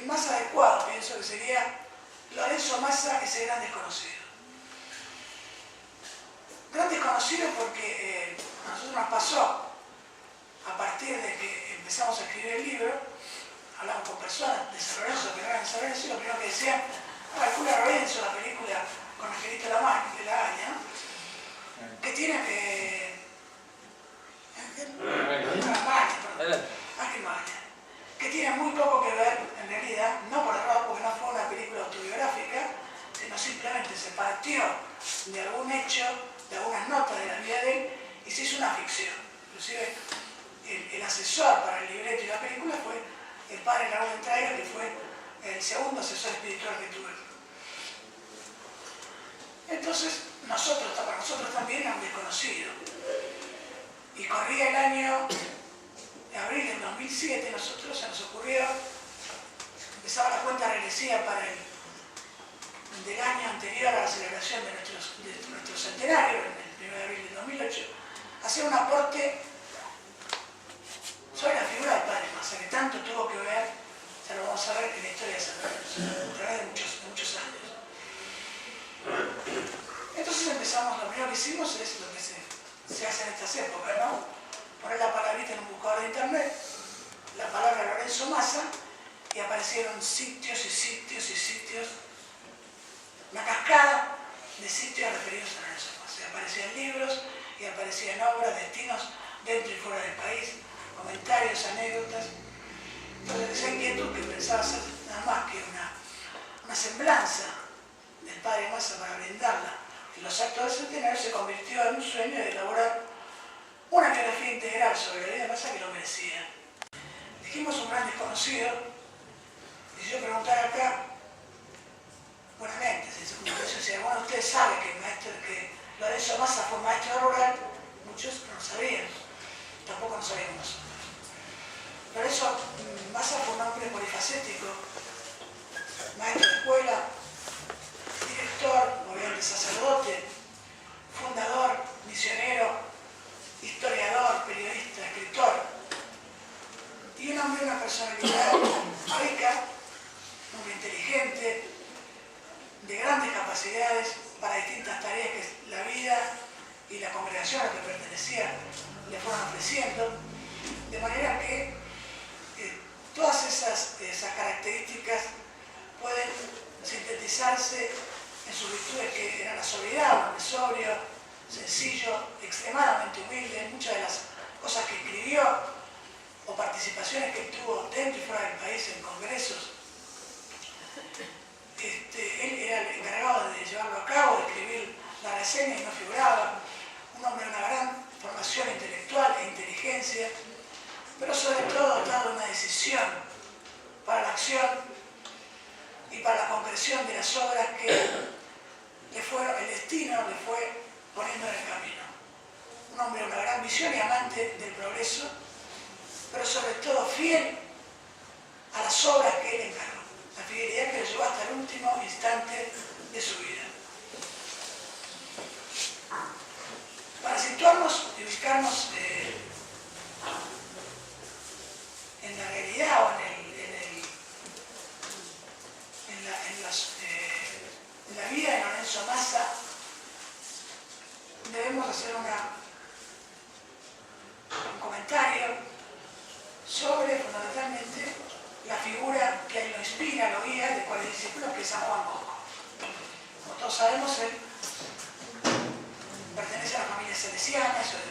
más adecuado, pienso que sería Lorenzo Massa, ese gran desconocido. Gran desconocido porque a nosotros nos pasó, a partir de que empezamos a escribir el libro, hablamos con personas de San Lorenzo, que no eran de San Lorenzo, y lo primero que decían, calcula Lorenzo, la película con Angelito Lagaña, que tiene Ángel Magaña, que tiene muy poco que ver, en realidad, no por error, porque no fue una película autobiográfica, sino simplemente se partió de algún hecho, de algunas notas de la vida de él, y se hizo una ficción. Inclusive, el asesor para el libreto y la película fue el padre Raúl Entraiga, que fue el segundo asesor espiritual que tuve. Entonces, para nosotros también era un desconocido. Y corría el año de abril del 2007, nosotros se nos ocurrió, empezaba la cuenta regresiva para del año anterior a la celebración de nuestro centenario, el 1 de abril del 2008, hacer un aporte sobre la figura del padre Massa, que tanto tuvo que ver, ya lo vamos a ver en la historia de San Lorenzo, a través de muchos años. Entonces empezamos, lo primero que hicimos es lo que se hace en estas épocas, ¿no? Poner la palabrita en un buscador de internet, la palabra Lorenzo Massa, y aparecieron sitios y sitios y sitios, una cascada de sitios referidos a Lorenzo Massa. Y aparecían libros y aparecían obras, destinos dentro y fuera del país, comentarios, anécdotas. Entonces esa inquietud que pensaba ser nada más que una semblanza del padre Massa para brindarla en los actos del centenario se convirtió en un sueño de elaborar una biografía integral sobre la vida de Massa que lo merecía. Dijimos un gran desconocido, y si yo preguntara acá, buenamente, si alguno de ustedes sabe que Lorenzo Massa fue maestro rural, muchos no lo sabían, tampoco lo sabíamos nosotros. Lorenzo Massa fue un hombre polifacético, maestro de escuela, director, obviamente sacerdote, fundador, misionero, historiador, periodista, escritor, y un hombre de una personalidad rica, un hombre inteligente, de grandes capacidades para distintas tareas que la vida y la congregación a la que pertenecía le fueron ofreciendo, de manera que todas esas características pueden sintetizarse en sus virtudes, que eran la sobriedad, un hombre sobrio, sencillo, extremadamente humilde. Muchas de las cosas que escribió o participaciones que tuvo dentro y fuera del país en congresos, él era el encargado de llevarlo a cabo, de escribir la reseña y no figuraba. Un hombre de una gran formación intelectual e inteligencia, pero sobre todo dado una decisión para la acción y para la concreción de las obras que el destino le fue poniendo en el camino. Un hombre de una gran visión y amante del progreso, pero sobre todo fiel a las obras que él encargó. La fidelidad que le llevó hasta el último instante de su vida. Para situarnos y ubicarnos en la realidad o en la vida de Lorenzo Massa, debemos hacer un comentario sobre, fundamentalmente, la figura que a él lo inspira, lo guía, de cuáles discípulos, que es San Juan Bosco. Como todos sabemos, él pertenece a la familia salesiana, es un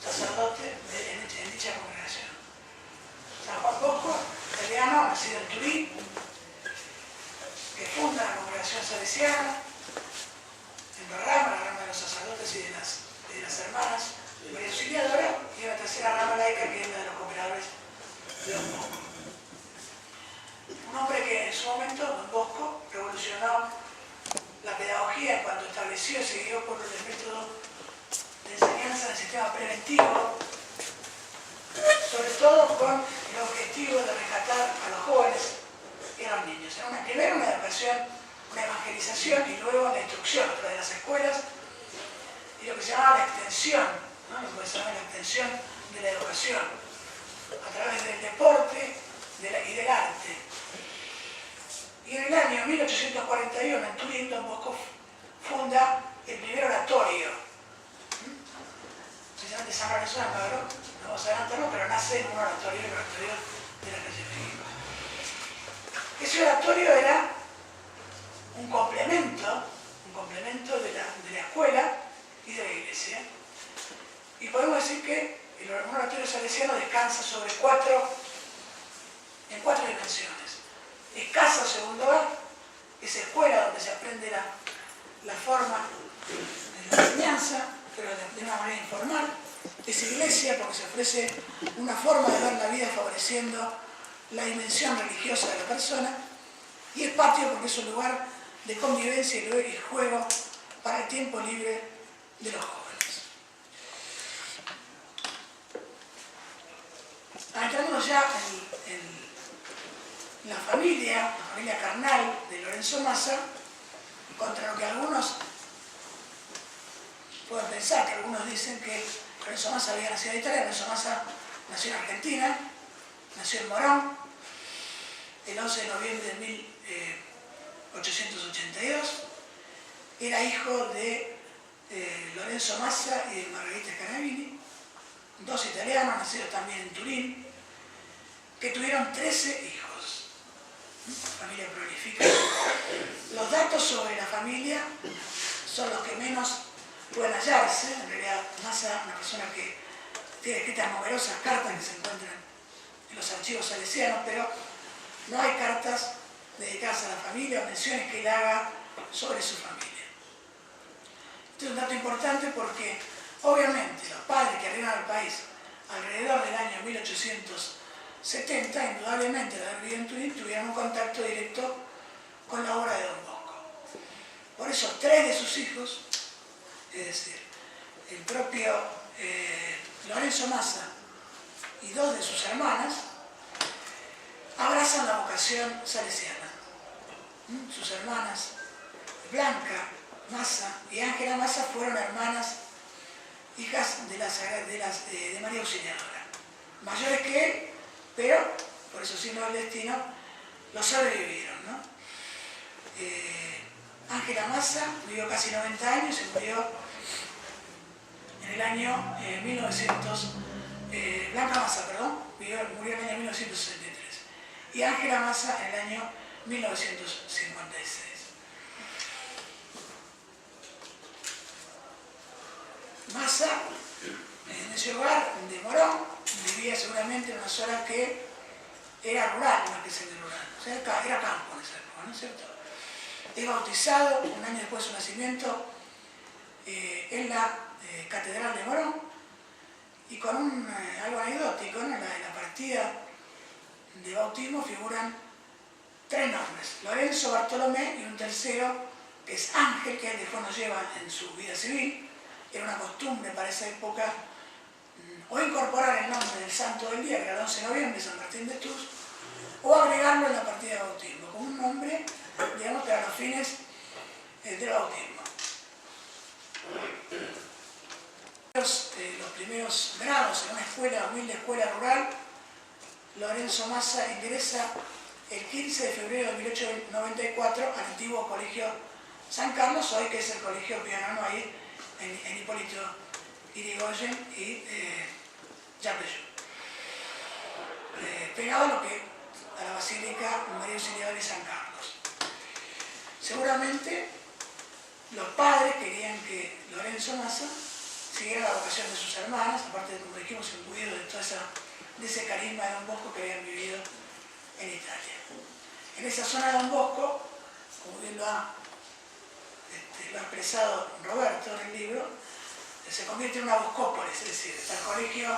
sacerdote en dicha congregación. San Juan Bosco, italiano, nacido en Turín, que funda la congregación salesiana, en la rama de los sacerdotes y de las hermanas de María Auxiliadora, y una tercera rama laica, que es la de los cooperadores de Don Bosco. Un hombre que en su momento, Don Bosco, revolucionó la pedagogía cuando estableció y siguió por el método de enseñanza en el sistema preventivo, sobre todo con el objetivo de rescatar a los jóvenes y a los niños. Primero una educación, una evangelización, y luego la instrucción a través de las escuelas y lo que se llamaba la extensión, ¿no? Lo que se llama la extensión de la educación a través del deporte y del arte. Y en el año 1841, en Turín, Don Bosco funda el primer oratorio. Precisamente San Lorenzo de Almagro, no vamos a adelantarlo, pero nace en un oratorio, el oratorio de la calle México. Ese oratorio era un complemento de la escuela y de la iglesia. Y podemos decir que un oratorio salesiano descansa sobre en cuatro dimensiones. Es casa, segundo A, es escuela donde se aprende la forma de la enseñanza, pero de una manera informal. Es iglesia porque se ofrece una forma de ver la vida favoreciendo la dimensión religiosa de la persona. Y es patio porque es un lugar de convivencia y juego para el tiempo libre de los jóvenes. Entrándonos ya en la familia carnal de Lorenzo Massa, contra lo que algunos pueden pensar, que algunos dicen que Lorenzo Massa había nacido en Italia. Lorenzo Massa nació en Argentina, nació en Morón, el 11 de noviembre de 1882. Era hijo de Lorenzo Massa y de Margarita Scarabini, dos italianos nacidos también en Turín, que tuvieron 13 hijos. Familia prolífica. Los datos sobre la familia son los que menos pueden hallarse. En realidad, Massa, una persona que tiene escritas numerosas cartas que se encuentran en los archivos salesianos, pero no hay cartas dedicadas a la familia o menciones que él haga sobre su familia. Este es un dato importante porque, obviamente, los padres que arriban al país alrededor del año 1870, indudablemente, de haber vivido en Turín, tuvieron un contacto directo con la obra de Don Bosco. Por eso, 3 de sus hijos, es decir, el propio Lorenzo Massa y 2 de sus hermanas, abrazan la vocación salesiana. Sus hermanas, Blanca Massa y Ángela Massa, fueron hermanas, hijas de María Auxiliadora. Mayores que él, pero, por eso signo del destino, lo sobrevivieron, ¿no? Ángela Massa vivió casi 90 años, se murió en el año 1900, Blanca Massa, perdón, murió en el año 1963. Y Ángela Massa en el año 1956. Massa, en ese hogar de Morón, vivía seguramente en una zona que era rural, más que ser rural. O sea, era campo en esa época, ¿no es cierto? Es bautizado un año después de su nacimiento en la Catedral de Morón, y con algo anecdótico, ¿no? En la partida de bautismo figuran 3 nombres: Lorenzo, Bartolomé y un tercero que es Ángel, que él después nos lleva en su vida civil. Era una costumbre para esa época o incorporar el nombre del santo del día, que era el 11 de noviembre, San Martín de Tours, o agregarlo en la partida de bautismo, como un nombre, digamos, para los fines del bautismo. Los primeros grados en una humilde escuela rural, Lorenzo Massa ingresa el 15 de febrero de 1894 al antiguo colegio San Carlos, hoy que es el colegio Pionono, ahí en Hipólito Yrigoyen y Yapeyú. Pegado a la Basílica María Auxiliadora y San Carlos. Seguramente los padres querían que Lorenzo Massa siguiera la vocación de sus hermanas, aparte de, como dijimos, imbuido de ese carisma de Don Bosco que habían vivido en Italia. En esa zona de Don Bosco, como bien lo ha expresado Roberto en el libro, se convierte en una boscópolis, es decir, está el colegio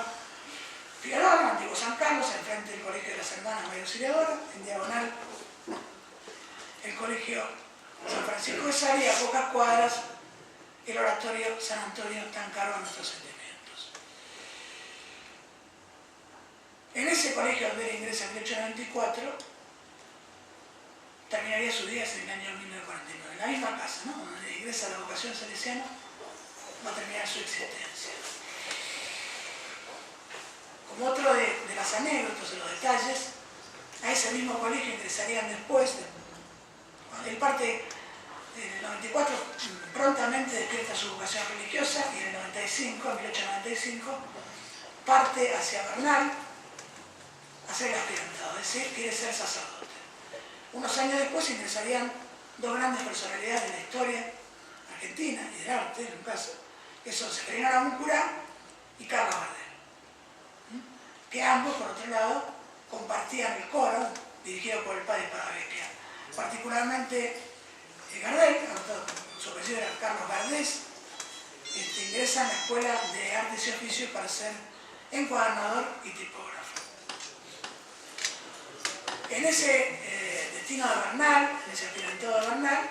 Pionono, antiguo San Carlos, enfrente del colegio de las hermanas María Auxiliadora, en diagonal el colegio San Francisco de Sales, y a pocas cuadras el oratorio San Antonio, tan caro a nuestros sentimientos. En ese colegio donde él ingresa en 1894, terminaría sus días en el año 1949, en la misma casa, ¿no? Donde ingresa la vocación salesiana, va a terminar su existencia. Como otro de las anécdotas, de los detalles, a ese mismo colegio ingresarían después, él parte en el 94, prontamente despierta su vocación religiosa y en el 95, en 1895, parte hacia Bernal a hacer el aspirantado, es decir, quiere ser sacerdote. Unos años después ingresarían dos grandes personalidades de la historia argentina y del arte, en un caso, que son Severino Aramúncula y Carlos Gardel, que ambos, por otro lado, compartían el coro dirigido por el padre Paravecchia. Particularmente Gardel, su apellido era Carlos Gardés, ingresa en la Escuela de Artes y Oficios para ser encuadernador y tipógrafo. En ese destino de Bernal, en ese aspirantado de Bernal,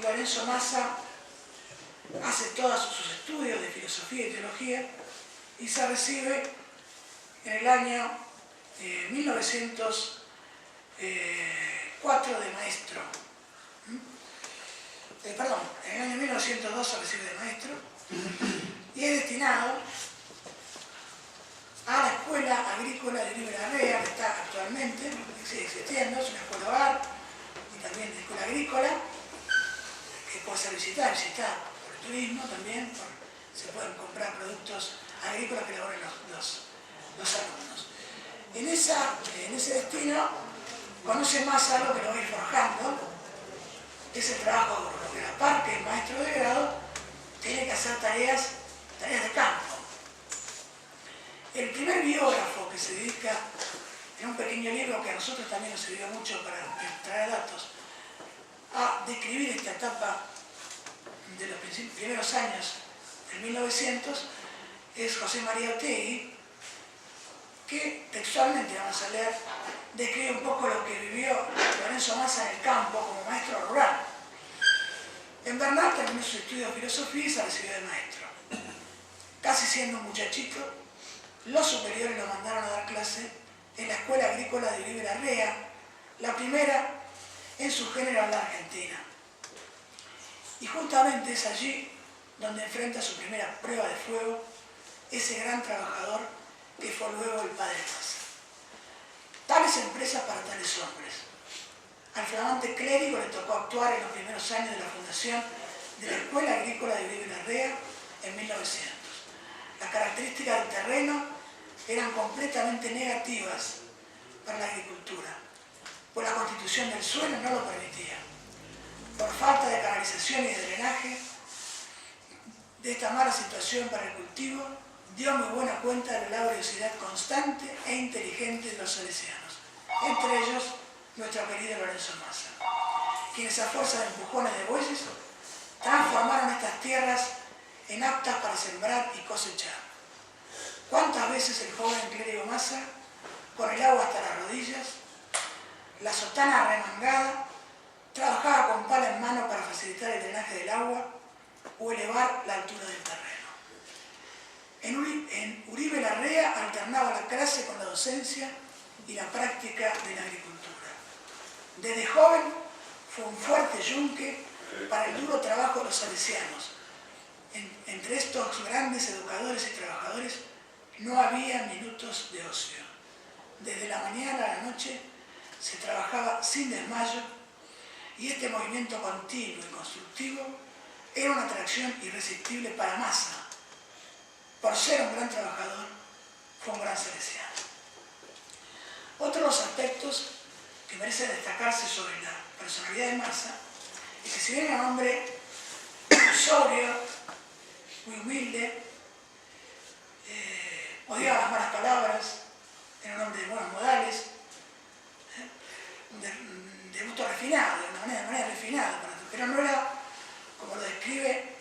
Lorenzo Massa hace todos sus estudios de filosofía y teología y se recibe en el año 1904 de maestro. Perdón, en el año 1902 se recibe de maestro y es destinado a la Escuela Agrícola de Libre Arrea, que está actualmente, sigue existiendo, es una escuela hogar y también una escuela agrícola, que puede ser visitada por el turismo también, se pueden comprar productos agrícolas que elaboren los alumnos. En ese destino conoce más algo que lo va a ir forjando, que es el trabajo duro, porque aparte el maestro de grado tiene que hacer tareas de campo. El primer biógrafo que se dedica, en un pequeño libro que a nosotros también nos sirvió mucho para traer datos, a describir esta etapa de los primeros años del 1900, es José María Otegui, que textualmente, vamos a leer, describe un poco lo que vivió Lorenzo Massa en el campo como maestro rural. En Bernal terminó su estudio de filosofía y se recibió de maestro. Casi siendo un muchachito, los superiores lo mandaron a dar clase en la Escuela Agrícola de Libre Arrea, la primera en su género en la Argentina. Y justamente es allí donde enfrenta su primera prueba de fuego ese gran trabajador que fue luego el padre Massa. Tales empresas para tales hombres. Al flamante clérigo le tocó actuar en los primeros años de la fundación de la Escuela Agrícola de Libre Arrea en 1900. Las características del terreno eran completamente negativas para la agricultura, pues la constitución del suelo no lo permitía. Por falta de canalización y de drenaje, de esta mala situación para el cultivo, dio muy buena cuenta de la laboriosidad constante e inteligente de los salesianos, entre ellos nuestro querido Lorenzo Massa, quienes a fuerza de empujones de bueyes transformaron estas tierras en aptas para sembrar y cosechar. ¿Cuántas veces el joven clérigo Massa, con el agua hasta las rodillas, la sotana remangada, trabajaba con pala en mano para facilitar el drenaje del agua o elevar la altura del terreno? En Uribe Larrea alternaba la clase con la docencia y la práctica de la agricultura. Desde joven fue un fuerte yunque para el duro trabajo de los salesianos. Entre estos grandes educadores y trabajadores no había minutos de ocio. Desde la mañana a la noche se trabajaba sin desmayo y este movimiento continuo y constructivo era una atracción irresistible para Massa. Por ser un gran trabajador, fue un gran salesiano. Otro de los aspectos que merece destacarse sobre la personalidad de Massa es que si bien era un hombre muy sobrio, muy humilde, odiaba las malas palabras, era un hombre de buenos modales, de gusto refinado, de manera refinada, pero no era, como lo describe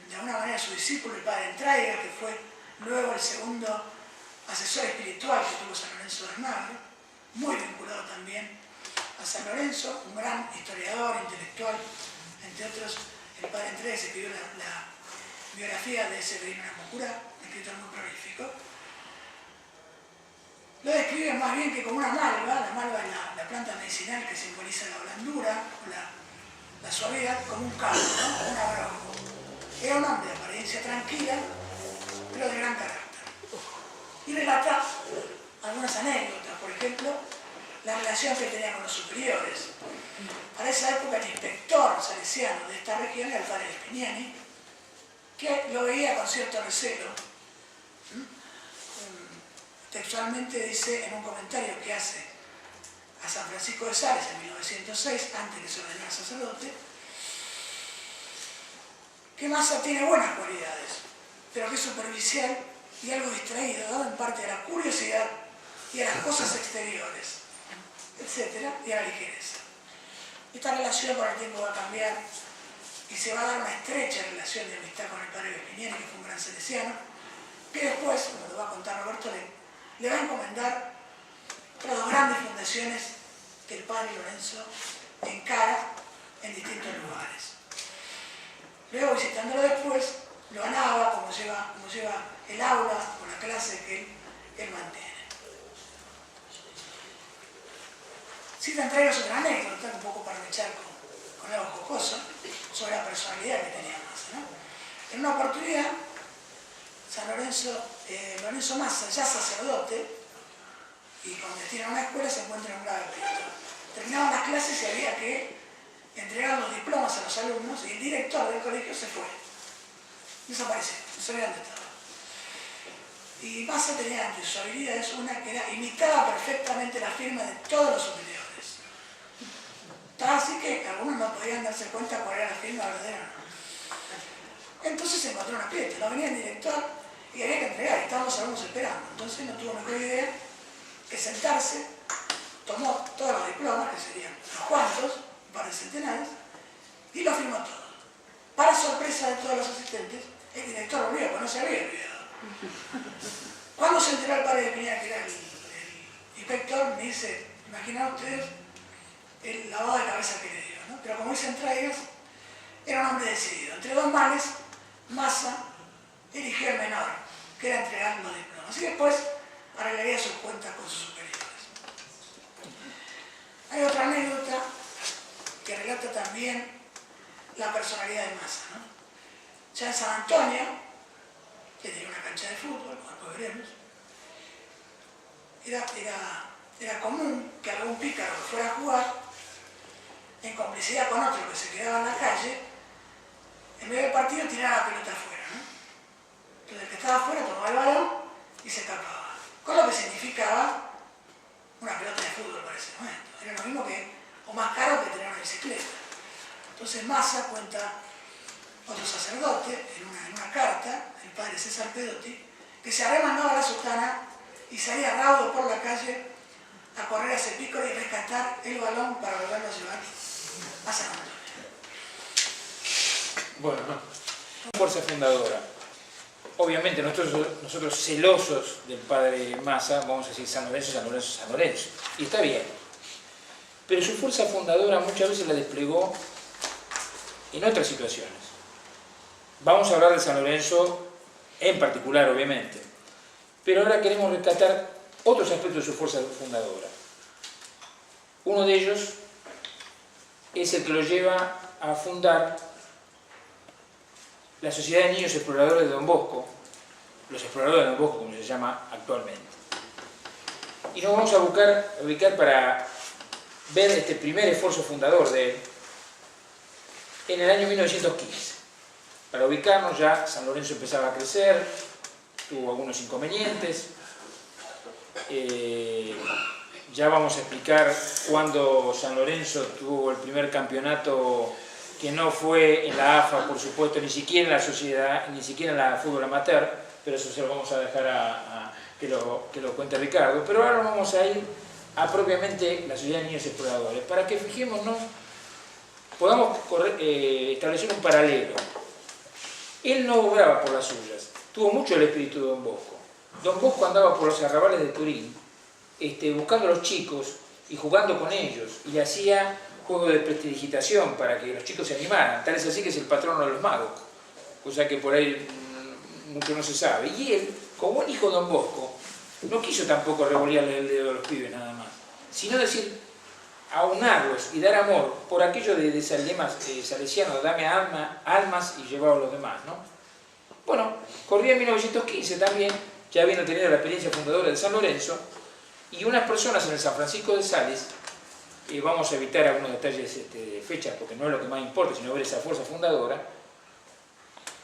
de alguna manera su discípulo, el padre Entraiga, que fue luego el segundo asesor espiritual que tuvo San Lorenzo de Almagro, muy vinculado también a San Lorenzo, un gran historiador, intelectual, entre otros, el padre Entraiga se escribió la biografía de Severino Aramúncula, un escritor muy prolífico. Lo describe más bien que como una malva, la malva es la planta medicinal que simboliza la blandura, la suavidad, como un caldo, ¿no? Un abrojo. Era un hombre de apariencia tranquila, pero de gran carácter. Y relata algunas anécdotas, por ejemplo, la relación que tenía con los superiores. Para esa época el inspector salesiano de esta región era el padre Spignani, que lo veía con cierto recelo. Textualmente dice en un comentario que hace a San Francisco de Sales en 1906, antes que se ordenara sacerdote, que Massa tiene buenas cualidades, pero que es superficial y algo distraído, dado en parte a la curiosidad y a las cosas exteriores, etc., y a la ligereza. Esta relación con el tiempo va a cambiar y se va a dar una estrecha relación de amistad con el padre Spignani, que fue un gran salesiano, que después, como lo va a contar Roberto, le va a encomendar las dos grandes fundaciones que el padre Lorenzo encara en distintos lugares. Luego, visitándolo después, lo alaba como lleva el aula o la clase que él mantiene. Cita entre ellos otra anécdota, un poco para echar con algo jocoso, sobre la personalidad que tenía Massa, ¿no? En una oportunidad, Lorenzo Massa, ya sacerdote, y con destino a una escuela, se encuentra en un grave aprieto. Terminaban las clases y había que entregar los diplomas a los alumnos, y el director del colegio se fue. Desapareció, no sabía dónde estaba. Y Massa tenía entre sus habilidades una que imitaba perfectamente la firma de todos los superiores. Así que algunos no podían darse cuenta cuál era la firma verdadera o no. Entonces se encontró un aprieto, no venía el director y había que entregar, y estábamos algunos esperando. Entonces no tuvo mejor idea que sentarse, tomó todos los diplomas, que serían unos cuantos, un par de centenares, y lo firmó todo. Para sorpresa de todos los asistentes, el director volvió, porque no se había olvidado. Cuando se enteró el padre de Spignani, que era el inspector, me dice, imaginaos ustedes el lavado de cabeza que le dio, ¿no? Pero como dicen entre ellos, era un hombre decidido. Entre dos males, Massa eligió el menor, que era entregar los diplomas. Y después arreglaría sus cuentas con sus superiores. Hay otra anécdota que relata también la personalidad de Massa, ¿no? Ya en San Antonio, que tenía una cancha de fútbol, como después veremos, era común que algún pícaro fuera a jugar en complicidad con otro que se quedaba en la calle, en medio del partido tiraba la pelota afuera, ¿no? Entonces el que estaba afuera tomaba el balón y se escapaba. Con lo que significaba una pelota de fútbol para ese momento. Era lo mismo que, o más caro que tener una bicicleta. Entonces Massa cuenta otro sacerdote en una carta, el padre César Pedotti, que se arremangaba la sotana y salía raudo por la calle a correr a ese pícaro y rescatar el balón para volverlo a llevar a San Antonio. Bueno, fuerza fundadora. Obviamente nosotros celosos del padre Massa, vamos a decir San Lorenzo, San Lorenzo, San Lorenzo. Y está bien. Pero su fuerza fundadora muchas veces la desplegó en otras situaciones. Vamos a hablar de San Lorenzo en particular, obviamente. Pero ahora queremos rescatar otros aspectos de su fuerza fundadora. Uno de ellos es el que lo lleva a fundar la Sociedad de Niños Exploradores de Don Bosco, los Exploradores de Don Bosco, como se llama actualmente. Y nos vamos a ubicar para ver este primer esfuerzo fundador de él en el año 1915. Para ubicarnos, ya San Lorenzo empezaba a crecer, tuvo algunos inconvenientes. Ya vamos a explicar cuándo San Lorenzo tuvo el primer campeonato, que no fue en la AFA, por supuesto, ni siquiera en la sociedad, ni siquiera en la fútbol amateur, pero eso se lo vamos a dejar que lo cuente Ricardo. Pero ahora vamos a ir a propiamente la Sociedad de Niños Exploradores, para que fijémonos, podamos establecer un paralelo. Él no obraba por las suyas, tuvo mucho el espíritu de Don Bosco. Don Bosco andaba por los arrabales de Turín, buscando a los chicos y jugando con ellos, y le hacía juegos de prestidigitación para que los chicos se animaran. Tal es así que es el patrono de los magos, cosa que por ahí mucho no se sabe. Y él, como buen hijo de Don Bosco, no quiso tampoco revolearle el dedo a los pibes nada más, sino decir, aunarlos y dar amor por aquello de ese lema salesiano, dame almas y llevado a los demás, ¿no? Bueno, corría en 1915 también, ya habiendo tenido la experiencia fundadora de San Lorenzo, y unas personas en el San Francisco de Sales, vamos a evitar algunos detalles de fechas porque no es lo que más importa, sino ver esa fuerza fundadora,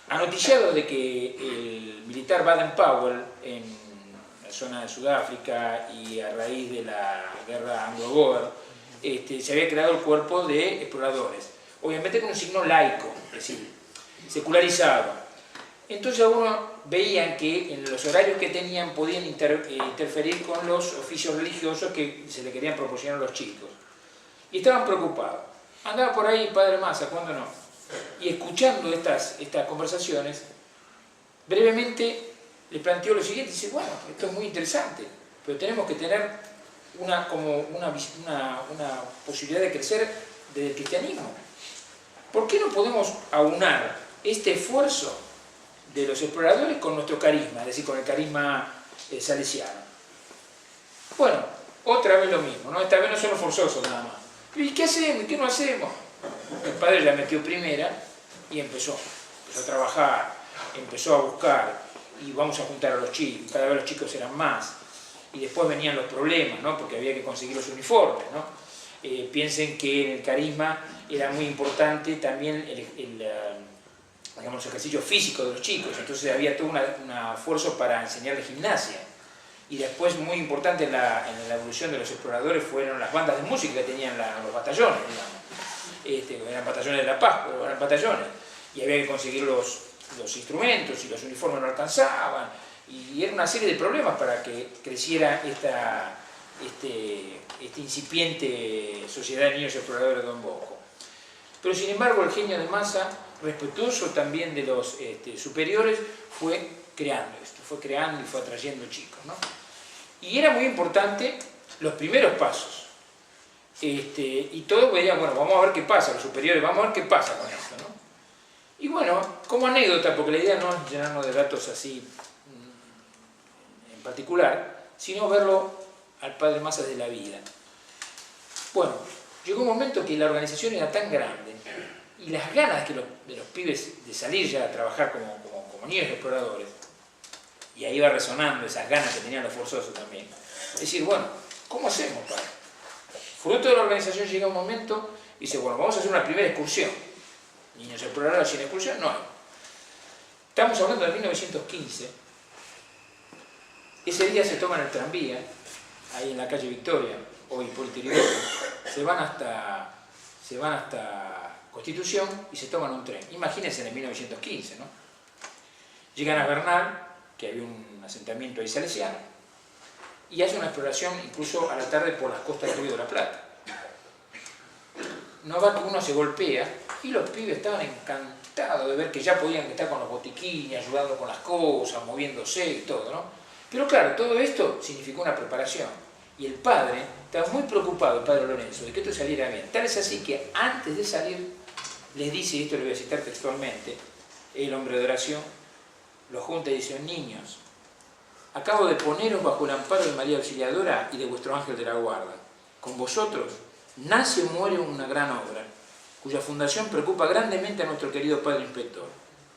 anoticiado de que el militar Baden-Powell en la zona de Sudáfrica y a raíz de la guerra anglo-boer, se había creado el cuerpo de exploradores, obviamente con un signo laico, es decir, secularizado. Entonces algunos veían que en los horarios que tenían podían interferir con los oficios religiosos que se le querían proporcionar a los chicos. Y estaban preocupados. Andaba por ahí Padre Massa, ¿cuándo no? Y escuchando estas conversaciones, brevemente le planteó lo siguiente, dice, bueno, esto es muy interesante, pero tenemos que tener una posibilidad de crecer desde el cristianismo. ¿Por qué no podemos aunar este esfuerzo de los exploradores con nuestro carisma, es decir, con el carisma salesiano? Bueno, otra vez lo mismo, ¿no? Esta vez no son los forzosos nada más. ¿Y qué hacemos? ¿Y qué no hacemos? El padre la metió primera y empezó a trabajar, empezó a buscar, y vamos a juntar a los chicos, cada vez los chicos eran más, y después venían los problemas, ¿no? Porque había que conseguir los uniformes, ¿no? Piensen que en el carisma era muy importante también digamos, el ejercicio físico de los chicos, entonces había todo un esfuerzo para enseñarles gimnasia. Y después, muy importante en la evolución de los exploradores, fueron las bandas de música que tenían los batallones, digamos. Eran batallones de la paz, pero eran batallones. Y había que conseguir los instrumentos, y los uniformes no alcanzaban. Y era una serie de problemas para que creciera esta incipiente sociedad de niños exploradores de Don Bosco. Pero sin embargo, el genio de Massa, respetuoso también de los superiores, fue creando esto, fue creando y fue atrayendo chicos, ¿no? Y era muy importante los primeros pasos. Y todos veían, bueno, vamos a ver qué pasa, los superiores, vamos a ver qué pasa con esto, ¿no? Y bueno, como anécdota, porque la idea no es llenarnos de datos así en particular, sino verlo al padre Massa de la vida. Bueno, llegó un momento que la organización era tan grande y las ganas de los pibes de salir ya a trabajar como niños exploradores, y ahí va resonando esas ganas que tenían los forzosos también. Es decir, bueno, ¿cómo hacemos, padre? Fruto de la organización llega un momento y dice, bueno, vamos a hacer una primera excursión. Niños exploradores sin excursión no hay. Estamos hablando de 1915. Ese día se toman el tranvía, ahí en la calle Victoria, hoy Hipólito Yrigoyen, se van hasta Constitución y se toman un tren. Imagínense en 1915, ¿no? Llegan a Bernal, que había un asentamiento ahí salesiano, y hacen una exploración incluso a la tarde por las costas del Río de la Plata. No va que uno se golpea, y los pibes estaban encantados de ver que ya podían estar con los botiquines, ayudando con las cosas, moviéndose y todo, ¿no? Pero claro, todo esto significó una preparación. Y el padre estaba muy preocupado, el padre Lorenzo, de que esto saliera bien. Tal es así que antes de salir, les dice, y esto lo voy a citar textualmente, el hombre de oración, los junta y dice, niños, acabo de poneros bajo el amparo de María Auxiliadora y de vuestro ángel de la guarda. Con vosotros nace o muere una gran obra, cuya fundación preocupa grandemente a nuestro querido padre inspector.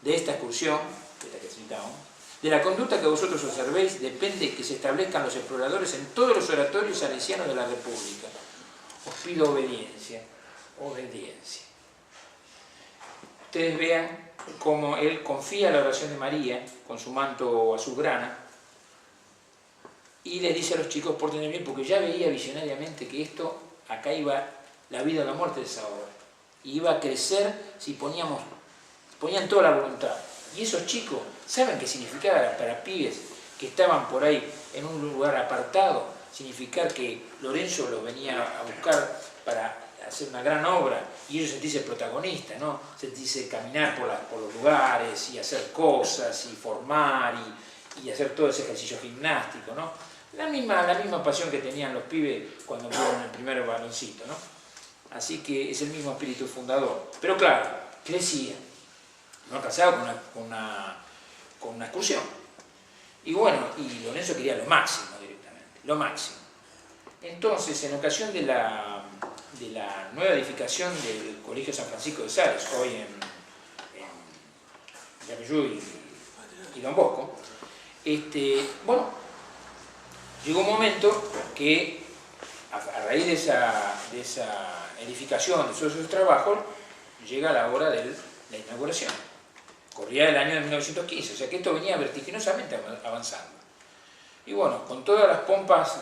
De esta excursión, esta que citamos, de la conducta que vosotros observéis, depende que se establezcan los exploradores en todos los oratorios salesianos de la República. Os pido obediencia, obediencia. Ustedes vean cómo él confía la oración de María con su manto azulgrana y les dice a los chicos, pórtense bien, porque ya veía visionariamente que esto, acá iba la vida o la muerte de esa obra. Y iba a crecer si ponían toda la voluntad. Y esos chicos, ¿saben qué significaba para pibes que estaban por ahí en un lugar apartado? Significar que Lorenzo los venía a buscar para hacer una gran obra y ellos sentirse protagonistas, ¿no? Sentirse caminar por los lugares y hacer cosas y formar y hacer todo ese ejercicio gimnástico, ¿no? La misma pasión que tenían los pibes cuando fueron el primer baloncito, ¿no? Así que es el mismo espíritu fundador. Pero claro, crecía, no casado con una excursión. Y bueno, y Lorenzo quería lo máximo directamente, lo máximo. Entonces, en ocasión de la nueva edificación del Colegio San Francisco de Sales, hoy en Yapeyú y Don Bosco, bueno, Llegó un momento que, a raíz de esa edificación, de todos esos trabajos, llega la hora de la inauguración. Corría el año de 1915, o sea que esto venía vertiginosamente avanzando. Y bueno, con todas las pompas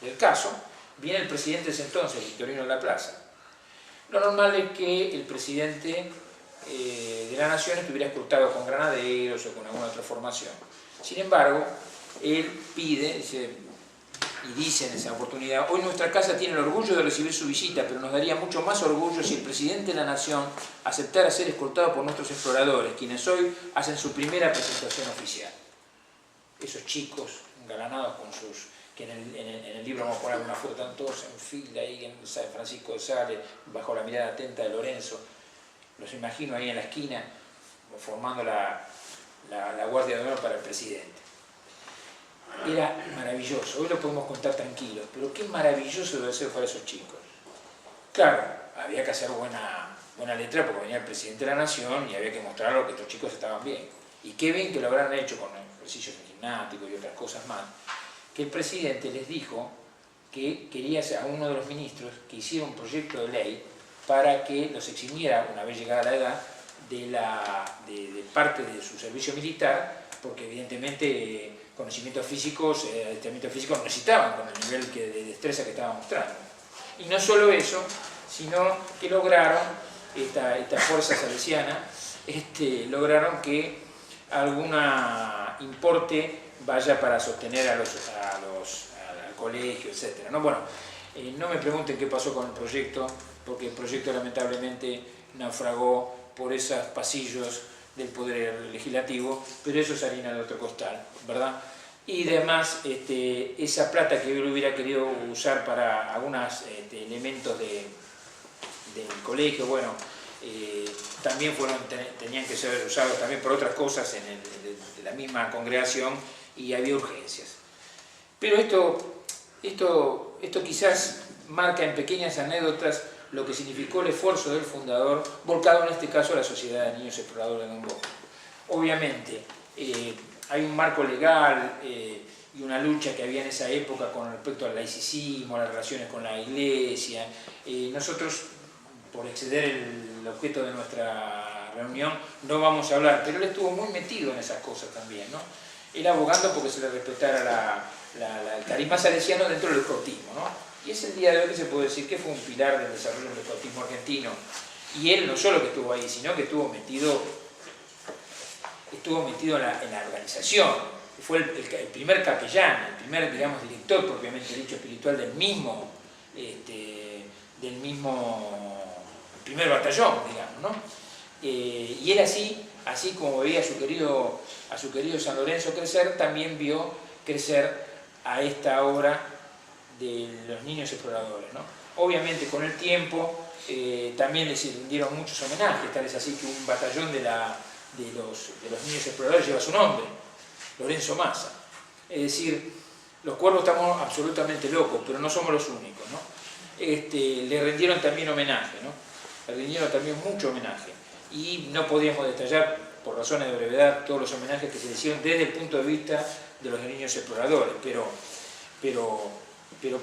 del caso, viene el presidente de ese entonces, Victorino Laplace. Lo normal es que el presidente de la Nación estuviera escrutado con granaderos o con alguna otra formación. Sin embargo, él pide, dice en esa oportunidad: hoy nuestra casa tiene el orgullo de recibir su visita, pero nos daría mucho más orgullo si el presidente de la Nación aceptara ser escoltado por nuestros exploradores, quienes hoy hacen su primera presentación oficial. Esos chicos engalanados con sus... que en el libro vamos a poner una foto, están todos en fila ahí en San Francisco de Sales, bajo la mirada atenta de Lorenzo. Los imagino ahí en la esquina, formando la guardia de honor para el presidente. Era maravilloso, hoy lo podemos contar tranquilos, pero qué maravilloso debe ser para esos chicos. Claro, había que hacer buena letra porque venía el presidente de la Nación y había que mostrarlo que estos chicos estaban bien. Y qué bien que lo habrán hecho con ejercicios gimnásticos y otras cosas más, que el presidente les dijo que quería a uno de los ministros que hiciera un proyecto de ley para que los eximiera, una vez llegada la edad, de parte de su servicio militar, porque evidentemente conocimientos físicos, entrenamiento físico no necesitaban con el nivel de destreza que estaba mostrando. Y no solo eso, sino que lograron, esta fuerza salesiana, lograron que alguna importe vaya para sostener al colegio, etc. ¿No? Bueno, no me pregunten qué pasó con el proyecto, porque el proyecto lamentablemente naufragó por esos pasillos del Poder Legislativo, pero eso es harina de otro costal, ¿verdad? Y además, esa plata que yo hubiera querido usar para algunos elementos del colegio, bueno, también tenían que ser usados también por otras cosas de la misma congregación, y había urgencias. Pero esto quizás marca en pequeñas anécdotas lo que significó el esfuerzo del fundador, volcado en este caso a la Sociedad de Niños Exploradores de Don Bosco. Obviamente, hay un marco legal y una lucha que había en esa época con respecto al laicismo, a las relaciones con la Iglesia. Nosotros, por exceder el objeto de nuestra reunión, no vamos a hablar, pero él estuvo muy metido en esas cosas también, ¿no? Él abogando porque se le respetara el carisma salesiano dentro del escoltismo, ¿no? Y es el día de hoy que se puede decir que fue un pilar del desarrollo del escoltismo argentino. Y él no solo que estuvo ahí, sino que estuvo metido en la organización. Fue el primer capellán, el primer, digamos, director propiamente dicho espiritual del mismo primer batallón, digamos, ¿no? Y él así como veía a su querido San Lorenzo crecer, también vio crecer a esta obra de los niños exploradores, ¿no? Obviamente con el tiempo también les rindieron muchos homenajes, tal es así que un batallón de los niños exploradores lleva su nombre, Lorenzo Massa. Es decir, los cuervos estamos absolutamente locos, pero no somos los únicos, ¿no? Le rindieron también homenaje, ¿no? Le rindieron también mucho homenaje. Y no podíamos detallar, por razones de brevedad, todos los homenajes que se le hicieron desde el punto de vista de los niños exploradores, pero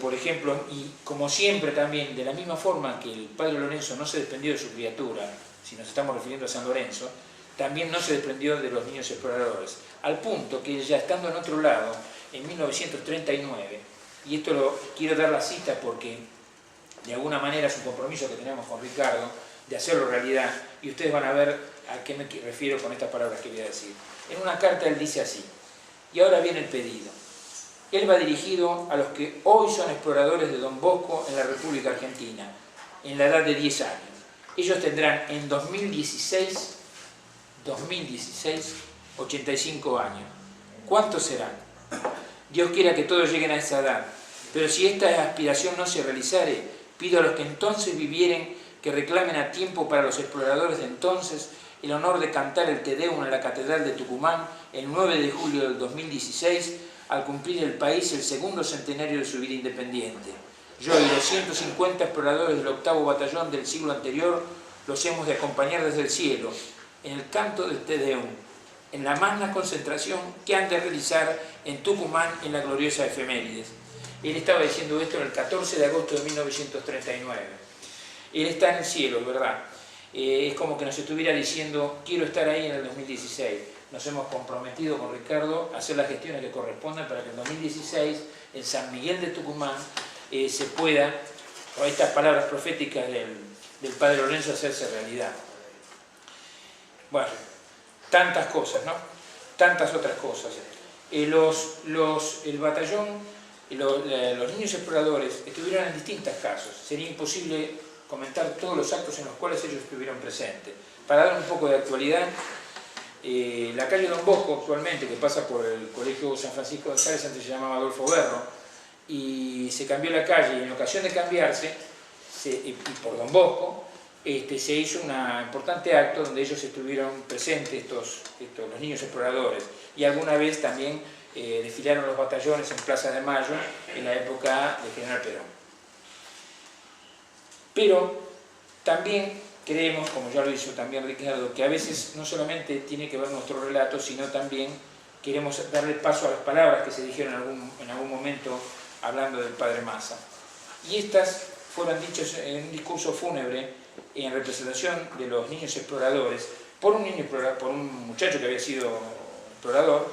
por ejemplo, y como siempre también, de la misma forma que el padre Lorenzo no se desprendió de su criatura, si nos estamos refiriendo a San Lorenzo, también no se desprendió de los niños exploradores, al punto que ya estando en otro lado, en 1939, y esto quiero dar la cita porque de alguna manera es un compromiso que tenemos con Ricardo, de hacerlo realidad, y ustedes van a ver a qué me refiero con estas palabras que voy a decir. En una carta él dice así: y ahora viene el pedido. Él va dirigido a los que hoy son exploradores de Don Bosco en la República Argentina, en la edad de 10 años. Ellos tendrán en 2016, 85 años. ¿Cuántos serán? Dios quiera que todos lleguen a esa edad, pero si esta aspiración no se realizare, pido a los que entonces vivieren que reclamen a tiempo para los exploradores de entonces el honor de cantar el Te Deum en la Catedral de Tucumán el 9 de julio del 2016, al cumplir el país el segundo centenario de su vida independiente. Yo y los 150 exploradores del 8º Batallón del siglo anterior los hemos de acompañar desde el cielo, en el canto del Te Deum, en la magna concentración que han de realizar en Tucumán en la gloriosa efemérides. Él estaba diciendo esto el 14 de agosto de 1939. Él está en el cielo, ¿verdad? Es como que nos estuviera diciendo, quiero estar ahí en el 2016. Nos hemos comprometido con Ricardo a hacer las gestiones que correspondan para que en 2016, en San Miguel de Tucumán, se pueda, con estas palabras proféticas del Padre Lorenzo, hacerse realidad. Bueno, tantas cosas, ¿no? Tantas otras cosas. El batallón, los niños exploradores estuvieron en distintos casos. Sería imposible comentar todos los actos en los cuales ellos estuvieron presentes. Para dar un poco de actualidad, la calle Don Bosco actualmente, que pasa por el Colegio San Francisco de Sales, antes se llamaba Adolfo Berro, y se cambió la calle, y en ocasión de cambiarse, y por Don Bosco, se hizo un importante acto donde ellos estuvieron presentes, los niños exploradores, y alguna vez también desfilaron los batallones en Plaza de Mayo en la época de General Perón. Pero también creemos, como ya lo hizo también Ricardo, que a veces no solamente tiene que ver nuestro relato, sino también queremos darle paso a las palabras que se dijeron en algún momento hablando del Padre Massa. Y estas fueron dichas en un discurso fúnebre en representación de los niños exploradores por un muchacho que había sido explorador,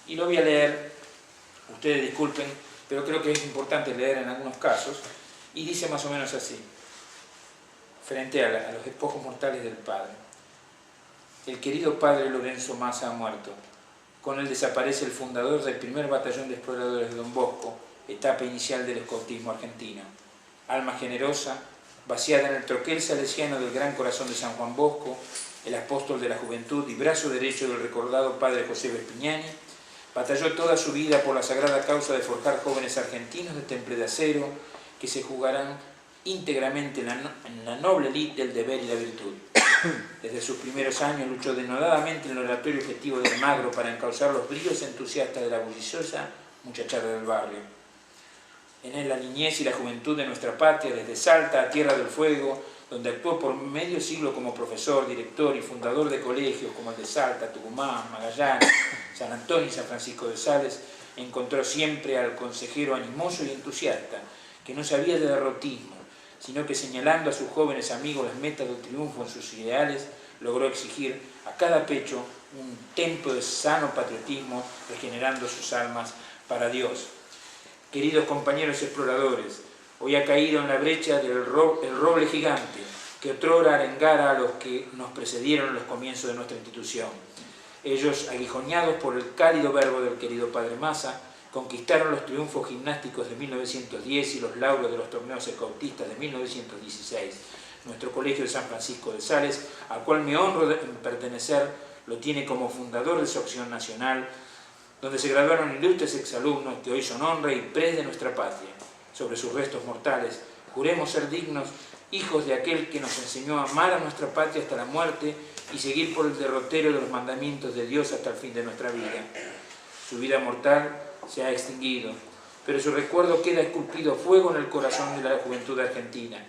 y lo voy a leer, ustedes disculpen, pero creo que es importante leer en algunos casos, y dice más o menos así, frente a los despojos mortales del Padre. El querido Padre Lorenzo Massa ha muerto. Con él desaparece el fundador del primer batallón de exploradores de Don Bosco, etapa inicial del escoltismo argentino. Alma generosa, vaciada en el troquel salesiano del Gran Corazón de San Juan Bosco, el apóstol de la juventud y brazo derecho del recordado Padre José Vespignani, batalló toda su vida por la sagrada causa de forjar jóvenes argentinos de temple de acero que se jugarán íntegramente en la noble lid del deber y la virtud. Desde sus primeros años luchó denodadamente en el oratorio objetivo de Almagro para encauzar los bríos entusiastas de la bulliciosa muchachada del barrio. En él la niñez y la juventud de nuestra patria, desde Salta a Tierra del Fuego, donde actuó por medio siglo como profesor, director y fundador de colegios como el de Salta, Tucumán, Magallanes, San Antonio y San Francisco de Sales, encontró siempre al consejero animoso y entusiasta, que no sabía de derrotismo, sino que señalando a sus jóvenes amigos las metas del triunfo en sus ideales, logró exigir a cada pecho un templo de sano patriotismo, regenerando sus almas para Dios. Queridos compañeros exploradores, hoy ha caído en la brecha el roble gigante que otrora arengara a los que nos precedieron en los comienzos de nuestra institución. Ellos, aguijoñados por el cálido verbo del querido Padre Massa, conquistaron los triunfos gimnásticos de 1910 y los lauros de los torneos escoltistas de 1916. Nuestro Colegio de San Francisco de Sales, al cual me honro en pertenecer, lo tiene como fundador de su acción nacional, donde se graduaron ilustres exalumnos que hoy son honra y pres de nuestra patria. Sobre sus restos mortales, juremos ser dignos hijos de aquel que nos enseñó a amar a nuestra patria hasta la muerte y seguir por el derrotero de los mandamientos de Dios hasta el fin de nuestra vida. Su vida mortal se ha extinguido, pero su recuerdo queda esculpido a fuego en el corazón de la juventud argentina.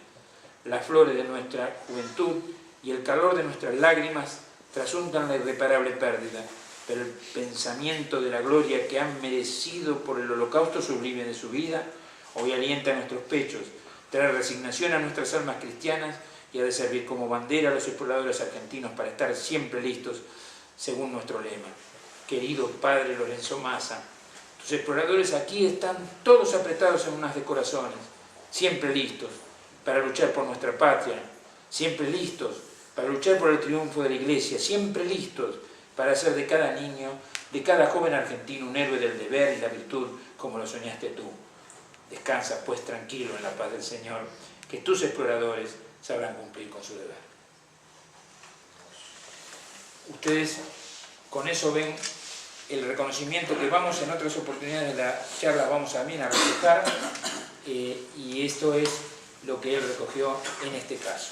Las flores de nuestra juventud y el calor de nuestras lágrimas trasuntan la irreparable pérdida, pero el pensamiento de la gloria que han merecido por el holocausto sublime de su vida hoy alienta a nuestros pechos, trae resignación a nuestras almas cristianas y ha de servir como bandera a los exploradores argentinos para estar siempre listos según nuestro lema. Querido Padre Lorenzo Massa, tus exploradores aquí están todos apretados en unas de corazones, siempre listos para luchar por nuestra patria, siempre listos para luchar por el triunfo de la Iglesia, siempre listos para hacer de cada niño, de cada joven argentino un héroe del deber y la virtud como lo soñaste tú. Descansa pues tranquilo en la paz del Señor, que tus exploradores sabrán cumplir con su deber. Ustedes con eso ven el reconocimiento que vamos en otras oportunidades de la charla vamos también a reflejar, y esto es lo que él recogió en este caso.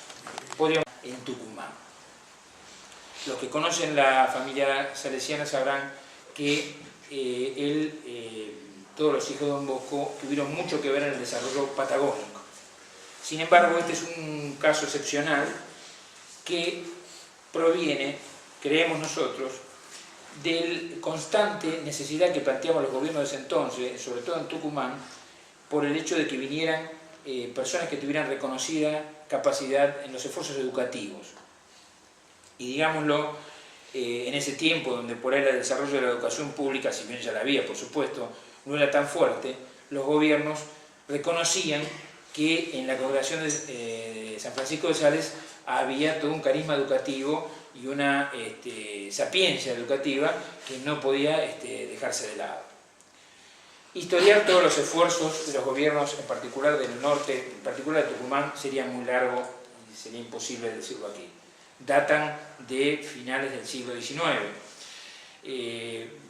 Podríamos en Tucumán. Los que conocen la familia salesiana sabrán que todos los hijos de Don Bosco tuvieron mucho que ver en el desarrollo patagónico. Sin embargo, este es un caso excepcional que proviene, creemos nosotros, de constante necesidad que planteaban los gobiernos de ese entonces, sobre todo en Tucumán, por el hecho de que vinieran personas que tuvieran reconocida capacidad en los esfuerzos educativos. Y digámoslo, en ese tiempo donde por ahí el desarrollo de la educación pública, si bien ya la había por supuesto, no era tan fuerte, los gobiernos reconocían que en la congregación de San Francisco de Sales había todo un carisma educativo y una sapiencia educativa que no podía dejarse de lado. Historiar todos los esfuerzos de los gobiernos, en particular del norte, en particular de Tucumán, sería muy largo y sería imposible decirlo aquí. Datan de finales del siglo XIX.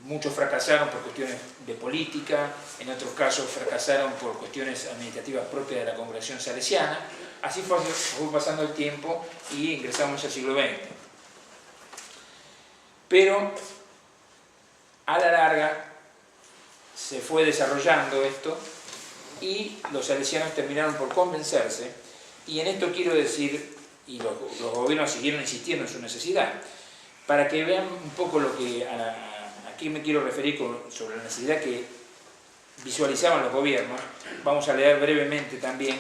Muchos fracasaron por cuestiones de política, en otros casos fracasaron por cuestiones administrativas propias de la congregación salesiana. Así fue pasando el tiempo y ingresamos al siglo XX. Pero a la larga se fue desarrollando esto y los salesianos terminaron por convencerse, y en esto quiero decir, y los gobiernos siguieron insistiendo en su necesidad, para que vean un poco lo que aquí me quiero referir sobre la necesidad que visualizaban los gobiernos. Vamos a leer brevemente también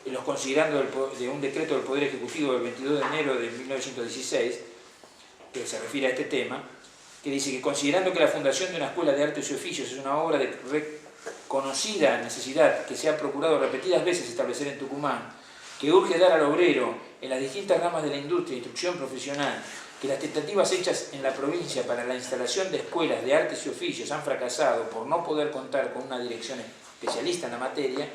los considerandos de un decreto del Poder Ejecutivo del 22 de enero de 1916, que se refiere a este tema, que dice que considerando que la fundación de una escuela de artes y oficios es una obra de reconocida necesidad que se ha procurado repetidas veces establecer en Tucumán, que urge dar al obrero en las distintas ramas de la industria e instrucción profesional, que las tentativas hechas en la provincia para la instalación de escuelas de artes y oficios han fracasado por no poder contar con una dirección especialista en la materia,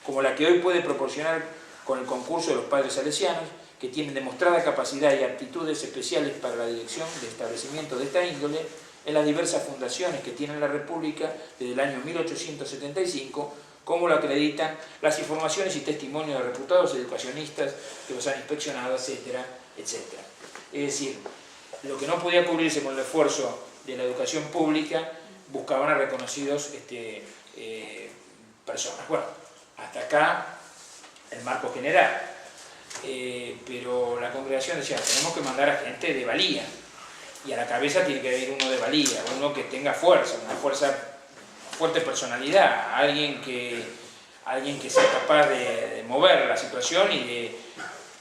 como la que hoy puede proporcionar con el concurso de los padres salesianos, que tienen demostrada capacidad y aptitudes especiales para la dirección de establecimientos de esta índole en las diversas fundaciones que tiene la República desde el año 1875, como lo acreditan las informaciones y testimonios de reputados educacionistas que los han inspeccionado, etcétera, etcétera. Es decir, lo que no podía cubrirse con el esfuerzo de la educación pública, buscaban a reconocidos personas. Bueno, hasta acá el marco general. Pero la congregación decía, tenemos que mandar a gente de valía, y a la cabeza tiene que ir uno de valía, uno que tenga fuerza, una fuerte personalidad, alguien que sea capaz de mover la situación y de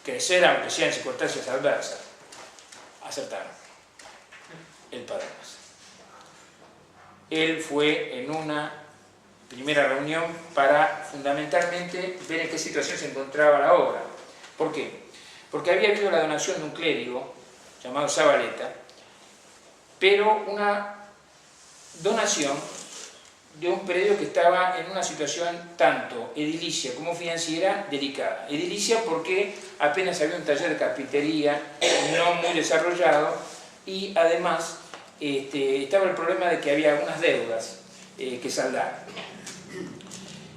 crecer aunque sea en circunstancias adversas. Acertaron. El padre Massa. Él fue en una primera reunión para fundamentalmente ver en qué situación se encontraba la obra. ¿Por qué? Porque había habido la donación de un clérigo llamado Zabaleta, pero una donación de un predio que estaba en una situación tanto edilicia como financiera delicada. Edilicia porque apenas había un taller de carpintería no muy desarrollado, y además estaba el problema de que había algunas deudas que saldar.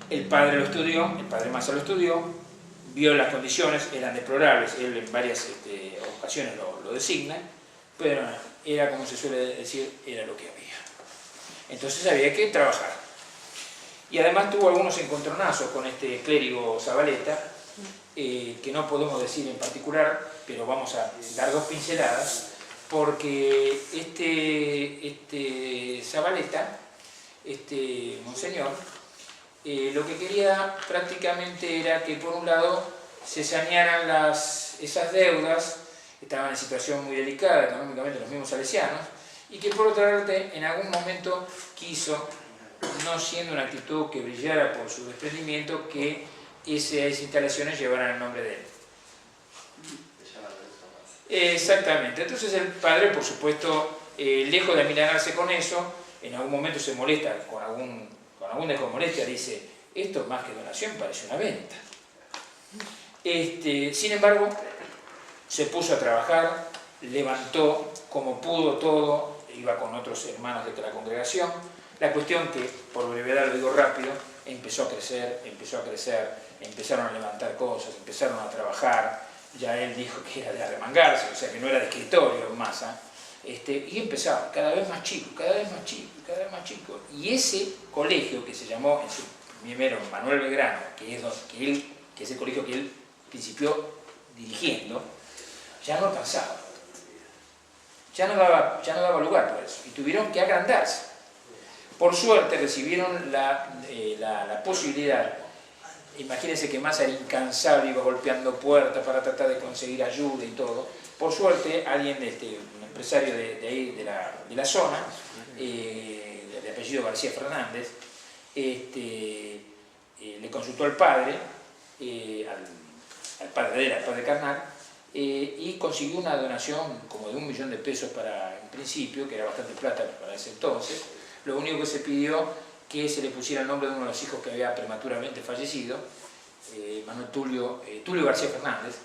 El padre lo estudió, el padre Massa lo estudió, vio las condiciones, eran deplorables, él en varias ocasiones lo designa, pero era, como se suele decir, era lo que había. Entonces había que trabajar. Y además tuvo algunos encontronazos con este clérigo Zabaleta, que no podemos decir en particular, pero vamos a dar dos pinceladas, porque este Zabaleta, monseñor, lo que quería prácticamente era que por un lado se sanearan esas deudas, estaban en situación muy delicada económicamente los mismos salesianos, y que por otra parte en algún momento quiso, no siendo una actitud que brillara por su desprendimiento, que esas instalaciones llevaran el nombre de él. Exactamente. Entonces el padre, por supuesto, lejos de amilanarse con eso, en algún momento se molesta con alguna molestia, dice, esto más que donación parece una venta. Sin embargo, se puso a trabajar, levantó como pudo todo, iba con otros hermanos de la congregación. La cuestión que, por brevedad lo digo rápido, empezó a crecer, empezaron a levantar cosas, empezaron a trabajar. Ya él dijo que era de arremangarse, o sea que no era de escritorio Massa, y empezaba cada vez más chico, cada vez más chico, cada vez más chico. Y ese colegio que se llamó en su primero Manuel Belgrano, que es el colegio que él principió dirigiendo, ya no alcanzaba. ya no daba lugar para eso, y tuvieron que agrandarse. Por suerte recibieron la posibilidad. Imagínense que Massa era incansable, iba golpeando puertas para tratar de conseguir ayuda y todo. Por suerte, alguien, un empresario de ahí, de la zona, de apellido García Fernández, le consultó al padre, al padre de él, al padre carnal, y consiguió una donación como de 1 millón de pesos para, en principio, que era bastante plata para ese entonces. Lo único que se pidió que se le pusiera el nombre de uno de los hijos que había prematuramente fallecido, Manuel Tulio García Fernández,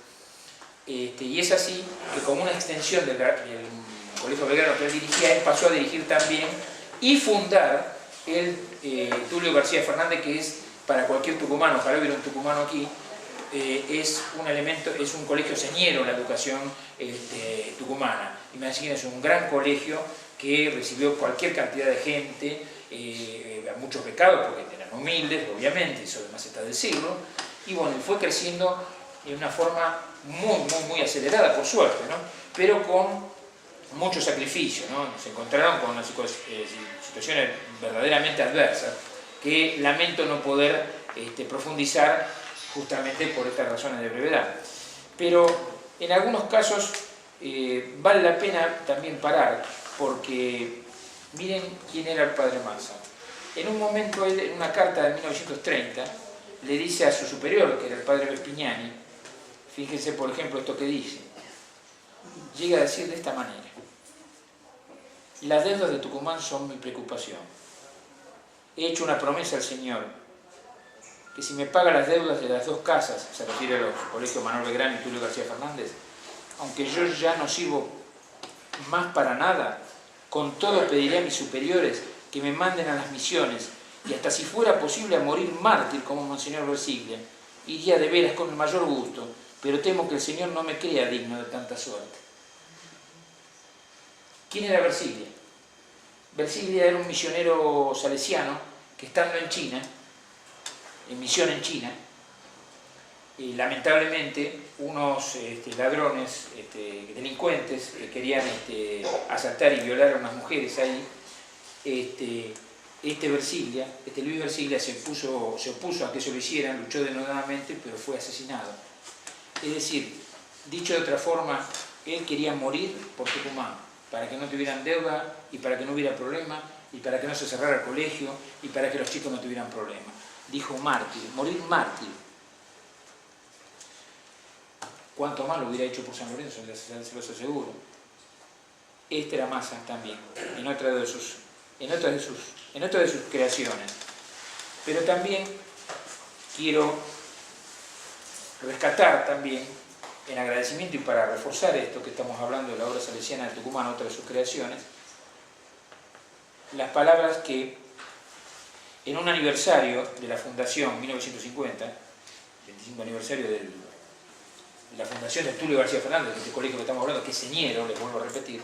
y es así que como una extensión del Colegio Belgrano que él dirigía, él pasó a dirigir también y fundar el Tulio García Fernández, que es para cualquier tucumano, ojalá hubiera un tucumano aquí, es un elemento, es un colegio señero en la educación tucumana. Imagínense, un gran colegio que recibió cualquier cantidad de gente, muchos becados porque eran humildes, obviamente, eso además está del siglo, y bueno, fue creciendo de una forma muy acelerada, por suerte, ¿no? Pero con mucho sacrificio, ¿no? Se encontraron con unas situaciones verdaderamente adversas que lamento no poder profundizar justamente por estas razones de brevedad. Pero en algunos casos vale la pena también parar, porque miren quién era el padre Massa. En un momento él, en una carta de 1930, le dice a su superior, que era el padre Vespignani, fíjense por ejemplo esto que dice, llega a decir de esta manera: las deudas de Tucumán son mi preocupación. He hecho una promesa al Señor, que si me paga las deudas de las 2 casas, se refiere a los colegios Manuel Belgrano y Tulio García Fernández, aunque yo ya no sirvo más para nada, con todo pediré a mis superiores que me manden a las misiones, y hasta si fuera posible a morir mártir como Monseñor Versiglia, iría de veras con el mayor gusto, pero temo que el Señor no me crea digno de tanta suerte. ¿Quién era Versiglia? Versiglia era un misionero salesiano que, estando en China, en misión en China, y lamentablemente unos ladrones, delincuentes que querían asaltar y violar a unas mujeres ahí, Versiglia, Luis Versiglia se opuso a que eso lo hicieran, luchó denodadamente, pero fue asesinado. Es decir, dicho de otra forma, él quería morir por Tucumán, para que no tuvieran deuda y para que no hubiera problema y para que no se cerrara el colegio y para que los chicos no tuvieran problema. Dijo mártir, morir mártir. Cuánto más lo hubiera hecho por San Lorenzo, se los aseguro. Este era Massa también, en otra de sus creaciones. Pero también quiero rescatar también, en agradecimiento y para reforzar esto que estamos hablando de la obra salesiana de Tucumán, otra de sus creaciones, las palabras que en un aniversario de la fundación, 1950, 25 aniversario de la fundación de Tulio García Fernández, de este colegio que estamos hablando, que es señero, les vuelvo a repetir,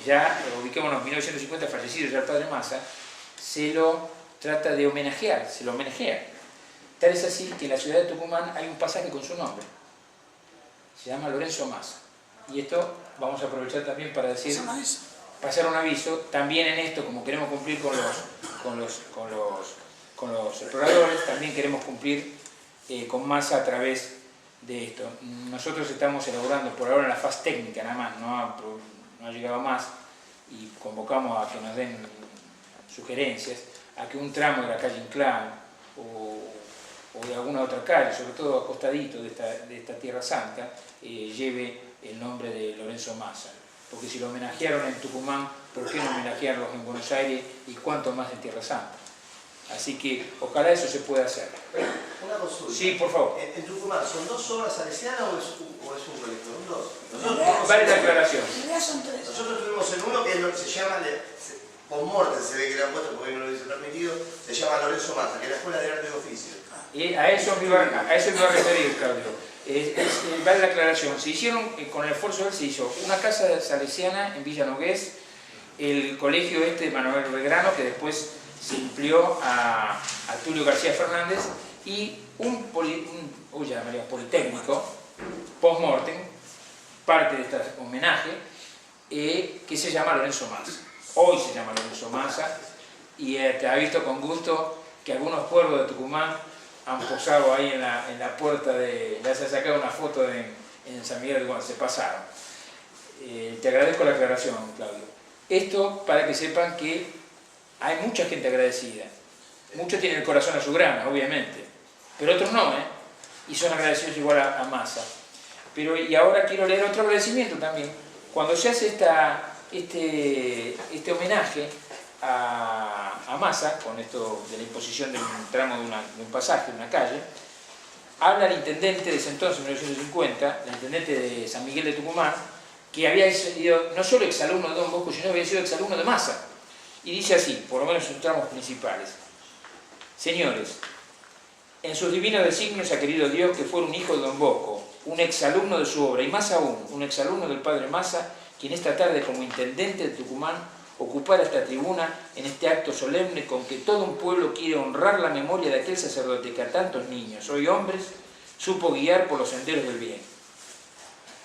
ya ubiquémonos, 1950, fallecido ya el padre Massa, se lo trata de homenajear, se lo homenajea. Tal es así que en la ciudad de Tucumán hay un pasaje con su nombre, se llama Lorenzo Massa. Y esto vamos a aprovechar también para decir, pasar un aviso, también en esto, como queremos cumplir con los exploradores, también queremos cumplir con Massa a través de esto. Nosotros estamos elaborando por ahora en la fase técnica, nada más, no ha llegado más, y convocamos a que nos den sugerencias, a que un tramo de la calle Inclán o de alguna otra calle, sobre todo acostadito de esta Tierra Santa, lleve el nombre de Lorenzo Massa. Porque si lo homenajearon en Tucumán, ¿por qué no homenajearlos en Buenos Aires y cuánto más en Tierra Santa? Así que ojalá eso se pueda hacer. Una consulta. Sí, por favor. ¿En Tucumán son 2 obras salesianas o es un colegio? Son 2. Vale la aclaración. Son 3. Nosotros tuvimos en uno que es lo que se llama, con muerte se ve que le han puesto porque no lo dice permitido, se llama Lorenzo Massa, que es la Escuela de Arte y Oficio. Y a eso me iba a referir, Claudio. Vale la aclaración. Se hicieron, con el esfuerzo de él, se hizo una casa salesiana en Villa Nogués, el colegio de Manuel Belgrano, que después se amplió a Tulio García Fernández, y un politécnico, post-mortem, parte de este homenaje, que se llama Lorenzo Massa. Hoy se llama Lorenzo Massa, y te ha visto con gusto que algunos pueblos de Tucumán han posado ahí en la puerta de... Ya se ha sacado una foto en San Miguel cuando se pasaron. Te agradezco la aclaración, Claudio. Esto para que sepan que hay mucha gente agradecida. Muchos tienen el corazón a su grana, obviamente, pero otros no, ¿eh? Y son agradecidos igual a Massa. Y ahora quiero leer otro agradecimiento también. Cuando se hace este homenaje a Massa, con esto de la imposición de un tramo de un pasaje, de una calle, habla el intendente de ese entonces, en 1950, el intendente de San Miguel de Tucumán, que había sido no solo exalumno de Don Bosco, sino había sido exalumno de Massa. Y dice así, por lo menos en sus tramos principales: señores, en sus divinos designios ha querido Dios que fuera un hijo de Don Bosco, un exalumno de su obra, y más aún, un exalumno del padre Massa, quien esta tarde como intendente de Tucumán ocupara esta tribuna en este acto solemne con que todo un pueblo quiere honrar la memoria de aquel sacerdote que a tantos niños, hoy hombres, supo guiar por los senderos del bien.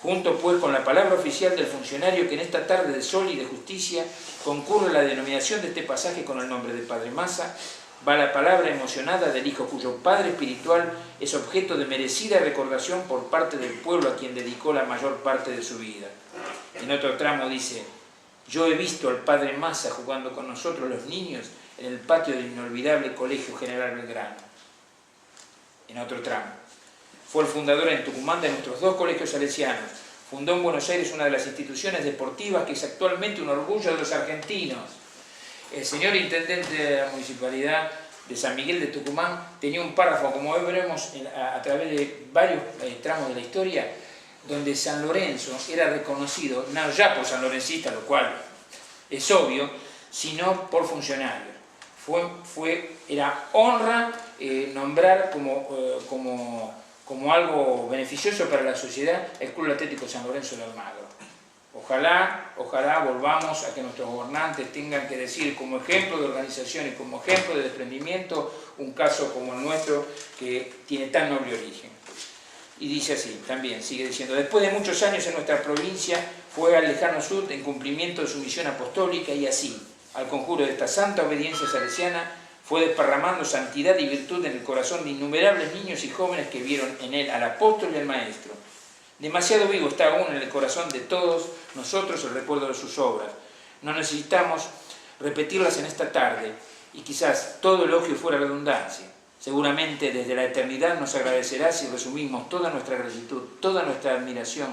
Junto pues con la palabra oficial del funcionario que en esta tarde de sol y de justicia concurre la denominación de este pasaje con el nombre de Padre Massa, va la palabra emocionada del hijo cuyo padre espiritual es objeto de merecida recordación por parte del pueblo a quien dedicó la mayor parte de su vida. En otro tramo dice: yo he visto al padre Massa jugando con nosotros los niños en el patio del inolvidable Colegio General Belgrano. En otro tramo: fue el fundador en Tucumán de nuestros 2 colegios salesianos. Fundó en Buenos Aires una de las instituciones deportivas que es actualmente un orgullo de los argentinos. El señor intendente de la municipalidad de San Miguel de Tucumán tenía un párrafo, como hoy veremos a través de varios tramos de la historia, donde San Lorenzo era reconocido, no ya por sanlorencista, lo cual es obvio, sino por funcionarios. Era honra nombrar como algo beneficioso para la sociedad el Club Atlético San Lorenzo de Almagro. Ojalá volvamos a que nuestros gobernantes tengan que decir como ejemplo de organización y como ejemplo de desprendimiento un caso como el nuestro que tiene tan noble origen. Y dice así, también sigue diciendo: después de muchos años en nuestra provincia fue al lejano sur en cumplimiento de su misión apostólica y así, al conjuro de esta santa obediencia salesiana, fue desparramando santidad y virtud en el corazón de innumerables niños y jóvenes que vieron en él al apóstol y al maestro. Demasiado vivo está aún en el corazón de todos nosotros el recuerdo de sus obras. No necesitamos repetirlas en esta tarde, y quizás todo elogio fuera redundancia. Seguramente desde la eternidad nos agradecerá si resumimos toda nuestra gratitud, toda nuestra admiración,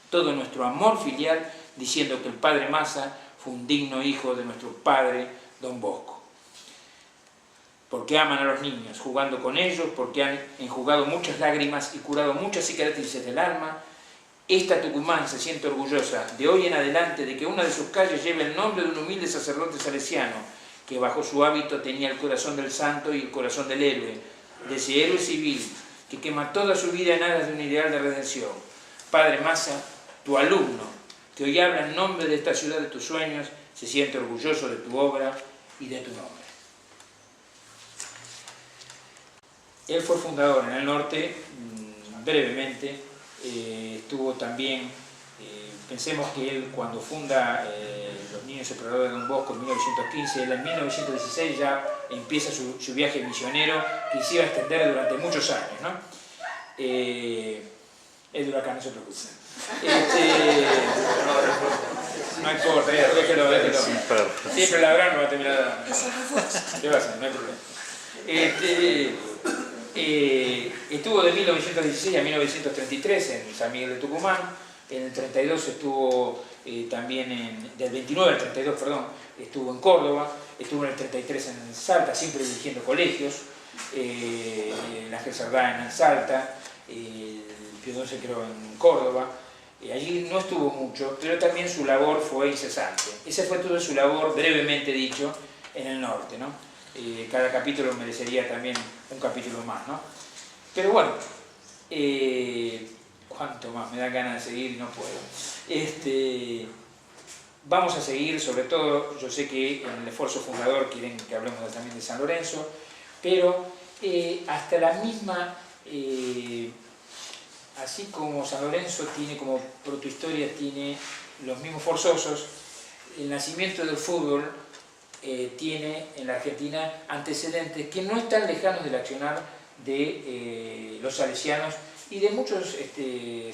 todo nuestro amor filial, diciendo que el padre Massa fue un digno hijo de nuestro padre Don Bosco. Porque aman a los niños, jugando con ellos, porque han enjugado muchas lágrimas y curado muchas cicatrices del alma, esta Tucumán se siente orgullosa de hoy en adelante de que una de sus calles lleve el nombre de un humilde sacerdote salesiano que bajo su hábito tenía el corazón del santo y el corazón del héroe, de ese héroe civil que quema toda su vida en aras de un ideal de redención. Padre Massa, tu alumno, que hoy habla en nombre de esta ciudad de tus sueños, se siente orgulloso de tu obra y de tu nombre. Él fue fundador en el norte, brevemente, estuvo también, pensemos que él cuando funda los Niños Exploradores de Don Bosco en 1915, él en 1916 ya empieza su viaje misionero que se iba a extender durante muchos años, ¿no? Es de acá, no se preocupe. No importa, déjelo. Siempre ladrando va a terminar ladrando. ¿Qué va a hacer? No hay problema. Estuvo de 1916 a 1933 en San Miguel de Tucumán. En el 32 estuvo también, del 29 al 32, perdón, estuvo en Córdoba. Estuvo en el 33 en Salta, siempre dirigiendo colegios. La Gesardá en Salta, el Pío XII creo en Córdoba. Allí no estuvo mucho, pero también su labor fue incesante. Esa fue toda su labor, brevemente dicho, en el norte, ¿no? Cada capítulo merecería también un capítulo más, ¿no? Pero bueno, cuánto más, me da ganas de seguir y no puedo. Vamos a seguir, sobre todo, yo sé que en el esfuerzo fundador quieren que hablemos también de San Lorenzo, pero hasta la misma, así como San Lorenzo tiene como protohistoria, tiene los mismos forzosos, el nacimiento del fútbol tiene en la Argentina antecedentes que no están lejanos del accionar de los salesianos y de muchos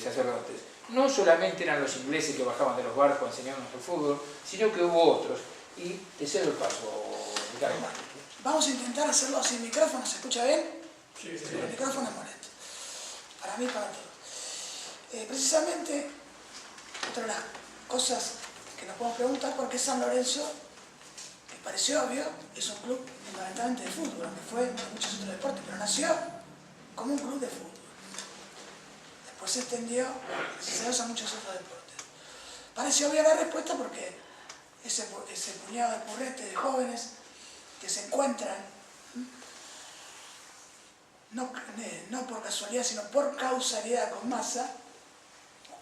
sacerdotes. No solamente eran los ingleses que bajaban de los barcos a enseñarnos el fútbol, sino que hubo otros. Y te cedo el paso, Ricardo. Vamos a intentar hacerlo sin micrófono, ¿se escucha bien? Sí, sí. El micrófono es molesto. Para mí y para todos. Precisamente, otra de las cosas que nos podemos preguntar, ¿por qué San Lorenzo, que pareció obvio, es un club fundamentalmente de fútbol, aunque fue de muchos otros deportes, pero nació como un club de fútbol. Después se extendió, gracias a muchos otros deportes. Parece obvia la respuesta porque ese puñado de purrete de jóvenes que se encuentran, no por casualidad, sino por causalidad con Massa,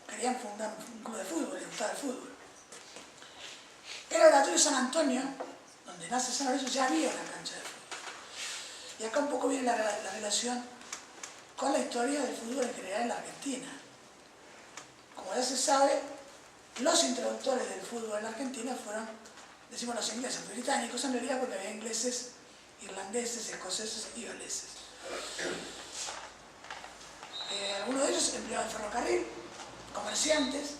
querían fundar un club de fútbol, les gustaba el fútbol. En el Oratorio San Antonio, donde nace San Lorenzo, ya había una cancha de fútbol. Y acá un poco viene la relación con la historia del fútbol en general en la Argentina. Como ya se sabe, los introductores del fútbol en la Argentina fueron, decimos los ingleses, británicos en realidad, porque había ingleses, irlandeses, escoceses y galeses. Algunos de ellos empleaban el ferrocarril, comerciantes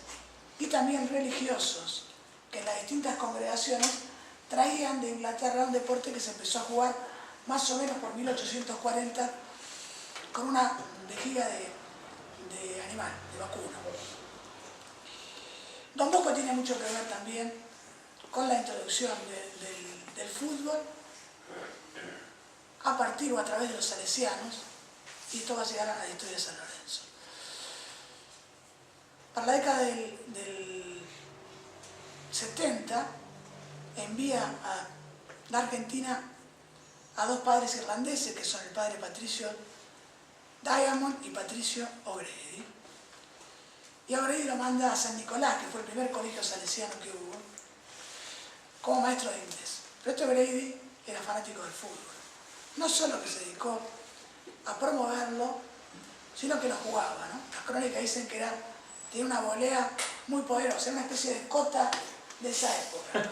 y también religiosos, que en las distintas congregaciones traían de Inglaterra un deporte que se empezó a jugar más o menos por 1840 con una vejiga de animal, de vacuno. Don Bosco tiene mucho que ver también con la introducción del fútbol a partir o a través de los salesianos, y esto va a llegar a la historia de San Lorenzo. Para la década del 70 envía a la Argentina a dos padres irlandeses, que son el padre Patricio Diamond y Patricio O'Grady. Y O'Grady lo manda a San Nicolás, que fue el primer colegio salesiano que hubo, como maestro de inglés. Pero este O'Grady era fanático del fútbol. No solo que se dedicó a promoverlo, sino que lo jugaba, ¿no? Las crónicas dicen que tenía una volea muy poderosa, era una especie de Cota de esa época.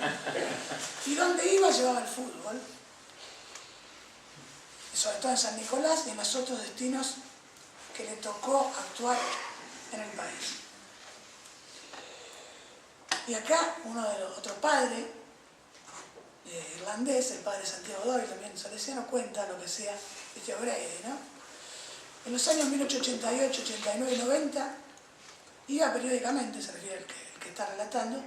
Y donde iba llevaba el fútbol, y sobre todo en San Nicolás y en los otros destinos que le tocó actuar en el país. Y acá uno de los otros padres, irlandés, el padre Santiago Doyle, también salesiano, cuenta lo que sea este O'Grady, ¿no? En los años 1888, 89 y 90 iba periódicamente, se refiere al que está relatando,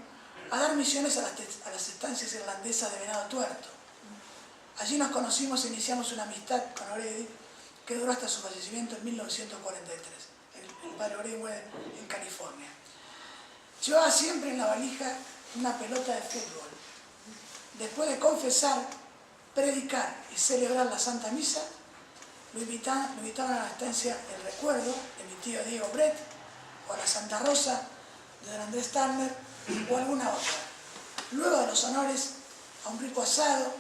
a dar misiones a las estancias irlandesas de Venado Tuerto. Allí nos conocimos e iniciamos una amistad con O'Grady que duró hasta su fallecimiento en 1943. El padre O'Grady muere en California. Llevaba siempre en la valija una pelota de fútbol. Después de confesar, predicar y celebrar la Santa Misa, lo invitaban a la estancia El Recuerdo de mi tío Diego Brett, o a la Santa Rosa de don Andrés Turner, o alguna otra. Luego de los honores, a un rico asado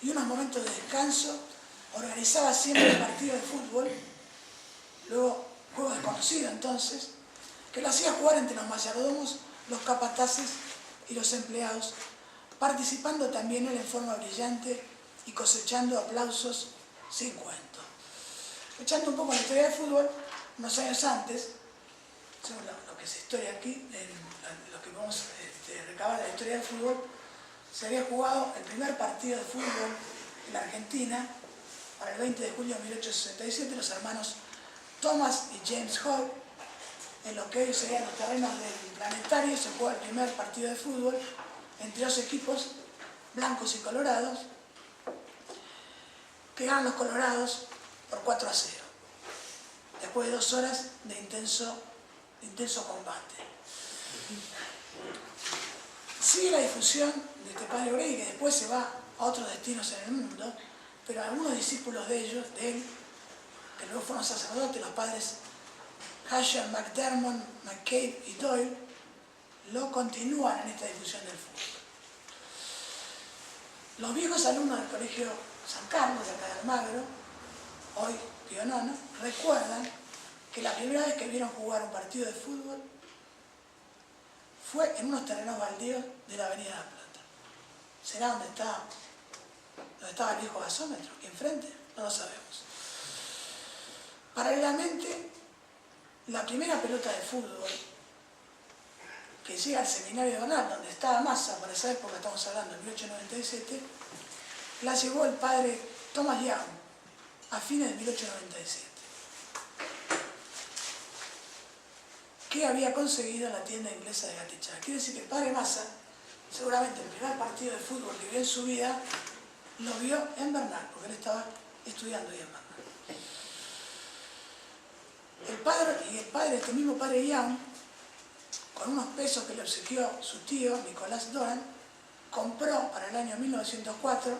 y unos momentos de descanso, organizaba siempre el partido de fútbol, luego juego desconocido entonces, que lo hacía jugar entre los mayordomos, los capataces y los empleados, participando también él en forma brillante y cosechando aplausos sin cuento. Echando un poco la historia del fútbol, unos años antes, según lo que es historia aquí, lo que vamos a recabar de la historia del fútbol, se había jugado el primer partido de fútbol en la Argentina para el 20 de julio de 1867, los hermanos Thomas y James Hall, en lo que hoy serían los terrenos del Planetario, se jugó el primer partido de fútbol entre dos equipos, blancos y colorados, que ganan los colorados por 4-0, después de 2 horas de intenso combate. Sigue la difusión de este padre O'Grady, que después se va a otros destinos en el mundo, pero algunos discípulos de él, que luego fueron sacerdotes, los padres Hasher, McDermott, McCabe y Doyle, lo continúan en esta difusión del fútbol. Los viejos alumnos del colegio San Carlos, de acá de Almagro, hoy Pío IX, recuerdan que la primera vez que vieron jugar un partido de fútbol fue en unos terrenos baldíos de la Avenida La Plata. ¿Será donde estaba el viejo gasómetro? ¿Aquí enfrente? No lo sabemos. Paralelamente, la primera pelota de fútbol que llega al seminario Donal, donde estaba Massa, para esa época estamos hablando de 1897, la llevó el padre Thomas Young a fines de 1897. Que había conseguido en la tienda inglesa de Gatichá. Quiere decir que el padre Massa, seguramente el primer partido de fútbol que vio en su vida, lo vio en Bernal, porque él estaba estudiando ahí en Bernal. El padre, este mismo padre Young, con unos pesos que le obsequió su tío, Nicolás Doran, compró para el año 1904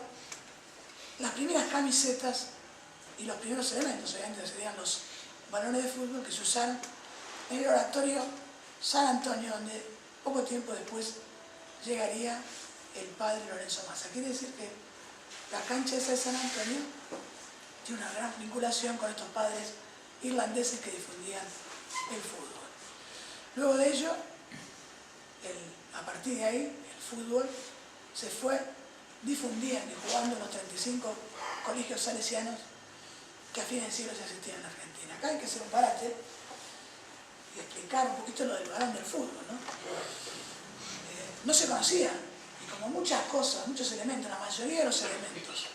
las primeras camisetas y los primeros elementos, obviamente serían los balones de fútbol que se usaron en el oratorio San Antonio, donde poco tiempo después llegaría el padre Lorenzo Massa. Quiere decir que la cancha esa de San Antonio tiene una gran vinculación con estos padres irlandeses que difundían el fútbol. Luego de ello, a partir de ahí, el fútbol se fue difundiendo y jugando en los 35 colegios salesianos que a fines del siglo ya existían en Argentina. Acá hay que hacer un parate y explicar un poquito lo del balón del fútbol, ¿no? No se conocía, y como muchas cosas, muchos elementos, la mayoría de los elementos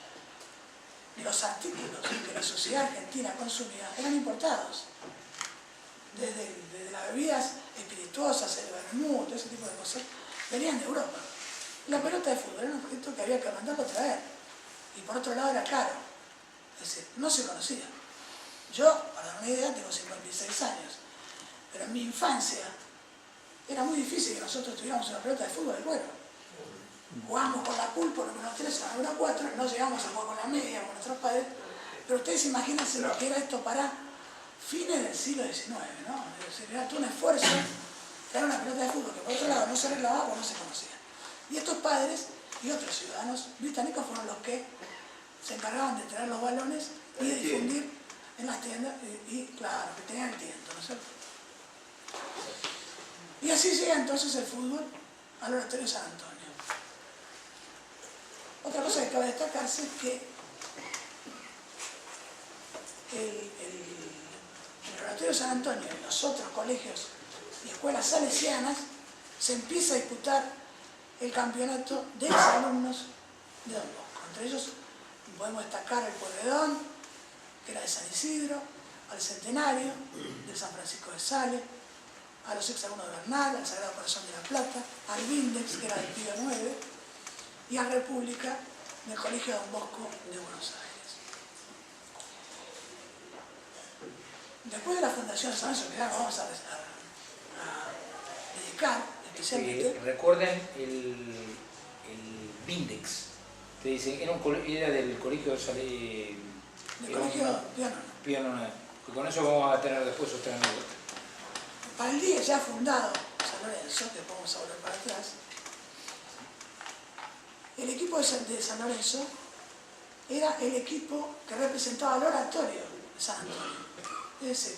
de los artículos que la sociedad argentina consumía eran importados. Desde las bebidas espirituosas, el vermut, todo ese tipo de cosas, venían de Europa. La pelota de fútbol era un objeto que había que mandarlo a traer. Y por otro lado era caro. Es decir, no se conocía. Yo, para dar una idea, tengo 56 años. Pero en mi infancia era muy difícil que nosotros tuviéramos una pelota de fútbol de cuero. Jugábamos con la pulpo, con los 3 o los 4, no llegamos a jugar con la media, con nuestros padres. Pero ustedes imagínense lo que era esto para fines del siglo XIX, ¿no? Es decir, era todo un esfuerzo crear una pelota de fútbol que por otro lado no se arreglaba o no se conocía. Y estos padres y otros ciudadanos británicos fueron los que se encargaban de traer los balones y de difundir en las tiendas, y claro, que tenían el tiento, ¿no es cierto? Y así llega entonces el fútbol al oratorio San Antonio. Otra cosa que cabe destacarse es que el oratorio San Antonio y los otros colegios y escuelas salesianas se empieza a disputar el campeonato de exalumnos de Don Bosco. Entre ellos podemos destacar el Pueyrredón, que era de San Isidro, al Centenario, del San Francisco de Sales, a los exalumnos de Bernal, al Sagrado Corazón de la Plata, al Vindex, que era del Pío IX, y a República, del Colegio Don Bosco de Buenos Aires. Después de la fundación de San Lorenzo, que ya vamos a dedicar especialmente. Recuerden el Vindex. Te dicen, era del colegio Del colegio Pío IX. Y con eso vamos a tener después otra anécdota. Para el día ya fundado San Lorenzo, que vamos a volver para atrás, el equipo de San Lorenzo era el equipo que representaba el oratorio de San Antonio. Es decir,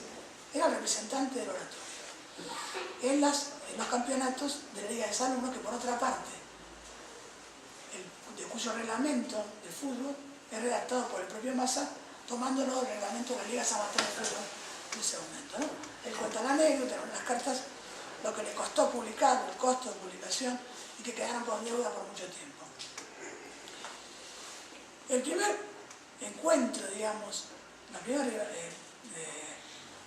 era el representante del oratorio en los campeonatos de la Liga de Exalumnos, que por otra parte, de cuyo reglamento de fútbol es redactado por el propio Massa, tomándolo del reglamento de la Liga San Martín de Fútbol de ese momento, ¿no? Él cuenta la anécdota, en las cartas, lo que le costó publicar, el costo de publicación, y que quedaron con deuda por mucho tiempo. El primer encuentro, digamos,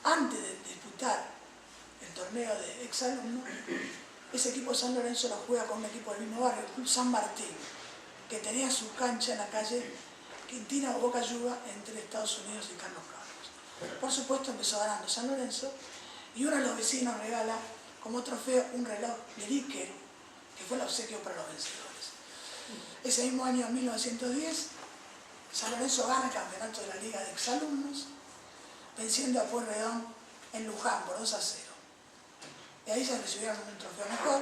antes de disputar el torneo de exalumnos, ese equipo de San Lorenzo lo juega con un equipo del mismo barrio, el Club San Martín, que tenía su cancha en la calle Quintina o Bocayuga entre Estados Unidos y Carlos Carlos. Por supuesto empezó ganando San Lorenzo y uno de los vecinos regala como trofeo un reloj de Riquer, que fue el obsequio para los vencedores. Ese mismo año, 1910, San Lorenzo gana el campeonato de la Liga de Exalumnos, venciendo a Pueyrredón en Luján por 2-0. Y ahí se recibieron un trofeo mejor,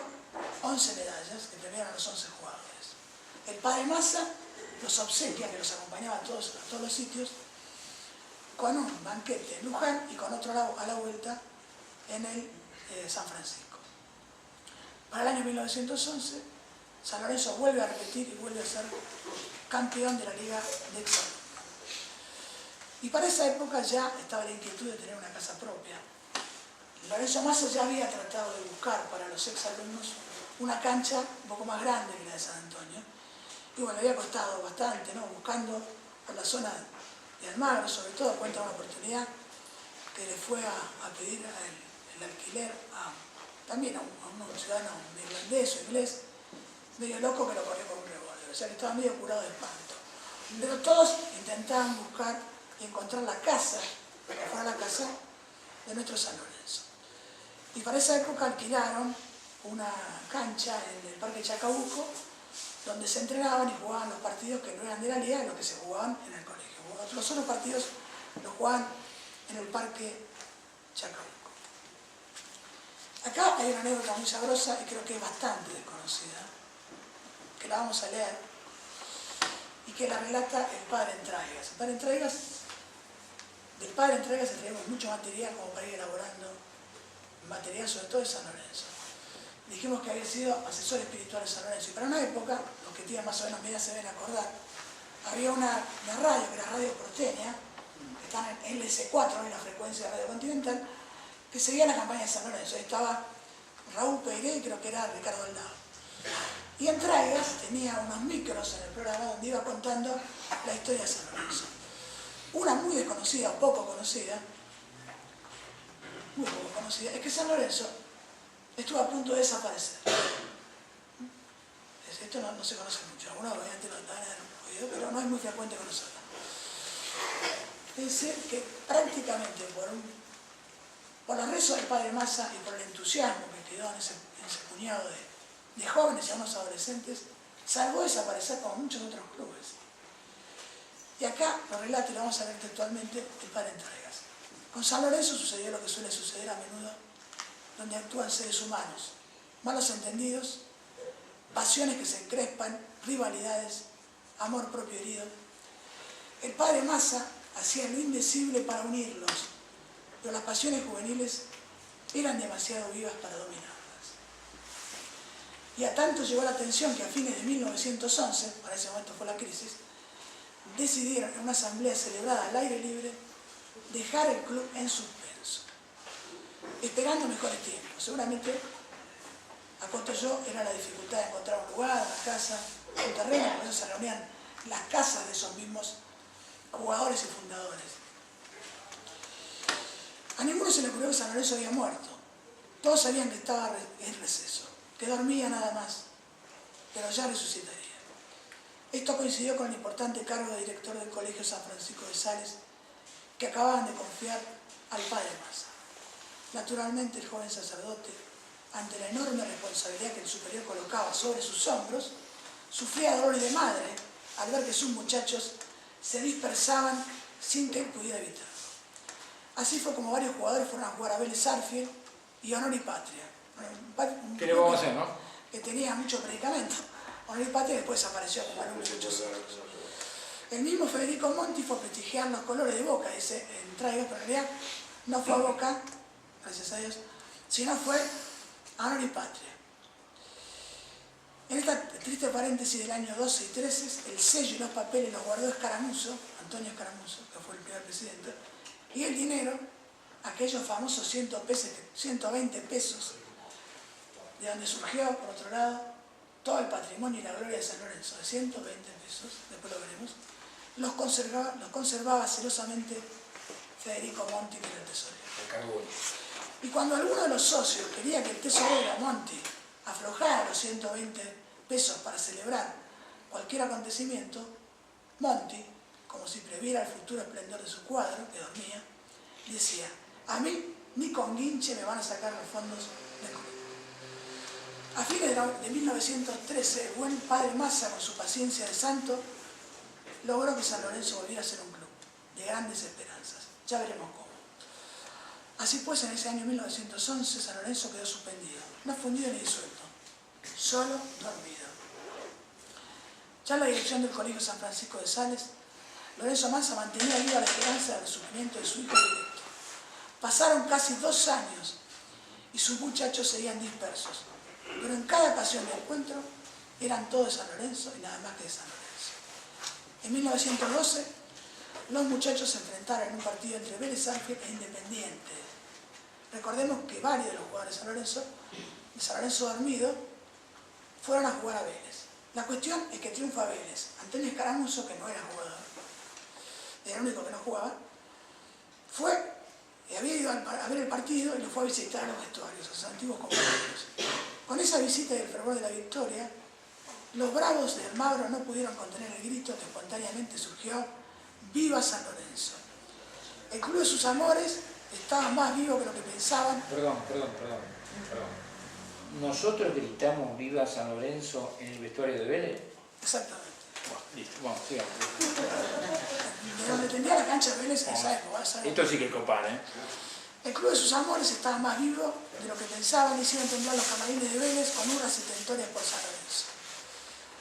11 medallas que premiaron a los 11 jugadores. El padre Massa los obsequia, que los acompañaba a todos los sitios, con un banquete en Luján y con otro a la vuelta en el San Francisco. Para el año 1911, San Lorenzo vuelve a repetir y vuelve a ser campeón de la Liga de Exalumnos. Y para esa época ya estaba la inquietud de tener una casa propia. Lorenzo Massa ya había tratado de buscar para los exalumnos una cancha un poco más grande que la de San Antonio. Y bueno, le había costado bastante, ¿no? Buscando por la zona de Almagro, sobre todo, cuenta una oportunidad que le fue a pedir el alquiler también a un ciudadano neerlandés o inglés, medio loco, que lo corrió con un revólver, o sea que estaba medio curado de espanto. Pero todos intentaban buscar y encontrar la casa, que fuera la casa de nuestro San Lorenzo. Y para esa época alquilaron una cancha en el Parque Chacabuco, donde se entrenaban y jugaban los partidos que no eran de la liga y los que se jugaban en el colegio. Los otros partidos los jugaban en el Parque Chacabuco. Acá hay una anécdota muy sabrosa y creo que es bastante desconocida, que la vamos a leer y que la relata el padre Entraigas. El padre Entraigas, del padre Entraigas traemos mucho material como para ir elaborando material, sobre todo de San Lorenzo. Dijimos que había sido asesor espiritual de San Lorenzo y para una época, los que tienen más o menos media se deben acordar, había una radio, que era Radio Porteña, que está en LS4, en la frecuencia de Radio Continental, que seguía la campaña de San Lorenzo. Ahí estaba Raúl Peiré y creo que era Ricardo Aldao. Y Entraigas tenía unos micros en el programa donde iba contando la historia de San Lorenzo. Una muy desconocida, poco conocida, es que San Lorenzo estuvo a punto de desaparecer. Esto no se conoce mucho, algunos obviamente lo han oído, pero no es muy frecuente conocerlo. Es decir, que prácticamente por los rezos del padre Massa y por el entusiasmo que quedó en ese puñado de jóvenes y algunos adolescentes, salvó desaparecer como muchos otros clubes. Y acá lo relata y lo vamos a leer textualmente el padre Entraigas. Con San Lorenzo sucedió lo que suele suceder a menudo, donde actúan seres humanos, malos entendidos, pasiones que se encrespan, rivalidades, amor propio herido. El padre Massa hacía lo indecible para unirlos, pero las pasiones juveniles eran demasiado vivas para dominarlas. Y a tanto llegó la atención que a fines de 1911, para ese momento fue la crisis, decidieron en una asamblea celebrada al aire libre dejar el club en suspenso, esperando mejores tiempos. Seguramente, acoto yo, era la dificultad de encontrar un lugar, una casa, un terreno, por eso se reunían las casas de esos mismos jugadores y fundadores. A ninguno se le ocurrió que San Lorenzo había muerto. Todos sabían que estaba en receso, que dormía nada más, pero ya resucitaría. Esto coincidió con el importante cargo de director del Colegio San Francisco de Sales, que acababan de confiar al padre Massa. Naturalmente, el joven sacerdote, ante la enorme responsabilidad que el superior colocaba sobre sus hombros, sufría dolor de madre al ver que sus muchachos se dispersaban sin que él pudiera evitarlo. Así fue como varios jugadores fueron a jugar a Vélez Sarsfield y Honor y Patria. ¿Qué le vamos a hacer, no? Que tenía mucho predicamento. Honor y Patria después desapareció como en 1800. El mismo Federico Monti fue a prestigiar los colores de Boca, dice Entraigas, pero en realidad no fue a Boca, gracias a Dios, sino fue a Honor y Patria. En esta triste paréntesis del año 12 y 13, el sello y los papeles los guardó Escaramuzo, Antonio Escaramuzo, que fue el primer presidente, y el dinero, aquellos famosos 120 pesos, de donde surgió, por otro lado, todo el patrimonio y la gloria de San Lorenzo, de 120 pesos, después lo veremos, los conservaba celosamente Federico Monti, que era el tesorero. Y cuando alguno de los socios quería que el tesorero Monti aflojara los 120 pesos para celebrar cualquier acontecimiento, Monti, como si previera el futuro esplendor de su cuadro, que dormía, decía: a mí ni con guinche me van a sacar los fondos del club. A fines de 1913, el buen padre Massa, con su paciencia de santo, logró que San Lorenzo volviera a ser un club de grandes esperanzas. Ya veremos cómo. Así pues, en ese año 1911, San Lorenzo quedó suspendido, no fundido ni disuelto, solo dormido. Ya en la dirección del Colegio San Francisco de Sales, Lorenzo Massa mantenía viva la esperanza del resurgimiento de su hijo directo. Pasaron casi 2 años y sus muchachos seguían dispersos, pero en cada ocasión de encuentro eran todos de San Lorenzo y nada más que de San Lorenzo. En 1912, los muchachos se enfrentaron en un partido entre Vélez Sarsfield e Independiente. Recordemos que varios de los jugadores de San Lorenzo dormido, fueron a jugar a Vélez. La cuestión es que triunfa Vélez. Antonio Escaramuzo, que no era jugador, era el único que no jugaba, había ido a ver el partido y lo fue a visitar a los vestuarios, a sus antiguos compañeros. Con esa visita y el fervor de la victoria, los bravos de Almagro no pudieron contener el grito que espontáneamente surgió: ¡Viva San Lorenzo! El club de sus amores estaba más vivo que lo que pensaban. Perdón. ¿Nosotros gritamos viva San Lorenzo en el vestuario de Vélez? Exactamente. Bueno, listo, vamos, sigamos. De donde tenía la cancha de Vélez en esa época. Esto sí que copar, ¿eh? El club de sus amores estaba más vivo de lo que pensaban, hicieron temblar los camarines de Vélez con unas intentorias por San Lorenzo.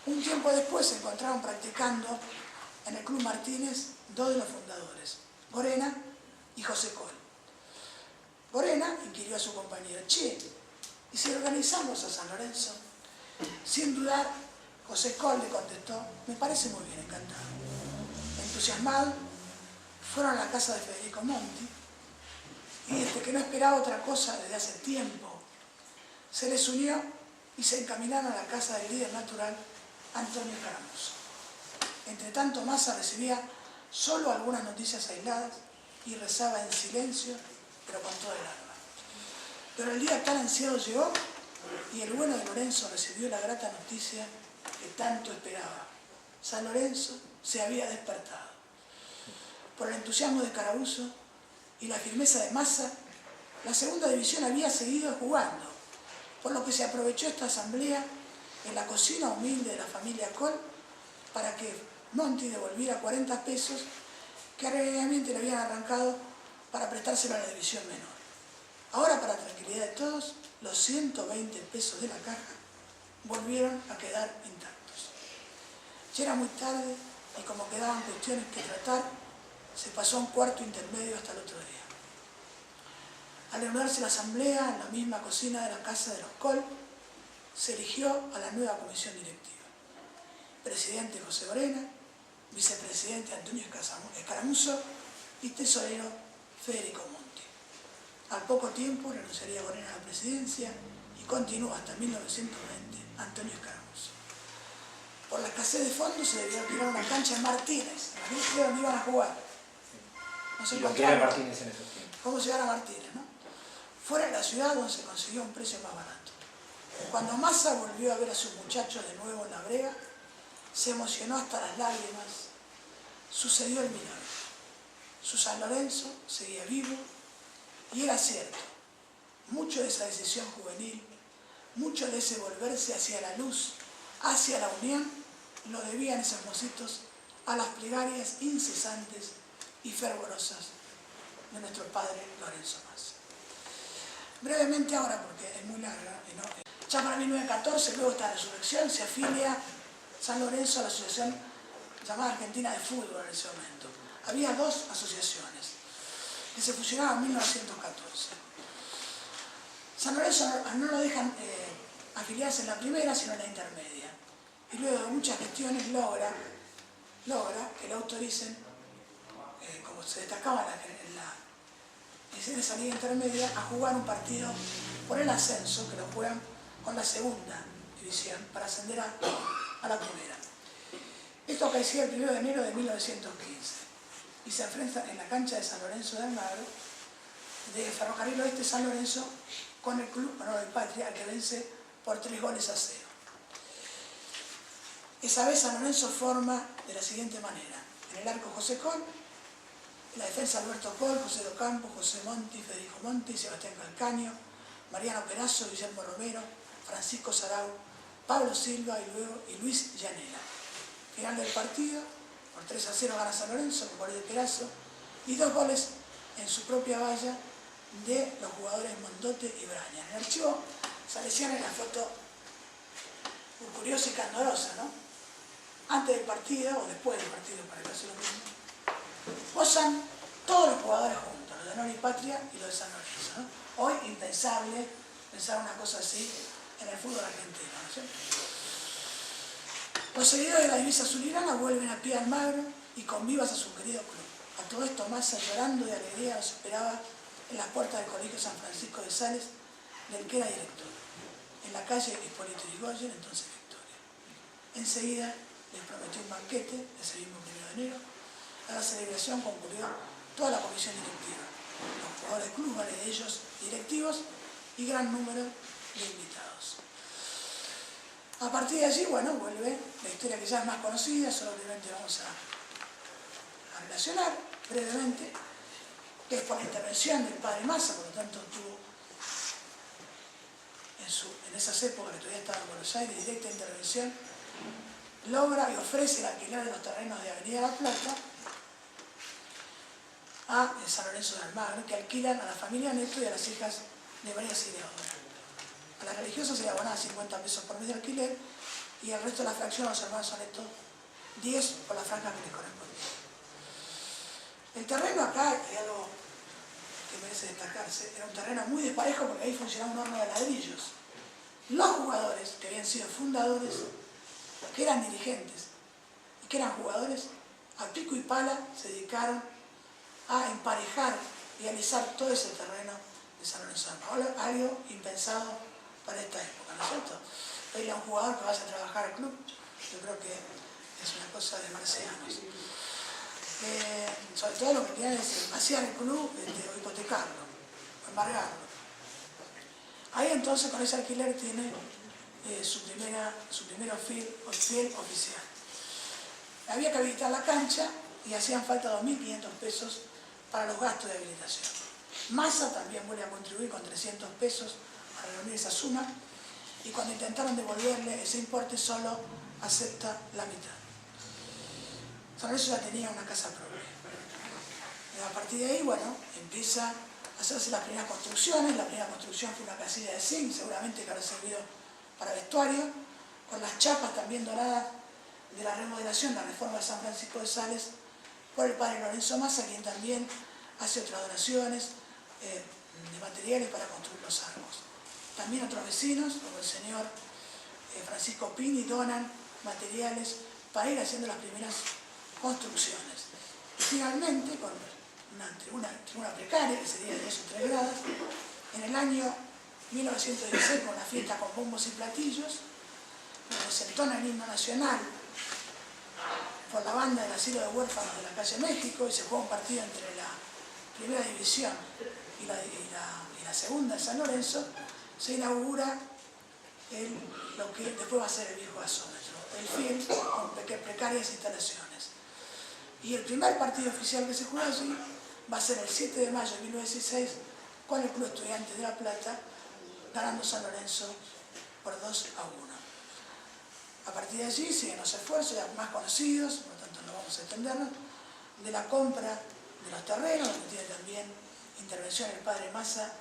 Un tiempo después se encontraron practicando en el Club Martínez dos de los fundadores, Gorena y José Col. Gorena inquirió a su compañero: che, ¿y si organizamos a San Lorenzo? Sin dudar, José Col le contestó: me parece muy bien, encantado. Entusiasmado, fueron a la casa de Federico Monti y que no esperaba otra cosa desde hace tiempo, se les unió y se encaminaron a la casa del líder natural, Antonio Escaramuzo. Entre tanto, Massa recibía solo algunas noticias aisladas y rezaba en silencio, pero con toda el alma. Pero el día tan ansiado llegó y el bueno de Lorenzo recibió la grata noticia que tanto esperaba. San Lorenzo se había despertado. Por el entusiasmo de Escaramuzo y la firmeza de Massa, la segunda división había seguido jugando, por lo que se aprovechó esta asamblea en la cocina humilde de la familia Col para que Monti devolviera 40 pesos que erróneamente le habían arrancado para prestárselo a la división menor. Ahora, para tranquilidad de todos, los 120 pesos de la caja volvieron a quedar intactos. Ya era muy tarde y como quedaban cuestiones que tratar, se pasó a un cuarto intermedio hasta el otro día. Al reanudarse la asamblea en la misma cocina de la casa de los Col, se eligió a la nueva comisión directiva. Presidente José Gorena, vicepresidente Antonio Escaramuzo y tesorero Federico Monti. Al poco tiempo renunciaría Gorena a la presidencia y continuó hasta 1920 Antonio Escaramuzo. Por la escasez de fondos se debió alquilar una cancha en Martínez, donde iban a jugar. No se ¿Y lo que era encontraron Martínez en esos tiempos? cómo llegar a Martínez, ¿no? Fuera de la ciudad, donde se consiguió un precio más barato. Cuando Massa volvió a ver a sus muchachos de nuevo en la brega, se emocionó hasta las lágrimas. Sucedió el milagro. Su San Lorenzo seguía vivo y era cierto. Mucho de esa decisión juvenil, mucho de ese volverse hacia la luz, hacia la unión, lo debían esos mocitos a las plegarias incesantes y fervorosas de nuestro padre Lorenzo Massa. Brevemente ahora, porque es muy larga, ¿no? Ya para 1914, luego de esta resurrección, se afilia San Lorenzo a la asociación llamada Argentina de Fútbol en ese momento. Había dos asociaciones que se fusionaron en 1914. San Lorenzo no lo dejan afiliarse en la primera, sino en la intermedia. Y luego de muchas gestiones logra que lo autoricen, como se destacaba en esa liga intermedia, a jugar un partido por el ascenso, que lo juegan con la segunda división, para ascender a la primera. Esto acaeció el 1 de enero de 1915 y se enfrenta en la cancha de San Lorenzo de Almagro, de Ferrocarril Oeste San Lorenzo, con el Club Honor de Patria, que vence por 3-0. Esa vez San Lorenzo forma de la siguiente manera: en el arco José Col, en la defensa Alberto Col, José Docampo, José Monti, Federico Monti, Sebastián Calcaño, Mariano Perazo, Guillermo Romero, Francisco Sarau, Pablo Silva y Luis Llanela. Final del partido, por 3-0 gana San Lorenzo con gol de Perazo y 2 goles en su propia valla de los jugadores Mondote y Braña. En el archivo salesiano es la foto muy curiosa y candorosa, ¿no? Antes del partido o después del partido, para que hacer lo mismo, posan todos los jugadores juntos, los de Honor y Patria y los de San Lorenzo, ¿no? Hoy impensable pensar una cosa así en el fútbol argentino, ¿no es cierto? Los seguidores de la divisa azulgrana vuelven a pie Almagro y con vivas a su querido club. A todo esto Massa, llorando de alegría, los esperaba en las puertas del Colegio San Francisco de Sales, del que era director, en la calle Hipólito Yrigoyen, entonces Victoria. Enseguida les prometió un banquete ese mismo 1 de enero. A la celebración concurrió toda la comisión directiva, los jugadores del club, varios de ellos directivos y gran número de invitados. A partir de allí, bueno, vuelve la historia que ya es más conocida, solo brevemente vamos a relacionar brevemente, que es por la intervención del padre Massa, por lo tanto tuvo en esas épocas que todavía estaba en Buenos Aires, directa intervención, logra y ofrece el alquiler de los terrenos de Avenida La Plata a San Lorenzo de Almagro, que alquilan a la familia Neto y a las hijas de María Auxiliadora. A las religiosas se le abonaban 50 pesos por mes de alquiler y el resto de la fracción a los hermanos Neto 10 por la franja que les correspondía. El terreno acá, hay algo que merece destacarse, era un terreno muy desparejo porque ahí funcionaba un horno de ladrillos. Los jugadores que habían sido fundadores, que eran dirigentes y que eran jugadores, a pico y pala se dedicaron a emparejar y alisar todo ese terreno de San Lorenzo de Almagro. Algo impensado para esta época, ¿no es cierto? Pedirle a un jugador que vaya a trabajar al club, yo creo que es una cosa de marcianos. Sobre todo lo que quieren es vaciar el club o hipotecarlo, o embargarlo. Ahí entonces con ese alquiler tiene su primer fiel oficial. Había que habilitar la cancha y hacían falta 2.500 pesos para los gastos de habilitación. Massa también vuelve a contribuir con 300 pesos para reunir esa suma y cuando intentaron devolverle ese importe solo acepta la mitad. San Lorenzo ya tenía una casa propia. Y a partir de ahí, bueno, empieza a hacerse las primeras construcciones. La primera construcción fue una casilla de zinc, seguramente que habrá servido para vestuario, con las chapas también doradas de la remodelación, la reforma de San Francisco de Sales, por el padre Lorenzo Massa, quien también hace otras donaciones de materiales para construir los arcos. También otros vecinos, como el señor Francisco Pini, donan materiales para ir haciendo las primeras construcciones. Y finalmente, con una tribuna precaria, que sería de 2 o 3 gradas, en el año 1916, con la fiesta con bombos y platillos, donde se entona el himno nacional por la banda del asilo de huérfanos de la calle México y se juega un partido entre la primera división y la segunda de San Lorenzo, se inaugura lo que después va a ser el viejo gasómetro, el FIEL, con precarias instalaciones. Y el primer partido oficial que se juega allí va a ser el 7 de mayo de 1916 con el Club Estudiantes de La Plata, ganando San Lorenzo por 2-1. A partir de allí siguen los esfuerzos ya más conocidos, por lo tanto no vamos a extendernos, de la compra de los terrenos, donde tiene también intervención el padre Massa,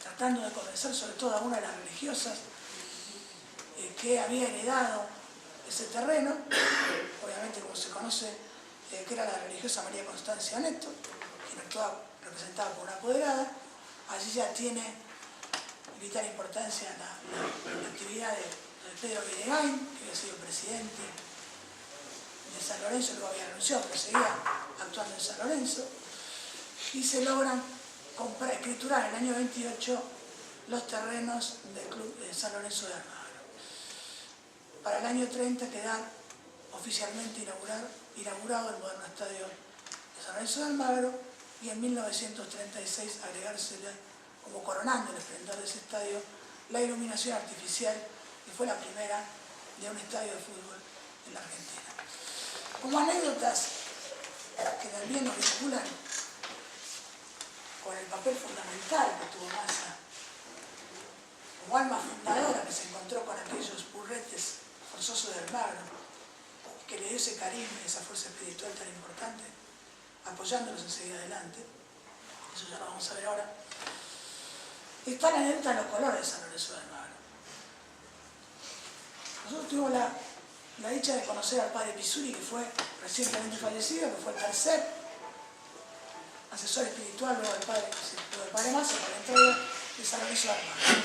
tratando de convencer sobre todo a una de las religiosas que había heredado ese terreno, obviamente como se conoce, que era la religiosa María Constancia Neto, quien actuaba representada por una apoderada. Allí ya tiene vital importancia la actividad de Pedro Videgain, que había sido presidente de San Lorenzo, luego había renunciado, pero seguía actuando en San Lorenzo, y se logran escriturar en el año 28 los terrenos del Club de San Lorenzo de Almagro. Para el año 30 queda oficialmente inaugurado el moderno estadio de San Lorenzo de Almagro y en 1936 agregársele, como coronando el esplendor de ese estadio, la iluminación artificial, que fue la primera de un estadio de fútbol en la Argentina. Como anécdotas que también nos vinculan con el papel fundamental que tuvo Massa, como alma fundadora que se encontró con aquellos burretes forzosos de Almagro, que le dio ese cariño y esa fuerza espiritual tan importante, apoyándolos en seguir adelante, eso ya lo vamos a ver ahora, está la anécdota de los colores de San Lorenzo de Almagro. Nosotros tuvimos la dicha de conocer al padre Pisuri, que fue recientemente fallecido, que fue el tercer asesor espiritual luego del padre Massa para la entrega de San Lorenzo de Almagro.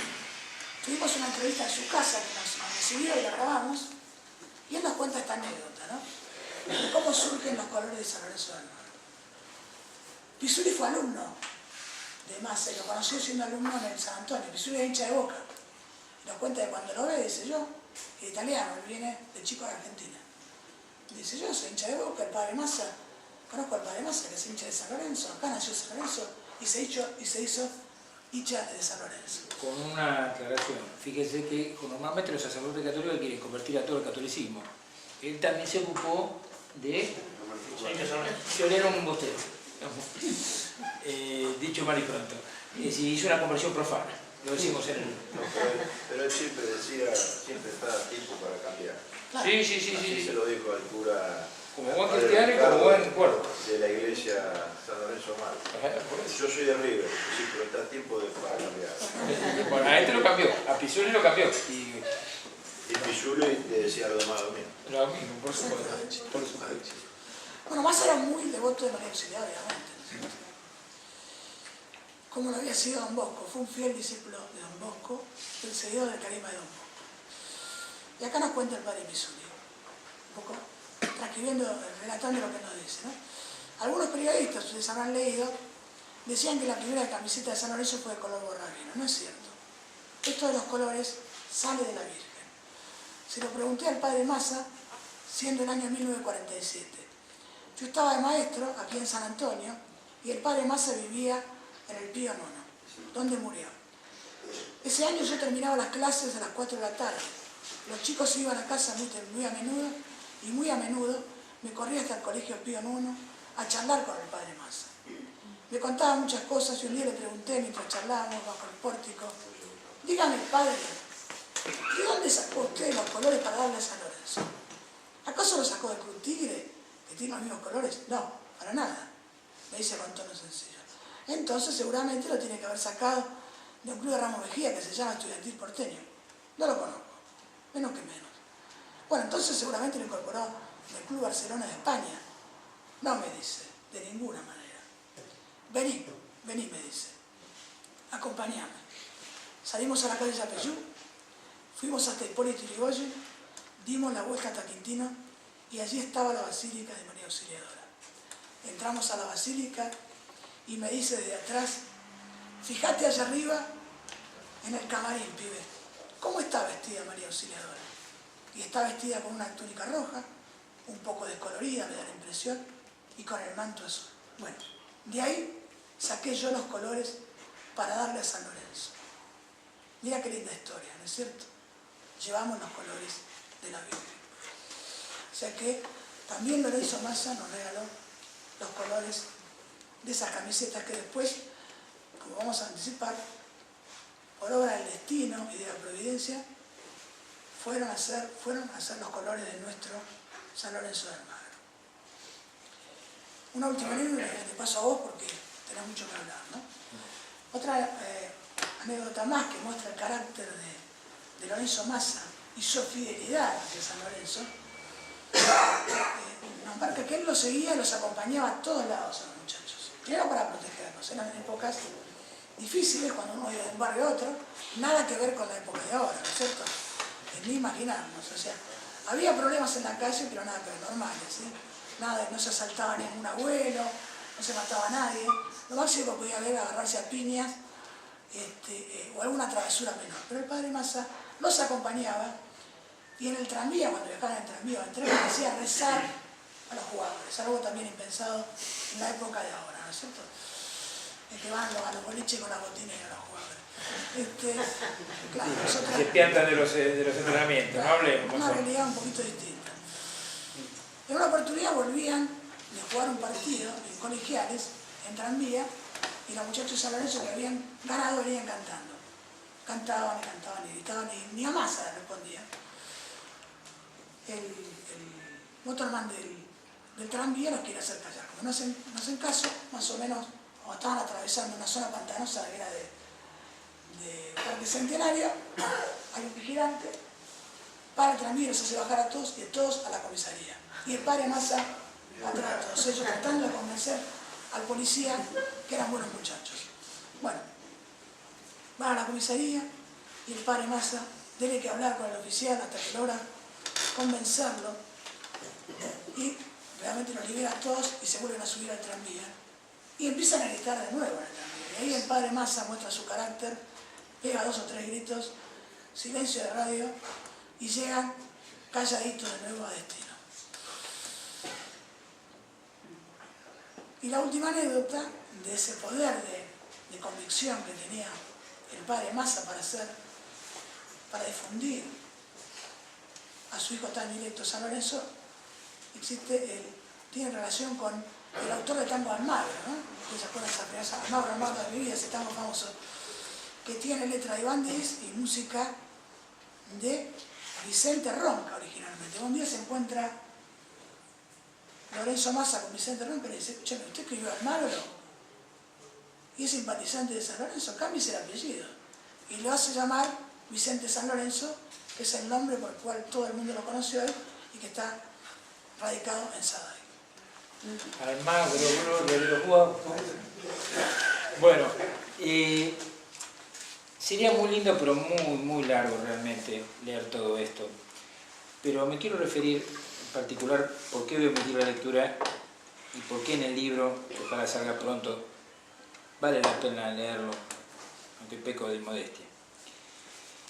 tuvimos una entrevista en su casa que nos recibió y la grabamos, y él nos cuenta esta anécdota, ¿no? De cómo surgen los colores de San Lorenzo del Mar. Pisuli fue alumno de Massa y lo conoció siendo alumno en el San Antonio. Pisuli es hincha de Boca. Y nos cuenta que cuando lo ve, dice yo, que es italiano, él viene de chico de Argentina. Dice yo soy hincha de Boca, el padre Massa, conozco al padre Massa que es hincha de San Lorenzo, acá nació San Lorenzo y se hizo hincha de San Lorenzo. Con una aclaración, fíjese que normalmente los sacerdotes católicos quieren convertir a todo el catolicismo. Él también se ocupó de... Yo era un bostero, dicho mal y pronto. Si hizo una conversión profana, lo decimos en el... Pero él siempre decía, siempre está a tiempo para cambiar. Claro. Sí. Así se lo dijo al cura... Como buen cristiano y como buen pueblo. De la iglesia San Lorenzo Mar. Yo soy de River, sí, pero está a tiempo para cambiar. Bueno, a este lo cambió, a Pisuli lo cambió. Y Pisuli le decía lo demás lo mismo. Lo mismo, por supuesto. Bueno, Massa era muy devoto de María Auxiliadora, obviamente. Como lo había sido Don Bosco, fue un fiel discípulo de Don Bosco, el seguidor del carisma de Don Bosco. Y acá nos cuenta el padre Pisuli, un poco transcribiendo, relatando lo que nos dice, ¿no? Algunos periodistas, ustedes habrán leído, decían que la primera camiseta de San Lorenzo fue de color borrabino. No es cierto. Esto de los colores sale de la Virgen. Se lo pregunté al padre Massa, siendo el año 1947. Yo estaba de maestro aquí en San Antonio y el padre Massa vivía en el Pío IX, donde murió. Ese año yo terminaba las clases a las 4 de la tarde. Los chicos se iban a casa muy a menudo y muy a menudo me corría hasta el colegio Pío IX a charlar con el padre Massa. Me contaba muchas cosas y un día le pregunté mientras charlábamos bajo el pórtico, dígame padre, ¿de dónde sacó usted los colores para darle a San Lorenzo? ¿Acaso lo sacó del Club Tigre, que tiene los mismos colores? No, para nada, me dice con tono sencillo. Entonces seguramente lo tiene que haber sacado de un club de Ramos Mejía que se llama Estudiantil Porteño. No lo conozco, menos que menos. Bueno, entonces seguramente lo incorporó del Club Barcelona de España. No, me dice, de ninguna manera. Vení, me dice, acompañame. Salimos a la calle Yapeyú, fuimos hasta Hipólito Yrigoyen, dimos la vuelta hasta Quintino y allí estaba la Basílica de María Auxiliadora. Entramos a la Basílica y me dice desde atrás, fíjate allá arriba en el camarín, pibe, ¿cómo está vestida María Auxiliadora? Y está vestida con una túnica roja, un poco descolorida, me da la impresión, y con el manto azul. Bueno, de ahí saqué yo los colores para darle a San Lorenzo. Mira qué linda historia, ¿no es cierto? Llevamos los colores de la Virgen. O sea que también Lorenzo Massa nos regaló los colores de esas camisetas que después, como vamos a anticipar, por obra del destino y de la providencia, fueron a ser los colores de nuestro San Lorenzo del Magro. Una última anécdota que te paso a vos porque tenés mucho que hablar, ¿no? Otra anécdota más que muestra el carácter de Lorenzo Massa y su fidelidad hacia San Lorenzo, nos marca que él los seguía y los acompañaba a todos lados a los muchachos. Primero para protegernos, eran épocas difíciles cuando uno iba de un barrio a otro, nada que ver con la época de ahora, ¿no es cierto? Ni imaginarnos, o sea, había problemas en la calle, pero nada que ver, normales, ¿sí? Nada, no se asaltaba a ningún abuelo, no se mataba a nadie, lo máximo que podía haber era agarrarse a piñas o alguna travesura menor. Pero el padre Massa los acompañaba y en el tranvía, cuando viajaban en el tranvía o en tren, hacía rezar a los jugadores, algo también impensado en la época de ahora, ¿no es cierto? Que van a los boliches con la botinera los jugadores. Claro, nosotros, Se piantan de los entrenamientos, claro, no hablemos. una realidad un poquito distinta. En una oportunidad volvían de jugar un partido en colegiales, en tranvía, y los muchachos de San Lorenzo que habían ganado venían cantando. Cantaban y gritaban, y ni a Massa le respondía. El motorman del tranvía los quiere hacer callar. Como no hacen caso, más o menos, como estaban atravesando una zona pantanosa que era de Parque Centenario, hay un vigilante, para el tranvía, los hace bajar a todos y todos a la comisaría. Y el padre Massa atrás de todos ellos, tratando de convencer al policía que eran buenos muchachos. Bueno, van a la comisaría, y el padre Massa tiene que hablar con el oficial hasta que logra convencerlo y realmente los libera a todos y se vuelven a subir al tranvía y empiezan a gritar de nuevo en el tranvía. Y ahí el padre Massa muestra su carácter, pega 2 o 3 gritos, silencio de radio y llegan calladitos de nuevo a destino. Y la última anécdota de ese poder de convicción que tenía el padre Massa para difundir a su hijo tan directo San Lorenzo, tiene relación con el autor de Tango Almagro, ¿no? Ustedes se acuerdan de esa frase, Almagro de mi vida, ese tango famoso, que tiene letra de Iván Díez y música de Vicente Ronca originalmente. Un día se encuentra Lorenzo Massa con Vicente Ronca y le dice: "Che, ¿usted escribió Almagro? Y es simpatizante de San Lorenzo, cámbiese el apellido". Y lo hace llamar Vicente San Lorenzo, que es el nombre por el cual todo el mundo lo conoce hoy y que está radicado en Saday. Almagro, gloria de los guapos. Bueno, sería muy lindo, pero muy largo realmente leer todo esto. Pero me quiero referir en particular por qué voy a omitir la lectura y por qué en el libro, que ojalá salga pronto, vale la pena leerlo, aunque peco de modestia.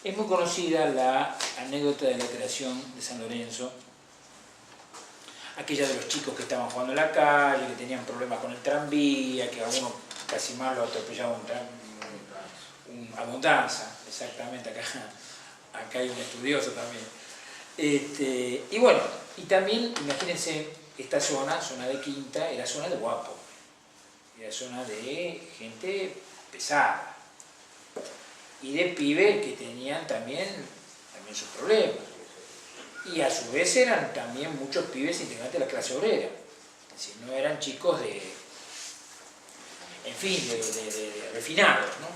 Es muy conocida la anécdota de la creación de San Lorenzo, aquella de los chicos que estaban jugando en la calle, que tenían problemas con el tranvía, que a uno casi mal lo atropellaba Abundanza, exactamente, acá hay un estudioso también. Y bueno, y también, imagínense, esta zona de Quinta, era zona de guapo, era zona de gente pesada, y de pibes que tenían también sus problemas. Y a su vez eran también muchos pibes integrantes de la clase obrera, es decir, no eran chicos de refinados, ¿no?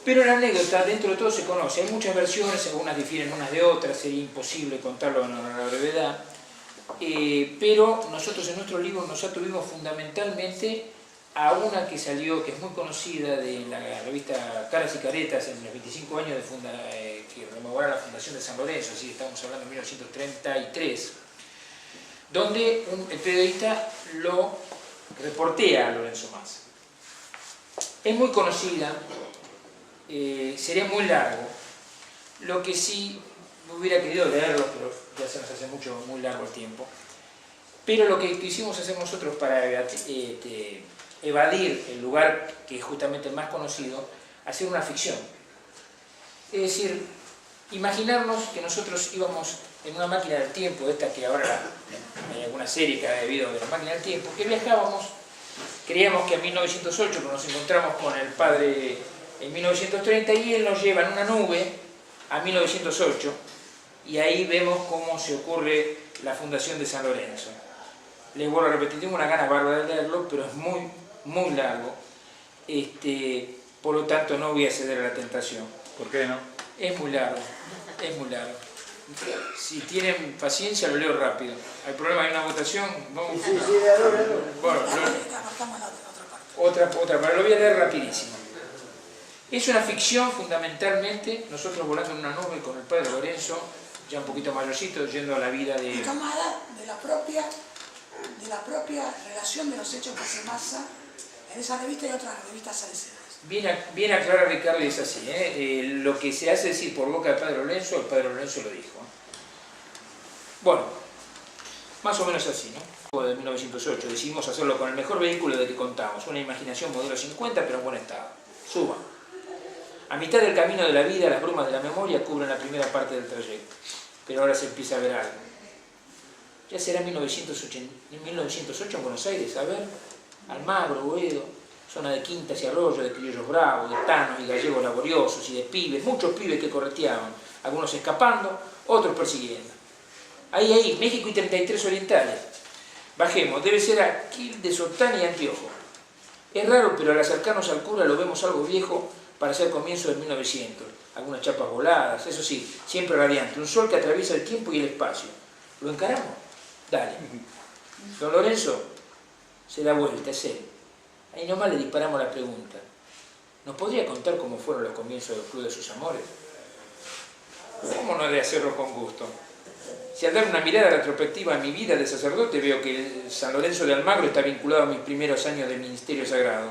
Pero la anécdota dentro de todo se conoce, hay muchas versiones, algunas difieren unas de otras, sería imposible contarlo en la brevedad, pero nosotros en nuestro libro nos atuvimos fundamentalmente a una que salió, que es muy conocida, de la revista Caras y Caretas, en los 25 años que rememora la fundación de San Lorenzo, así estamos hablando de 1933, donde el periodista lo reportea a Lorenzo Massa. Es muy conocida, sería muy largo, lo que sí hubiera querido leerlo, pero ya se nos hace muy largo el tiempo, pero lo que quisimos hacer nosotros para evadir el lugar que es justamente el más conocido, hacer una ficción. Es decir, imaginarnos que nosotros íbamos en una máquina del tiempo, esta que ahora hay alguna serie que ha debido de la máquina del tiempo, que viajábamos, creíamos que en 1908, pero nos encontramos con el padre en 1930 y él nos lleva en una nube a 1908 y ahí vemos cómo se ocurre la fundación de San Lorenzo. Les vuelvo a repetir, tengo una gana bárbara de leerlo, pero es muy largo, por lo tanto no voy a ceder a la tentación. ¿Por qué no? Es muy largo. Si tienen paciencia lo leo rápido. ¿Hay problema? ¿Hay una votación? Vamos. Sí, Bueno, otra parte, lo voy a leer rapidísimo. Es una ficción fundamentalmente, nosotros volando en una nube con el padre Lorenzo, ya un poquito mayorcito, yendo a la vida de... tomada de la propia relación de los hechos que hace Massa en esa revista y otras revistas salesianas. Bien aclara Ricardo y es así, lo que se hace decir por boca del padre Lorenzo, el padre Lorenzo lo dijo. Bueno, más o menos así, ¿no? De 1908, decidimos hacerlo con el mejor vehículo de que contamos, una imaginación modelo 50 pero en buen estado. Suban. A mitad del camino de la vida, las brumas de la memoria cubren la primera parte del trayecto, pero ahora se empieza a ver algo. Ya será 1908 en Buenos Aires, a ver, Almagro, Boedo, zona de quintas y arroyos, de criollos bravos, de tanos y gallegos laboriosos y de pibes, muchos pibes que correteaban, algunos escapando, otros persiguiendo. Ahí, México y 33 orientales. Bajemos, debe ser Aquil de Sotana y Antiojo. Es raro, pero al acercarnos al cura lo vemos algo viejo para ser comienzo del 1900. Algunas chapas voladas, eso sí, siempre radiante. Un sol que atraviesa el tiempo y el espacio. ¿Lo encaramos? Dale. Don Lorenzo se da vuelta, es él. Ahí nomás le disparamos la pregunta. ¿Nos podría contar cómo fueron los comienzos del Club de sus Amores? ¿Cómo no he de hacerlo con gusto? Si al dar una mirada retrospectiva a mi vida de sacerdote veo que el San Lorenzo de Almagro está vinculado a mis primeros años de ministerio sagrado.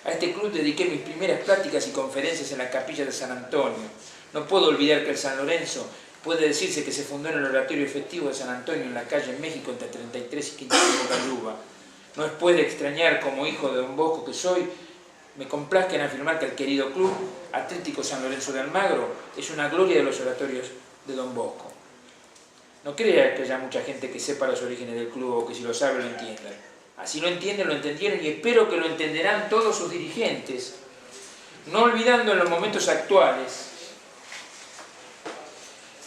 A este club dediqué mis primeras pláticas y conferencias en la capilla de San Antonio. No puedo olvidar que el San Lorenzo puede decirse que se fundó en el oratorio efectivo de San Antonio en la calle México entre 33 y 15 de Bocaluba. No es pues de extrañar, como hijo de Don Bosco que soy, me complazca en afirmar que el querido club Atlético San Lorenzo de Almagro es una gloria de los oratorios de Don Bosco. No crea que haya mucha gente que sepa los orígenes del club o que si lo sabe lo entienda. Así lo entienden, lo entendieron y espero que lo entenderán todos sus dirigentes, no olvidando en los momentos actuales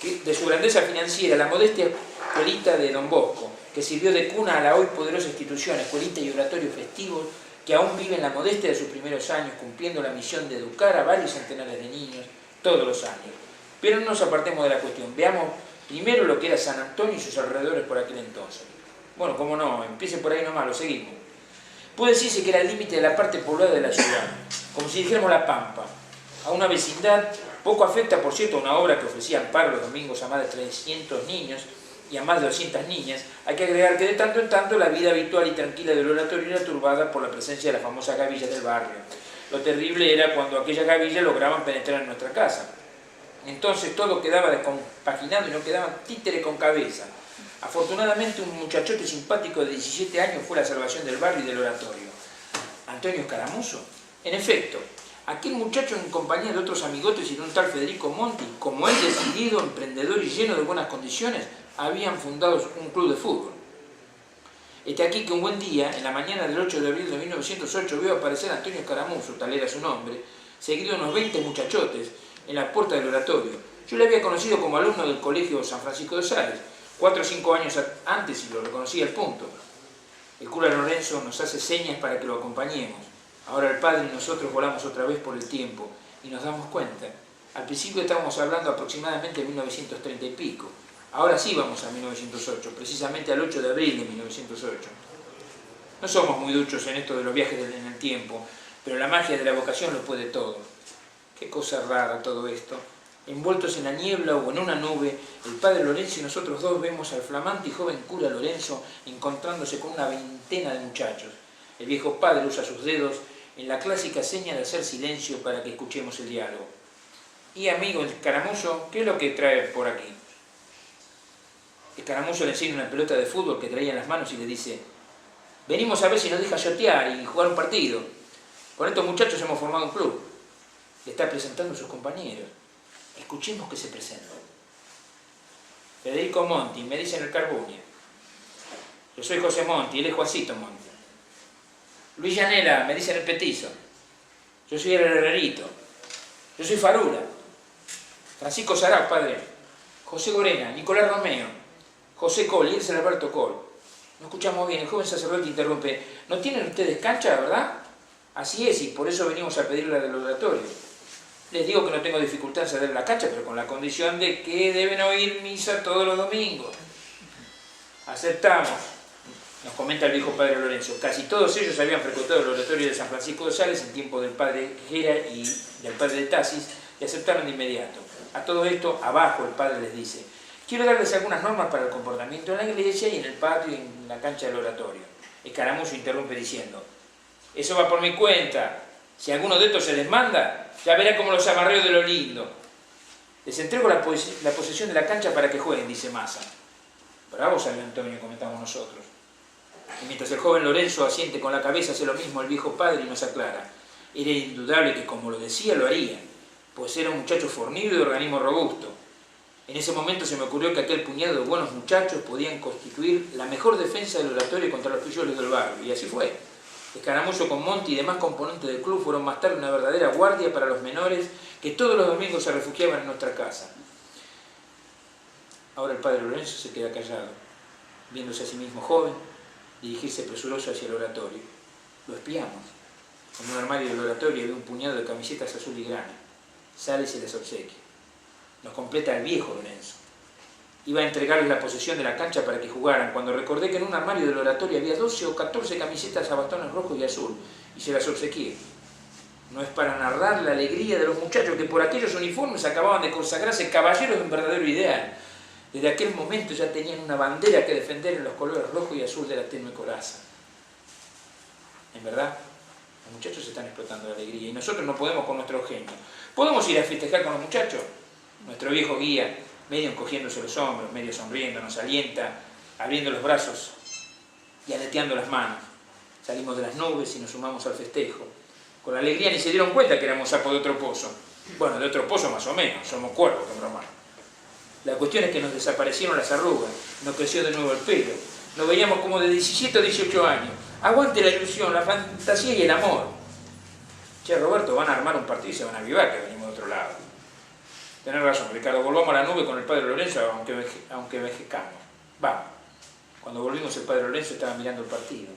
de su grandeza financiera la modesta escuelita de Don Bosco, que sirvió de cuna a la hoy poderosa institución, escuelita y oratorio festivo, que aún vive en la modestia de sus primeros años, cumpliendo la misión de educar a varios centenares de niños todos los años. Pero no nos apartemos de la cuestión, veamos primero lo que era San Antonio y sus alrededores por aquel entonces. Bueno, cómo no, empiece por ahí nomás, lo seguimos. Puede decirse que era el límite de la parte poblada de la ciudad, como si dijéramos la Pampa, a una vecindad poco afecta, por cierto, a una obra que ofrecía amparo los domingos a más de 300 niños y a más de 200 niñas. Hay que agregar que de tanto en tanto la vida habitual y tranquila del oratorio era turbada por la presencia de las famosas gavillas del barrio. Lo terrible era cuando aquellas gavillas lograban penetrar en nuestra casa. Entonces todo quedaba descompaginado y no quedaba títere con cabeza. Afortunadamente un muchachote simpático de 17 años fue la salvación del barrio y del oratorio. ¿Antonio Escaramuzo? En efecto, aquel muchacho en compañía de otros amigotes y de un tal Federico Monti, como él decidido, emprendedor y lleno de buenas condiciones, habían fundado un club de fútbol. Este aquí que un buen día, en la mañana del 8 de abril de 1908, vio aparecer a Antonio Escaramuzo, tal era su nombre, seguido de unos 20 muchachotes, en la puerta del oratorio. Yo le había conocido como alumno del colegio San Francisco de Sales, 4 o 5 años antes, y lo reconocí al punto. El cura Lorenzo nos hace señas para que lo acompañemos. Ahora el padre y nosotros volamos otra vez por el tiempo y nos damos cuenta. Al principio estábamos hablando aproximadamente de 1930 y pico. Ahora sí vamos a 1908, precisamente al 8 de abril de 1908. No somos muy duchos en esto de los viajes en el tiempo, pero la magia de la vocación lo puede todo. Qué cosa rara todo esto. Envueltos en la niebla o en una nube, el padre Lorenzo y nosotros dos vemos al flamante y joven cura Lorenzo encontrándose con una veintena de muchachos. El viejo padre usa sus dedos en la clásica seña de hacer silencio para que escuchemos el diálogo. Y amigo Escaramuzo, ¿qué es lo que trae por aquí? Escaramuzo le enseña una pelota de fútbol que traía en las manos y le dice: venimos a ver si nos deja shotear y jugar un partido. Con estos muchachos hemos formado un club. Le está presentando a sus compañeros. Escuchemos que se presenta. Federico Monti, me dicen el Carbuña. Yo soy José Monti, él es Juancito Monti. Luis Llanela, me dicen el Petizo. Yo soy el Herrerito. Yo soy Farula. Francisco Sará, padre. José Gorena, Nicolás Romeo, José Col, y él es el Alberto Col. No escuchamos bien, el joven sacerdote interrumpe. ¿No tienen ustedes cancha, verdad? Así es, y por eso venimos a pedir la del oratorio. Les digo que no tengo dificultad en ceder la cancha, pero con la condición de que deben oír misa todos los domingos. Aceptamos, nos comenta el viejo padre Lorenzo. Casi todos ellos habían frecuentado el oratorio de San Francisco de Sales en tiempo del padre Gera y del padre de Tasis, y aceptaron de inmediato. A todo esto, abajo el padre les dice: quiero darles algunas normas para el comportamiento en la iglesia y en el patio y en la cancha del oratorio. Escaramuzo interrumpe diciendo: eso va por mi cuenta. Si alguno de estos se les manda, ya verá cómo los amarreo de lo lindo. Les entrego la posesión de la cancha para que jueguen, dice Massa. Bravo, San Antonio, comentamos nosotros. Y mientras el joven Lorenzo asiente con la cabeza, hace lo mismo el viejo padre y nos aclara. Era indudable que, como lo decía, lo haría, pues era un muchacho fornido y de organismo robusto. En ese momento se me ocurrió que aquel puñado de buenos muchachos podían constituir la mejor defensa del oratorio contra los pilluelos del barrio, y así fue. Escaramuzo con Monti y demás componentes del club fueron más tarde una verdadera guardia para los menores que todos los domingos se refugiaban en nuestra casa. Ahora el padre Lorenzo se queda callado, viéndose a sí mismo joven, dirigirse presuroso hacia el oratorio. Lo espiamos. En un armario del oratorio había un puñado de camisetas azul y grana. Sale y se las obsequia. Nos completa el viejo Lorenzo. Iba a entregarles la posesión de la cancha para que jugaran, cuando recordé que en un armario del oratorio había 12 o 14 camisetas a bastones rojos y azul, y se las obsequié. no es para narrar la alegría de los muchachos que por aquellos uniformes acababan de consagrarse caballeros de un verdadero ideal. Desde aquel momento ya tenían una bandera que defender en los colores rojo y azul de la tenue coraza. En verdad, los muchachos están explotando la alegría y nosotros no podemos con nuestro genio. ¿Podemos ir a festejar con los muchachos? Nuestro viejo guía, medio encogiéndose los hombros, medio sonriendo, nos alienta, abriendo los brazos y aleteando las manos. Salimos de las nubes y nos sumamos al festejo. Con la alegría ni se dieron cuenta que éramos sapos de otro pozo. Bueno, de otro pozo más o menos, somos cuervos en Romano. La cuestión es que nos desaparecieron las arrugas, nos creció de nuevo el pelo, nos veíamos como de 17 o 18 años. Aguante la ilusión, la fantasía y el amor. Che, Roberto, van a armar un partido y se van a avivar que venimos de otro lado. Tenés razón, Ricardo, volvamos a la nube con el padre Lorenzo, aunque envejezcamos. Vamos. Cuando volvimos el padre Lorenzo estaba mirando el partido.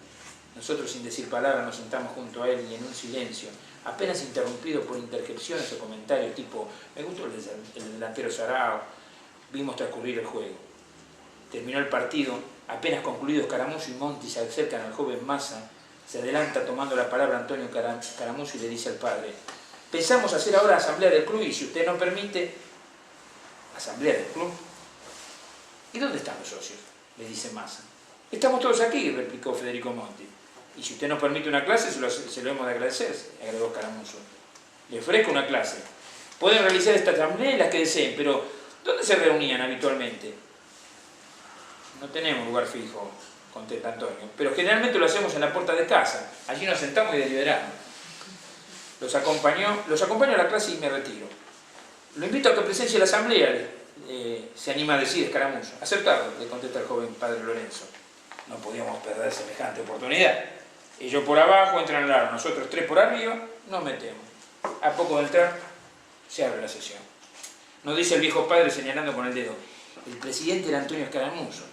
Nosotros sin decir palabra nos sentamos junto a él y en un silencio, apenas interrumpido por interjecciones o comentarios tipo me gustó el delantero Sarao, vimos transcurrir el juego. Terminó el partido, apenas concluidos Caramuso y Monti se acercan al joven Massa, se adelanta tomando la palabra Antonio Caramuso y le dice al padre, pensamos hacer ahora asamblea del club y si usted no permite, asamblea del club. ¿Y dónde están los socios?, le dice Massa. Estamos todos aquí, replicó Federico Monti. Y si usted nos permite una clase, se lo hemos de agradecer, agregó Caramuso. Le ofrezco una clase. Pueden realizar esta asamblea las que deseen, pero ¿dónde se reunían habitualmente? No tenemos lugar fijo, contesta Antonio, pero generalmente lo hacemos en la puerta de casa. Allí nos sentamos y deliberamos. Los acompaño a la clase y me retiro. Lo invito a que presencie la asamblea, se anima a decir Caramuso. Aceptado, le contesta el joven padre Lorenzo. No podíamos perder semejante oportunidad. Ellos por abajo entran al lado, nosotros tres por arriba, nos metemos. A poco de entrar, se abre la sesión. Nos dice el viejo padre señalando con el dedo. El presidente era Antonio Caramuso.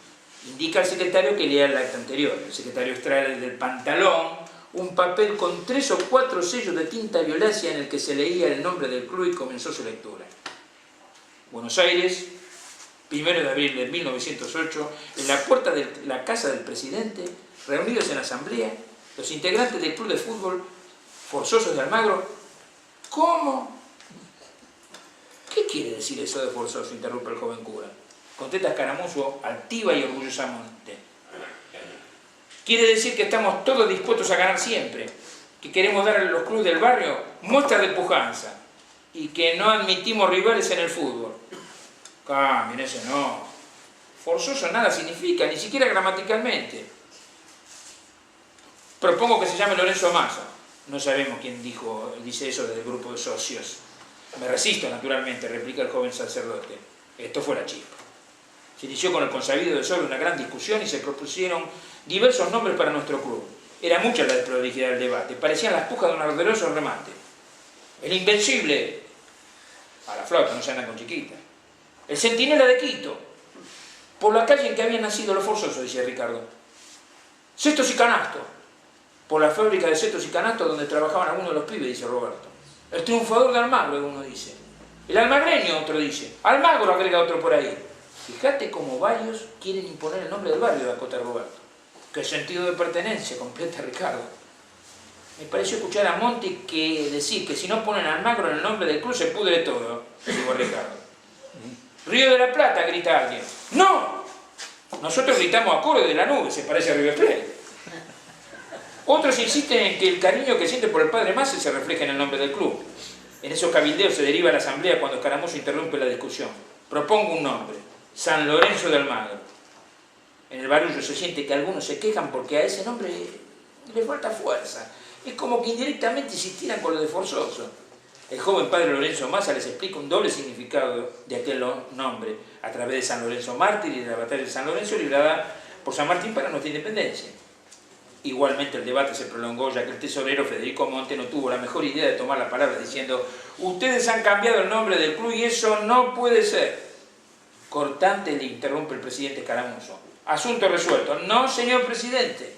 Indica al secretario que lea el acta anterior. El secretario extrae del pantalón un papel con 3 o 4 sellos de tinta violácea en el que se leía el nombre del club y comenzó su lectura. Buenos Aires, 1 de abril de 1908, en la puerta de la casa del presidente, reunidos en asamblea, los integrantes del club de fútbol Forzosos de Almagro. ¿Cómo? ¿Qué quiere decir eso de forzoso?, interrumpe el joven cura. Contesta Caramuso altiva y orgullosamente. Quiere decir que estamos todos dispuestos a ganar siempre, que queremos dar a los clubes del barrio muestras de pujanza y que no admitimos rivales en el fútbol. Cambien, ese no. Forzoso nada significa, ni siquiera gramaticalmente. Propongo que se llame Lorenzo Massa. No sabemos quién dice eso desde el grupo de socios. Me resisto, naturalmente, replica el joven sacerdote. Esto fue la chispa. Se inició con el consabido de Sol una gran discusión y se propusieron diversos nombres para nuestro club. Era mucha la desprolijidad del debate, parecían las pujas de un arderoso remate. El Invencible, a la flauta, no se anda con chiquitas. El Centinela de Quito, por la calle en que habían nacido los Forzosos, dice Ricardo. Cestos y Canastos, por la fábrica de cestos y canastos donde trabajaban algunos de los pibes, dice Roberto. El Triunfador de Almagro, uno dice. El Almagreño, otro dice. Almagro, agrega otro por ahí. Fíjate cómo varios quieren imponer el nombre del barrio, acota Roberto. Qué sentido de pertenencia, completa Ricardo. Me pareció escuchar a Monti decir que si no ponen Almagro en el nombre del club se pudre todo, dijo Ricardo. Río de la Plata, grita alguien. ¡No! Nosotros gritamos acorde de la nube, se parece a River Plate. Otros insisten en que el cariño que siente por el padre Massa se refleja en el nombre del club. En esos cabildeos se deriva la asamblea cuando Caramuso interrumpe la discusión. Propongo un nombre, San Lorenzo de Almagro. En el barullo se siente que algunos se quejan porque a ese nombre le falta fuerza. Es como que indirectamente insistieran con lo de forzoso. El joven padre Lorenzo Massa les explica un doble significado de aquel nombre a través de San Lorenzo Mártir y de la batalla de San Lorenzo librada por San Martín para nuestra independencia. Igualmente el debate se prolongó ya que el tesorero Federico Monte no tuvo la mejor idea de tomar la palabra diciendo ustedes han cambiado el nombre del club y eso no puede ser. Cortante le interrumpe el presidente Caramuso. Asunto resuelto. No, señor presidente.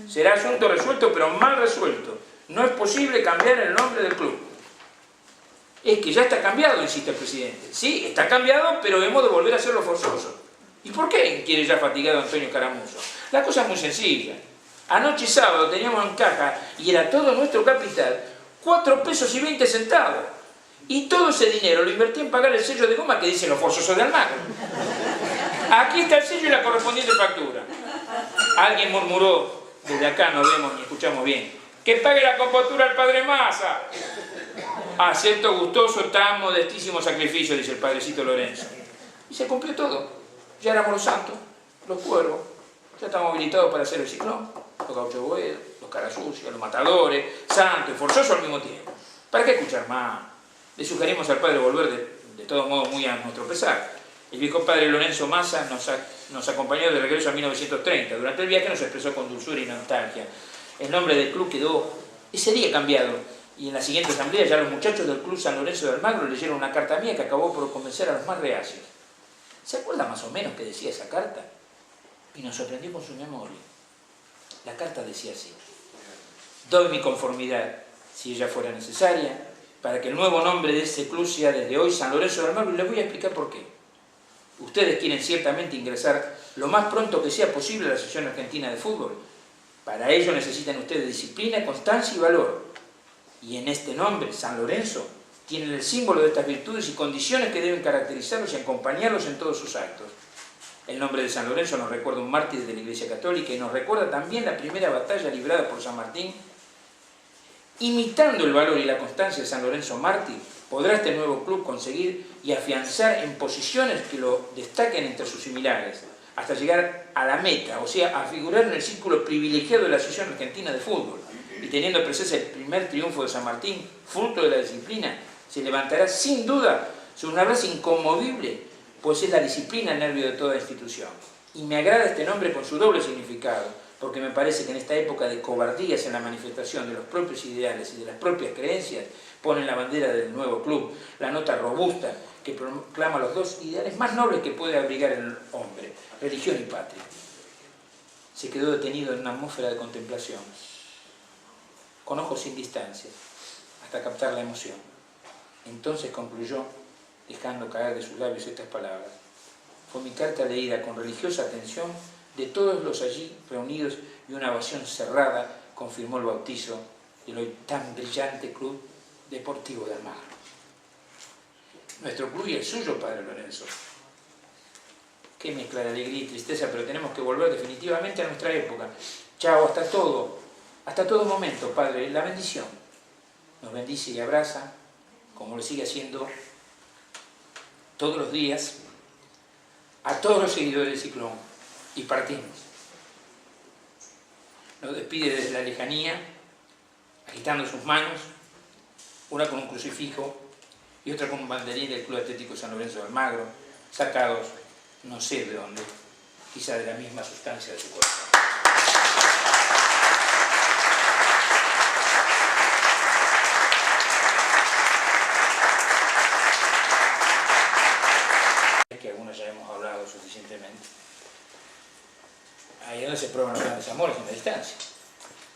Será asunto resuelto pero mal resuelto. No es posible cambiar el nombre del club. Es que ya está cambiado, insiste el presidente. Sí, está cambiado, pero hemos de volver a hacerlo forzoso. ¿Y por qué quiere ya fatigado Antonio Caramuso? La cosa es muy sencilla. Anoche sábado teníamos en caja, y era todo nuestro capital, 4 pesos y 20 centavos. Y todo ese dinero lo invertí en pagar el sello de goma que dicen los forzosos de Almagro. Aquí está el sello y la correspondiente factura. Alguien murmuró, desde acá no vemos ni escuchamos bien, que pague la compostura al padre Massa. Acepto gustoso tan modestísimo sacrificio, dice el padrecito Lorenzo. Y se cumplió todo. Ya éramos los santos, los cuervos, ya estamos habilitados para hacer el ciclón, los gauchos boedos, los caras sucios, los matadores, santos y forzosos al mismo tiempo. ¿Para qué escuchar más? Le sugerimos al padre volver de todos modos muy a nuestro pesar. El viejo padre Lorenzo Massa nos acompañó de regreso a 1930. Durante el viaje nos expresó con dulzura y nostalgia. El nombre del club quedó ese día cambiado. Y en la siguiente asamblea ya los muchachos del Club San Lorenzo de Almagro leyeron una carta mía que acabó por convencer a los más reacios. ¿Se acuerda más o menos qué decía esa carta? Y nos sorprendió con su memoria. La carta decía así: doy mi conformidad, si ella fuera necesaria, para que el nuevo nombre de este club sea desde hoy San Lorenzo de Almagro, y les voy a explicar por qué. Ustedes quieren ciertamente ingresar lo más pronto que sea posible a la Asociación Argentina de Fútbol. Para ello necesitan ustedes disciplina, constancia y valor. Y en este nombre, San Lorenzo, tienen el símbolo de estas virtudes y condiciones que deben caracterizarlos y acompañarlos en todos sus actos. El nombre de San Lorenzo nos recuerda un mártir de la Iglesia Católica y nos recuerda también la primera batalla librada por San Martín. Imitando el valor y la constancia de San Lorenzo mártir, podrá este nuevo club conseguir y afianzar en posiciones que lo destaquen entre sus similares, hasta llegar a la meta, o sea, a figurar en el círculo privilegiado de la Asociación Argentina de Fútbol. Y teniendo presente el primer triunfo de San Martín, fruto de la disciplina, se levantará sin duda sobre una base inconmovible, pues es la disciplina el nervio de toda institución. Y me agrada este nombre con su doble significado, porque me parece que en esta época de cobardías en la manifestación de los propios ideales y de las propias creencias, ponen la bandera del nuevo club, la nota robusta que proclama los dos ideales más nobles que puede abrigar el hombre, religión y patria. Se quedó detenido en una atmósfera de contemplación, con ojos sin distancia, hasta captar la emoción. Entonces concluyó, dejando caer de sus labios estas palabras: fue mi carta leída con religiosa atención de todos los allí reunidos y una ovación cerrada confirmó el bautizo del hoy tan brillante Club Deportivo de Almagro. Nuestro club y el suyo, padre Lorenzo. Qué mezcla de alegría y tristeza, pero tenemos que volver definitivamente a nuestra época. Chao, hasta todo momento, padre. La bendición nos bendice y abraza, como lo sigue haciendo todos los días, a todos los seguidores del Ciclón. Y partimos. Nos despide desde la lejanía, agitando sus manos, una con un crucifijo y otra con un banderín del Club Atlético San Lorenzo de Almagro, sacados no sé de dónde, quizá de la misma sustancia de su corazón. Que algunos ya hemos hablado suficientemente. Ahí es donde se prueban los grandes amores, en la distancia.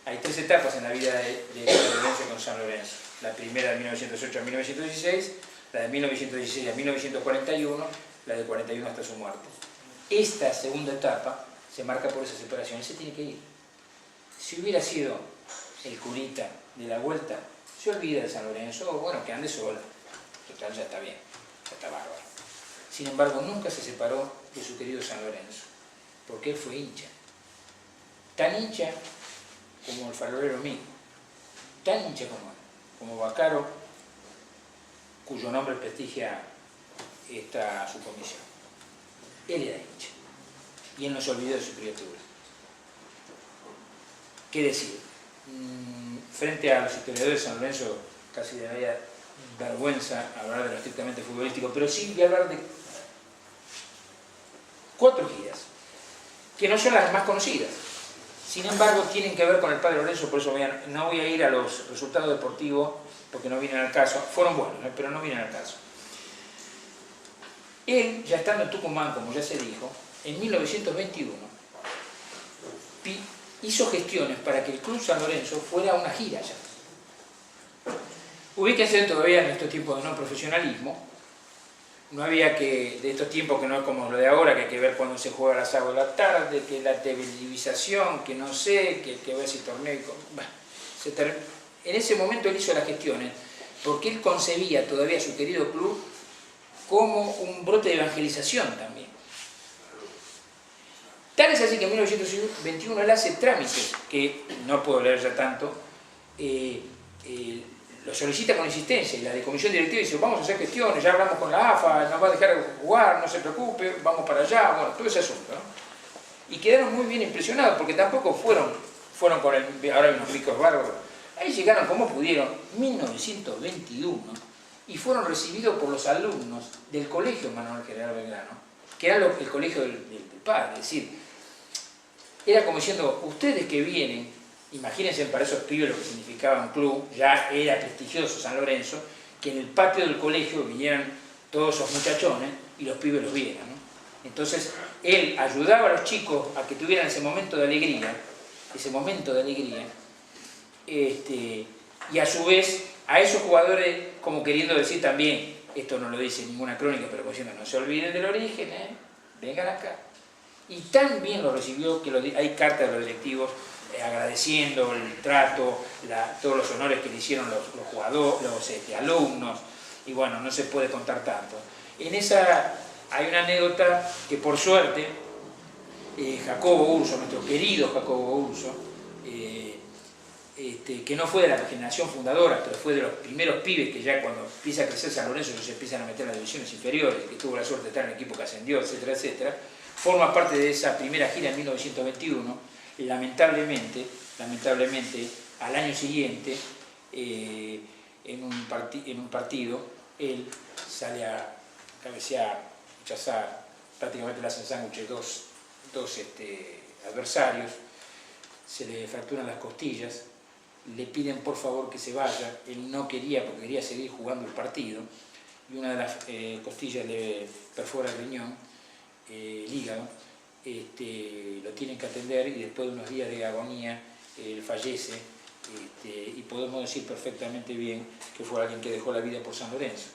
Hay 3 etapas en la vida de San Lorenzo con San Lorenzo. La primera de 1908 a 1916, la de 1916 a 1941, la de 41 hasta su muerte. Esta segunda etapa se marca por esa separación, él se tiene que ir. Si hubiera sido el curita de la vuelta, se olvida de San Lorenzo, o bueno, que ande sola. Total, ya está bien, ya está bárbaro. Sin embargo, nunca se separó de su querido San Lorenzo, porque él fue hincha. Tan hincha como el farolero mismo, tan hincha como Baccaro, cuyo nombre prestigia esta su comisión. Él era hincha, y él no se olvidó de su criatura. ¿Qué decir? Frente a los historiadores de San Lorenzo, casi le daría vergüenza hablar de lo estrictamente futbolístico, pero sí de hablar de 4 giras, que no son las más conocidas. Sin embargo, tienen que ver con el padre Lorenzo, por eso no voy a ir a los resultados deportivos, porque no vienen al caso. Fueron buenos, pero no vienen al caso. Él, ya estando en Tucumán, como ya se dijo, en 1921, hizo gestiones para que el Club San Lorenzo fuera una gira ya. Ubíquense todavía en estos tiempos de no profesionalismo. No había que, de estos tiempos que no es como lo de ahora, que hay que ver cuándo se juega a las 6 de la tarde, que la televisación, que no sé, que ver si torneo... Bueno, en ese momento él hizo las gestiones porque él concebía todavía su querido club como un brote de evangelización también. Tal es así que en 1921 él hace trámites, que no puedo leer ya tanto, lo solicita con insistencia y la de comisión directiva dice vamos a hacer gestiones, ya hablamos con la AFA, nos va a dejar jugar, no se preocupe, vamos para allá, bueno, todo ese asunto, ¿no? Y quedaron muy bien impresionados porque tampoco fueron con ahora hay unos ricos bárbaros, ahí llegaron como pudieron, 1921, y fueron recibidos por los alumnos del colegio Manuel General Belgrano, que era el colegio del padre, es decir, era como diciendo, ustedes que vienen, imagínense para esos pibes lo que significaba un club, ya era prestigioso San Lorenzo, que en el patio del colegio vinieran todos esos muchachones y los pibes los vieran, ¿no? Entonces, él ayudaba a los chicos a que tuvieran ese momento de alegría, y a su vez a esos jugadores, como queriendo decir también, esto no lo dice ninguna crónica, pero como diciendo, no se olviden del origen, vengan acá. Y tan bien lo recibió que hay cartas de los directivos agradeciendo el trato, todos los honores que le hicieron los jugadores, los alumnos, y bueno, no se puede contar tanto. En esa hay una anécdota que por suerte Jacobo Urso, nuestro querido Jacobo Urso, que no fue de la generación fundadora, pero fue de los primeros pibes que ya cuando empieza a crecer San Lorenzo ellos se empiezan a meter en las divisiones inferiores, que tuvo la suerte de estar en el equipo que ascendió, etcétera, etcétera, forma parte de esa primera gira en 1921. Lamentablemente, al año siguiente, en un partido, él sale a cabecear, rechazar, prácticamente le hacen sándwich dos adversarios, se le fracturan las costillas, le piden por favor que se vaya, él no quería porque quería seguir jugando el partido, y una de las costillas le perfora el riñón, el hígado, lo tienen que atender y después de unos días de agonía él fallece, y podemos decir perfectamente bien que fue alguien que dejó la vida por San Lorenzo.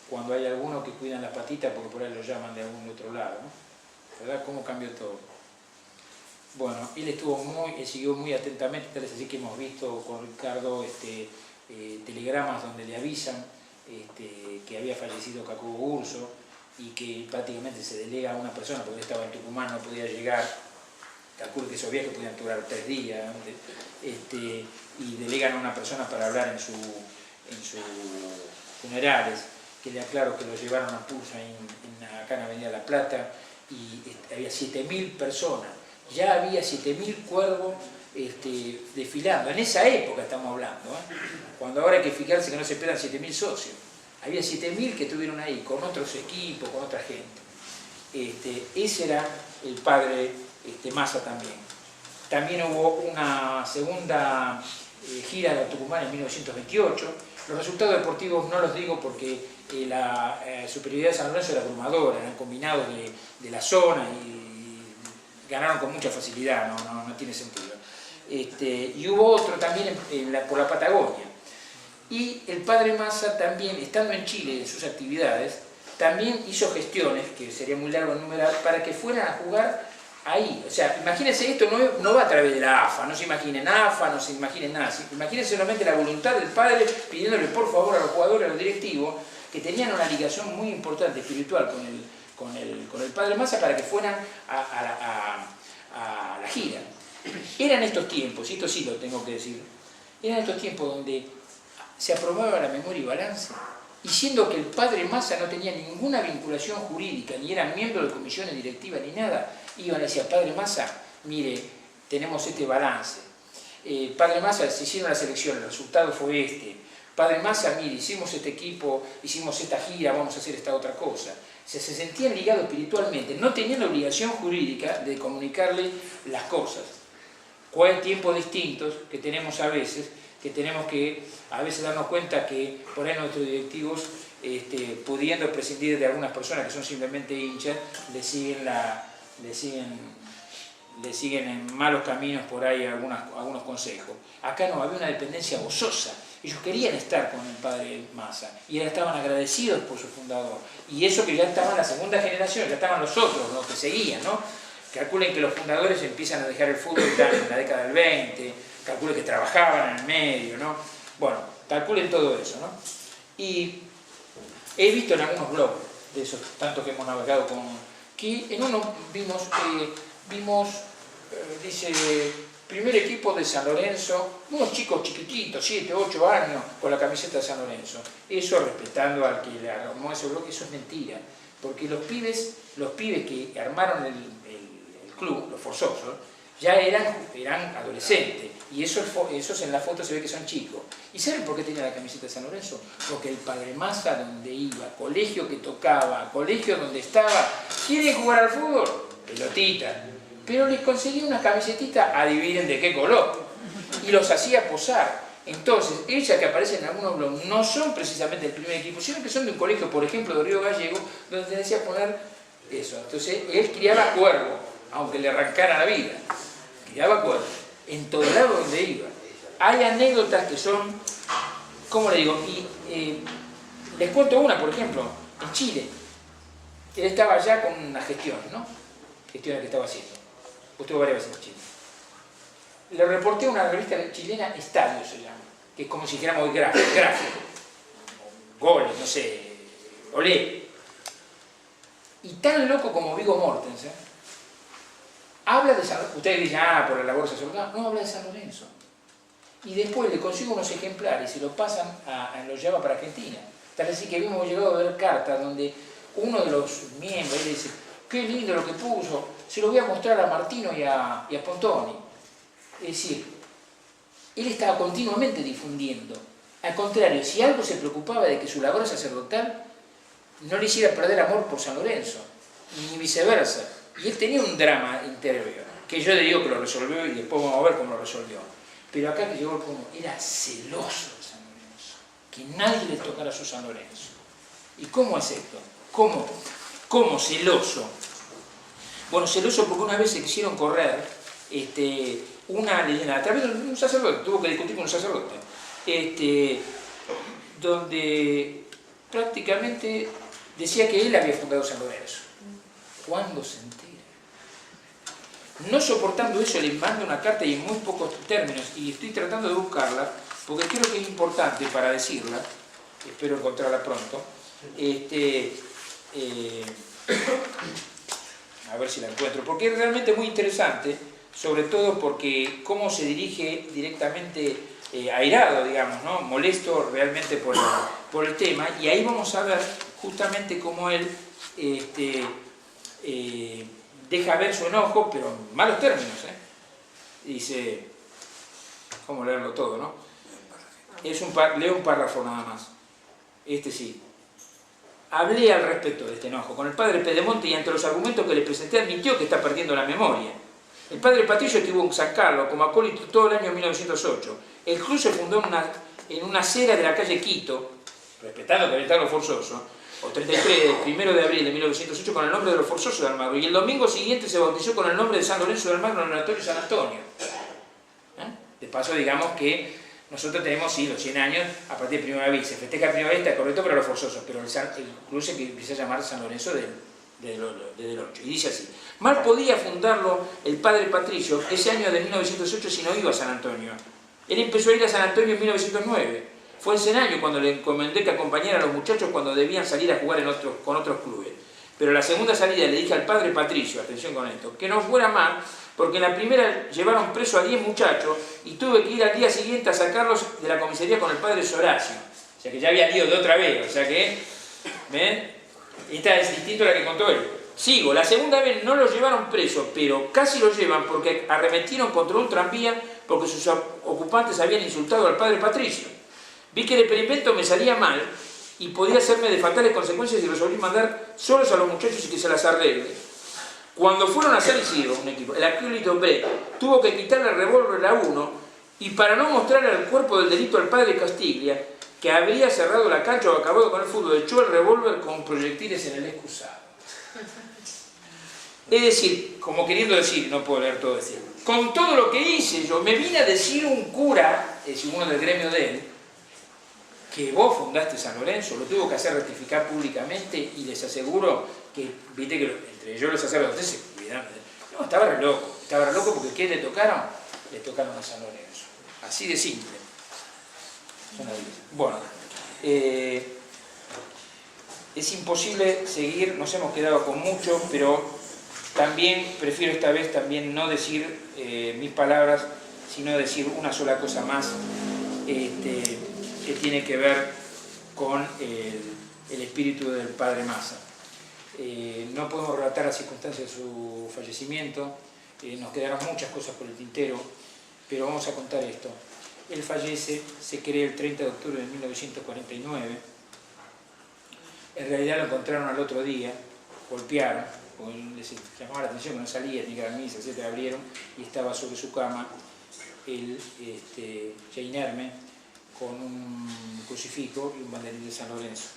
Cuando hay algunos que cuidan las patitas, porque por ahí lo llaman de algún otro lado, ¿no? ¿Verdad? ¿Cómo cambió todo? Bueno, él siguió muy atentamente, tal es así que hemos visto con Ricardo telegramas donde le avisan que había fallecido Jacobo Urso y que prácticamente se delega a una persona, porque él estaba en Tucumán, no podía llegar, calculo que esos viajes podían durar 3 días, y delegan a una persona para hablar en sus funerales, que le aclaro que lo llevaron a Pulso acá en Avenida La Plata, y había 7.000 personas. Ya había 7.000 cuervos desfilando. En esa época estamos hablando, cuando ahora hay que fijarse que no se esperan 7.000 socios. Había 7.000 que estuvieron ahí, con otros equipos, con otra gente. Ese era el padre Massa también. También hubo una segunda gira de Tucumán en 1928. Los resultados deportivos no los digo porque la superioridad de San Lorenzo era abrumadora, eran combinados de la zona y ganaron con mucha facilidad, no tiene sentido. Y hubo otro también por la Patagonia. Y el padre Massa también, estando en Chile en sus actividades, también hizo gestiones, que sería muy largo enumerar, para que fueran a jugar ahí. O sea, imagínense, esto no va a través de la AFA, no se imaginen AFA, no se imaginen nada. Imagínense solamente la voluntad del padre pidiéndole por favor a los jugadores, a los directivos, que tenían una ligación muy importante, espiritual, con el padre Massa para que fueran a la gira. Eran estos tiempos, y esto sí lo tengo que decir, eran estos tiempos donde se aprobaba la memoria y balance, y siendo que el padre Massa no tenía ninguna vinculación jurídica, ni era miembro de comisiones directivas ni nada, iban y decían, padre Massa, mire, tenemos este balance. Padre Massa, se hicieron las elecciones, el resultado fue este. Padre Massa, mire, hicimos este equipo, hicimos esta gira, vamos a hacer esta otra cosa. O sea, se sentían ligados espiritualmente, no tenían la obligación jurídica de comunicarle las cosas. ¿Cuál tiempos distintos que tenemos a veces, que tenemos que a veces darnos cuenta que por ahí nuestros directivos, pudiendo prescindir de algunas personas que son simplemente hinchas, le siguen en malos caminos por ahí algunos consejos. Acá no, había una dependencia gozosa. Ellos querían estar con el padre Massa y estaban agradecidos por su fundador. Y eso que ya estaban la segunda generación, ya estaban los otros, los que seguían, ¿no? Calculen que los fundadores empiezan a dejar el fútbol ya en la década del 20, calculen que trabajaban en el medio, ¿no? Bueno, calculen todo eso, ¿no? Y he visto en algunos blogs, de esos tantos que hemos navegado con... que en uno vimos, dice, primer equipo de San Lorenzo, unos chicos chiquititos, 7, 8 años, con la camiseta de San Lorenzo. Eso, respetando al que le armó ese blog, eso es mentira. Porque los pibes que armaron el club, los forzosos, ya eran adolescentes. Y esos en la foto se ve que son chicos. ¿Y saben por qué tenía la camiseta de San Lorenzo? Porque el padre Massa, donde iba, colegio que tocaba, colegio donde estaba, ¿quieren jugar al fútbol? Pelotita. Pero les conseguía una camisetita, adivinen de qué color. Y los hacía posar. Entonces, ellas que aparecen en algunos blogs no son precisamente el primer equipo, sino que son de un colegio, por ejemplo, de Río Gallego, donde se decía poner eso. Entonces, él criaba cuervo, aunque le arrancara la vida. Criaba cuervo, en todo lado donde iba. Hay anécdotas que son, ¿cómo le digo? Y les cuento una, por ejemplo, en Chile. Él estaba allá con una gestión, ¿no? Gestiones que estaba haciendo. Estuvo varias veces en Chile. Le reporté a una revista chilena, Estadio se llama, que es como si dijéramos hoy gráfico, goles, no sé, olé. Y tan loco como Viggo Mortensen, habla de San Lorenzo. Ustedes dicen, por la labor sacerdotal, no, habla de San Lorenzo. Y después le consigo unos ejemplares y los pasan, los lleva para Argentina. Tal así que hemos llegado a ver cartas donde uno de los miembros le dice, qué lindo lo que puso, se lo voy a mostrar a Martino y a Pontoni. Es decir, él estaba continuamente difundiendo. Al contrario, si algo se preocupaba de que su labor sacerdotal no le hiciera perder amor por San Lorenzo, ni viceversa. Y él tenía un drama interior, que yo le digo que lo resolvió y después vamos a ver cómo lo resolvió. Pero acá que llegó el punto, era celoso de San Lorenzo, que nadie le tocara a su San Lorenzo. ¿Y cómo es esto? ¿Cómo celoso? Bueno, celoso porque una vez se quisieron correr una leyenda, a través de un sacerdote, tuvo que discutir con un sacerdote, donde prácticamente decía que él había fundado San Lorenzo. ¿Cuándo se entera? No soportando eso, le mando una carta y en muy pocos términos, y estoy tratando de buscarla, porque creo que es importante para decirla, espero encontrarla pronto, a ver si la encuentro, porque es realmente muy interesante, sobre todo porque cómo se dirige directamente airado, digamos, ¿no? Molesto realmente por el tema, y ahí vamos a ver justamente cómo él deja ver su enojo, pero en malos términos, Dice, ¿cómo leerlo todo, no? Leo un párrafo nada más, sí. Hablé al respecto de este enojo con el padre Pedemonte y ante los argumentos que le presenté admitió que está perdiendo la memoria. El padre Patricio estuvo en San Carlos como acólito todo el año 1908. El club se fundó en una acera de la calle Quito, respetando que había estado forzoso, o 33, 1 de abril de 1908, con el nombre de los Forzosos de Almagro. Y el domingo siguiente se bautizó con el nombre de San Lorenzo de Almagro en el oratorio San Antonio. De paso, digamos que nosotros tenemos, sí, los 100 años a partir de 1 de abril. Se festeja el 1 de abril, está correcto para los forzosos, pero el club se empieza a llamar San Lorenzo desde el 8. Y dice así: mal podía fundarlo el padre Patricio ese año de 1908 si no iba a San Antonio. Él empezó a ir a San Antonio en 1909. Fue ese año cuando le encomendé que acompañara a los muchachos cuando debían salir a jugar con otros clubes. Pero la segunda salida le dije al padre Patricio, atención con esto, que no fuera mal, porque en la primera llevaron preso a 10 muchachos y tuve que ir al día siguiente a sacarlos de la comisaría con el padre Soracio. O sea que ya había ido de otra vez, o sea que, ¿ven? Esta es distinto a la que contó él. Sigo, la segunda vez no los llevaron presos, pero casi los llevan porque arremetieron contra un tranvía porque sus ocupantes habían insultado al padre Patricio. Vi que el experimento me salía mal y podía hacerme de fatales consecuencias y resolví mandar solos a los muchachos y que se las arregle. Cuando fueron a San Isidro, un equipo, el acólito B tuvo que quitarle el revólver a uno y para no mostrarle al cuerpo del delito al padre Castiglia, que habría cerrado la cancha o acabado con el fútbol, echó el revólver con proyectiles en el excusado. Es decir, como queriendo decir, no puedo leer todo, decir, con todo lo que hice yo, me vine a decir un cura, es decir, uno del gremio de él, que vos fundaste San Lorenzo, lo tuvo que hacer rectificar públicamente y les aseguro que, viste que entre yo y los sacerdotes se cuidan, No, estaba re loco porque ¿qué le tocaron? Le tocaron a San Lorenzo. Así de simple. Bueno, es imposible seguir, nos hemos quedado con mucho, pero también prefiero esta vez también no decir mis palabras, sino decir una sola cosa más que tiene que ver con el espíritu del Padre Massa. No podemos relatar las circunstancias de su fallecimiento, nos quedaron muchas cosas por el tintero, pero vamos a contar esto. Él fallece, se cree, el 30 de octubre de 1949. En realidad lo encontraron al otro día, golpearon, porque les llamaba la atención que no salía, tenía que dar misa, etc. Abrieron y estaba sobre su cama el Jane Herme con un crucifijo y un banderín de San Lorenzo.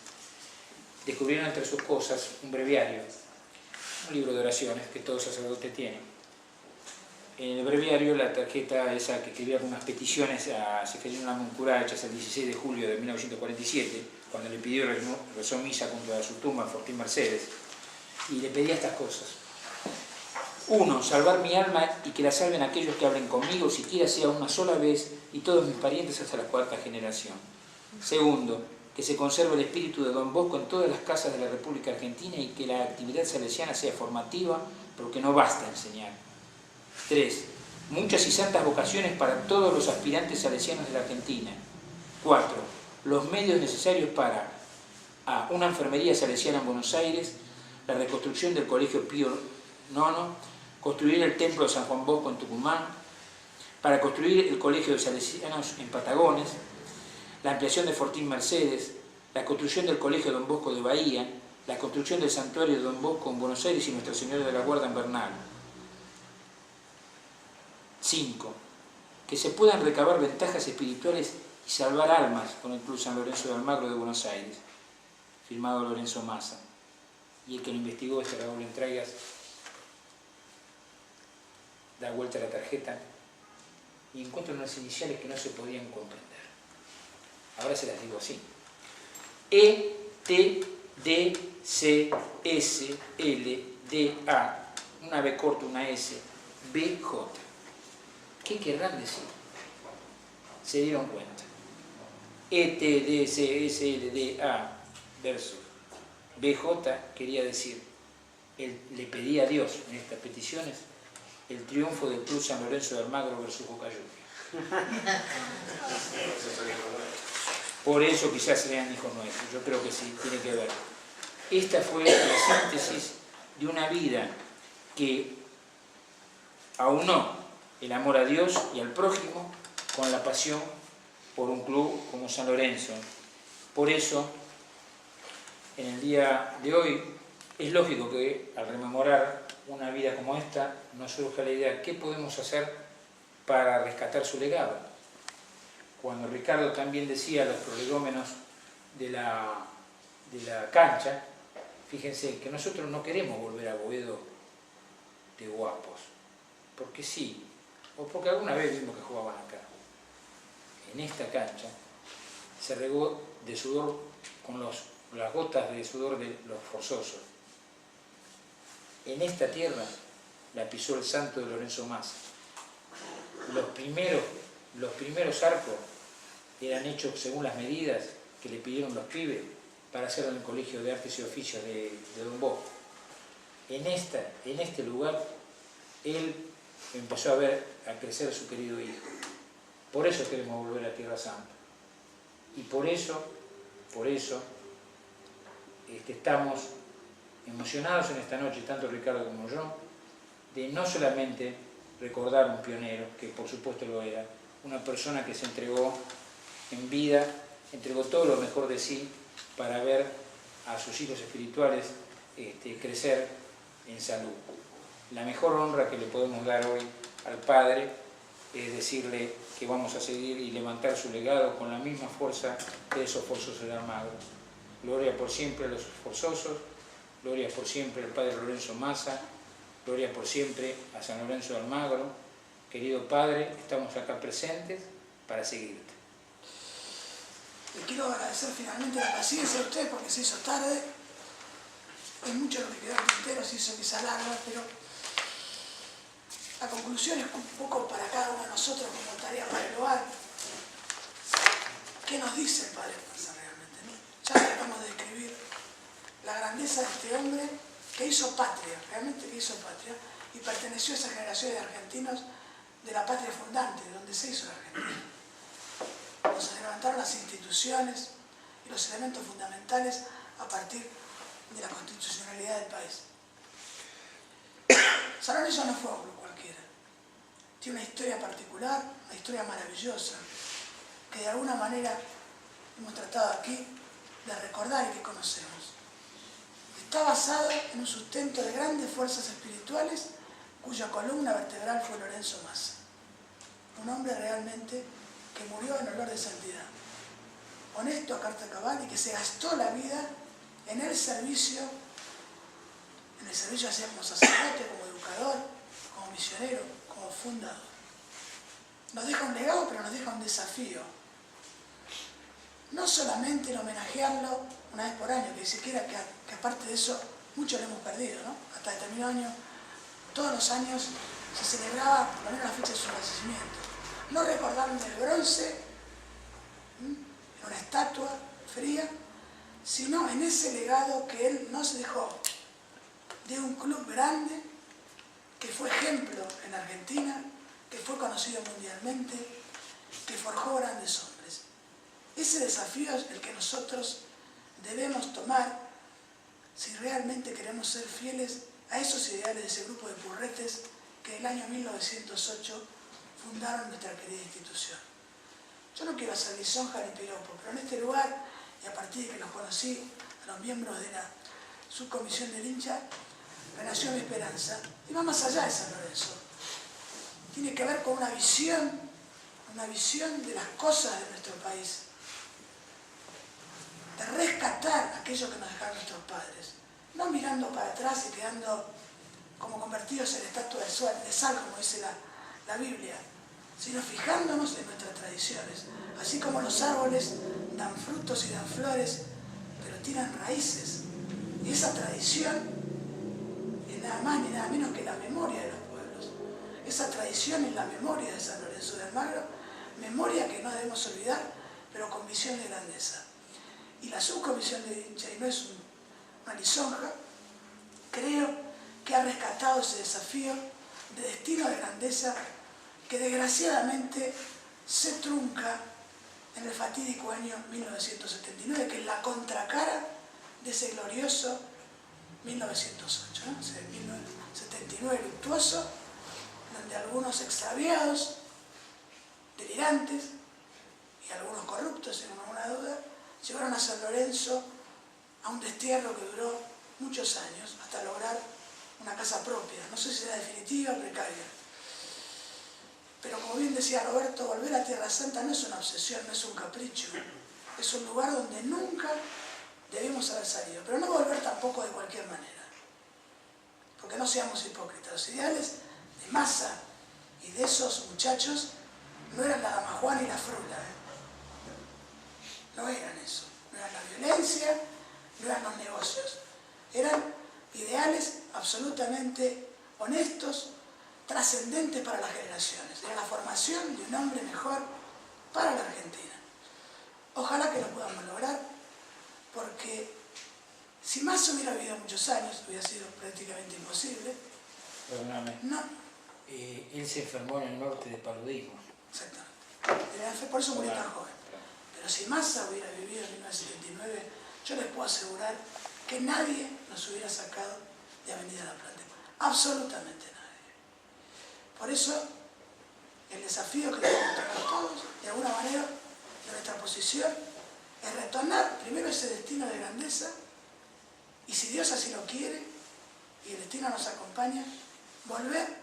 Descubrieron entre sus cosas un breviario, un libro de oraciones que todo sacerdote tiene. En el breviario, la tarjeta esa que escribía con unas peticiones, se escribió en una Moncura hechas el 16 de julio de 1947, cuando le pidió rezó misa junto a su tumba en Fortín Mercedes, y le pedía estas cosas. 1. Salvar mi alma y que la salven aquellos que hablen conmigo, siquiera sea una sola vez, y todos mis parientes hasta la 4ª generación. 2. Que se conserve el espíritu de Don Bosco en todas las casas de la República Argentina y que la actividad salesiana sea formativa, porque no basta enseñar. 3. Muchas y santas vocaciones para todos los aspirantes salesianos de la Argentina. 4. Los medios necesarios para a. Una enfermería salesiana en Buenos Aires, la reconstrucción del Colegio Pío IX, construir el Templo de San Juan Bosco en Tucumán, para construir el Colegio de Salesianos en Patagones, la ampliación de Fortín Mercedes, la construcción del Colegio Don Bosco de Bahía, la construcción del Santuario de Don Bosco en Buenos Aires y Nuestra Señora de la Guarda en Bernal. 5. Que se puedan recabar ventajas espirituales y salvar almas con el Club San Lorenzo de Almagro de Buenos Aires. Firmado Lorenzo Massa. Y el que lo investigó, Raúl Entraigas, da vuelta a la tarjeta y encuentra unas iniciales que no se podían comprender. Ahora se las digo así. E, T, D, C, S, L, D, A, una B corta, una S, B, J. ¿Qué querrán decir? Se dieron cuenta. E, T, D, C, S, L, D, A versus BJ quería decir, él le pedía a Dios en estas peticiones el triunfo del Club San Lorenzo de Almagro versus Boca Juniors. Por eso quizás sean hijos nuestros, yo creo que sí, tiene que ver. Esta fue la síntesis de una vida que aunó el amor a Dios y al prójimo con la pasión por un club como San Lorenzo. Por eso, en el día de hoy, es lógico que al rememorar una vida como esta, nos surja la idea, ¿qué podemos hacer para rescatar su legado? Cuando Ricardo también decía los prolegómenos de la cancha, fíjense que nosotros no queremos volver a Boedo de guapos, porque sí, o porque alguna vez vimos que jugaban acá. En esta cancha se regó de sudor con las gotas de sudor de los forzosos. En esta tierra la pisó el santo de Lorenzo Massa. Los primeros arcos eran hechos según las medidas que le pidieron los pibes para hacerlo en el Colegio de Artes y Oficios de Don Bosco. En este lugar, él empezó a crecer su querido hijo. Por eso queremos volver a Tierra Santa. Y por eso estamos emocionados en esta noche, tanto Ricardo como yo, de no solamente recordar un pionero, que por supuesto lo era, una persona que se entregó en vida, entregó todo lo mejor de sí para ver a sus hijos espirituales crecer en salud. La mejor honra que le podemos dar hoy al Padre es decirle que vamos a seguir y levantar su legado con la misma fuerza de esos forzosos de Almagro. Gloria por siempre a los forzosos, gloria por siempre al Padre Lorenzo Massa, gloria por siempre a San Lorenzo de Almagro. Querido Padre, estamos acá presentes para seguirte. Le quiero agradecer finalmente la paciencia a usted porque se hizo tarde. Hay mucho lo que quedó en el tintero, se hizo quizá larga, pero La conclusión es un poco para cada uno de nosotros como tarea para el hogar. ¿Qué nos dice el Padre Esparza realmente, no? Ya tratamos de describir la grandeza de este hombre que hizo patria, realmente que hizo patria, y perteneció a esa generación de argentinos de la patria fundante, de donde se hizo la Argentina. Donde se levantaron las instituciones y los elementos fundamentales a partir de la constitucionalidad del país. San Lorenzo no fue un club cualquiera. Tiene una historia particular, una historia maravillosa, que de alguna manera hemos tratado aquí de recordar y que conocemos. Está basada en un sustento de grandes fuerzas espirituales cuya columna vertebral fue Lorenzo Massa. Un hombre realmente que murió en olor de santidad. Honesto a carta cabal y que se gastó la vida en el servicio hacia como sacerdote, como educador, como misionero, como fundador. Nos deja un legado, pero nos deja un desafío. No solamente el homenajearlo una vez por año, que ni siquiera que aparte de eso, mucho lo hemos perdido, ¿no? Hasta determinado año, todos los años se celebraba por lo menos la fecha de su nacimiento. No recordarlo en el bronce, en una estatua fría, sino en ese legado que él nos dejó de un club grande, que fue ejemplo en Argentina, que fue conocido mundialmente, que forjó grandes hombres. Ese desafío es el que nosotros debemos tomar si realmente queremos ser fieles a esos ideales de ese grupo de purretes que en el año 1908 fundaron nuestra querida institución. Yo no quiero hacer lisonja ni piropo, pero en este lugar, y a partir de que los conocí, a los miembros de la subcomisión del hincha, renació mi esperanza. Y va más allá de San Lorenzo. Tiene que ver con una visión de las cosas de nuestro país. De rescatar aquello que nos dejaron nuestros padres. No mirando para atrás y quedando como convertidos en estatua de sal, como dice la Biblia, sino fijándonos en nuestras tradiciones. Así como los árboles dan frutos y dan flores, pero tiran raíces. Y esa tradición es nada más ni nada menos que la memoria de los pueblos. Esa tradición es la memoria de San Lorenzo de Almagro, memoria que no debemos olvidar, pero con visión de grandeza. Y la subcomisión de hincha, y no es una lisonja, creo que ha rescatado ese desafío de destino de grandeza que desgraciadamente se trunca en el fatídico año 1979, que es la contracara de ese glorioso 1908, ¿no? Ese 1979 luctuoso, donde algunos extraviados, delirantes y algunos corruptos, sin ninguna duda, llevaron a San Lorenzo a un destierro que duró muchos años hasta lograr una casa propia. No sé si será definitiva o precaria. Pero como bien decía Roberto, volver a Tierra Santa no es una obsesión, no es un capricho. Es un lugar donde nunca debemos haber salido. Pero no volver tampoco de cualquier manera. Porque no seamos hipócritas. Los ideales de Massa y de esos muchachos no eran la damajuana y la frula. No eran eso. No eran la violencia, no eran los negocios. Eran ideales absolutamente honestos, trascendentes para las generaciones. Era la formación de un hombre mejor para la Argentina. Ojalá que lo podamos lograr, porque si más hubiera habido muchos años, hubiera sido prácticamente imposible. Perdóname. No. Él se enfermó en el norte de paludismo. Exactamente. Por eso murió tan joven. Pero si Massa hubiera vivido en 1979, yo les puedo asegurar que nadie nos hubiera sacado de Avenida La Plata. Absolutamente nadie. Por eso, el desafío que tenemos que tener todos, de alguna manera, de nuestra posición, es retornar primero ese destino de grandeza, y si Dios así lo quiere, y el destino nos acompaña, volver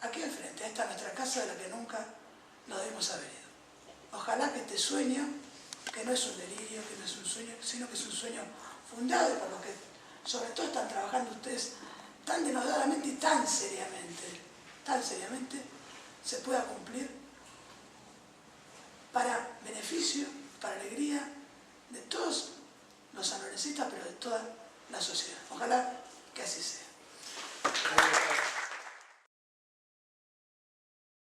aquí al frente, a esta nuestra casa de la que nunca nos debemos haber ido. Ojalá que este sueño, que no es un delirio, que no es un sueño, sino que es un sueño fundado por lo que sobre todo están trabajando ustedes tan denodadamente y tan seriamente, se pueda cumplir para beneficio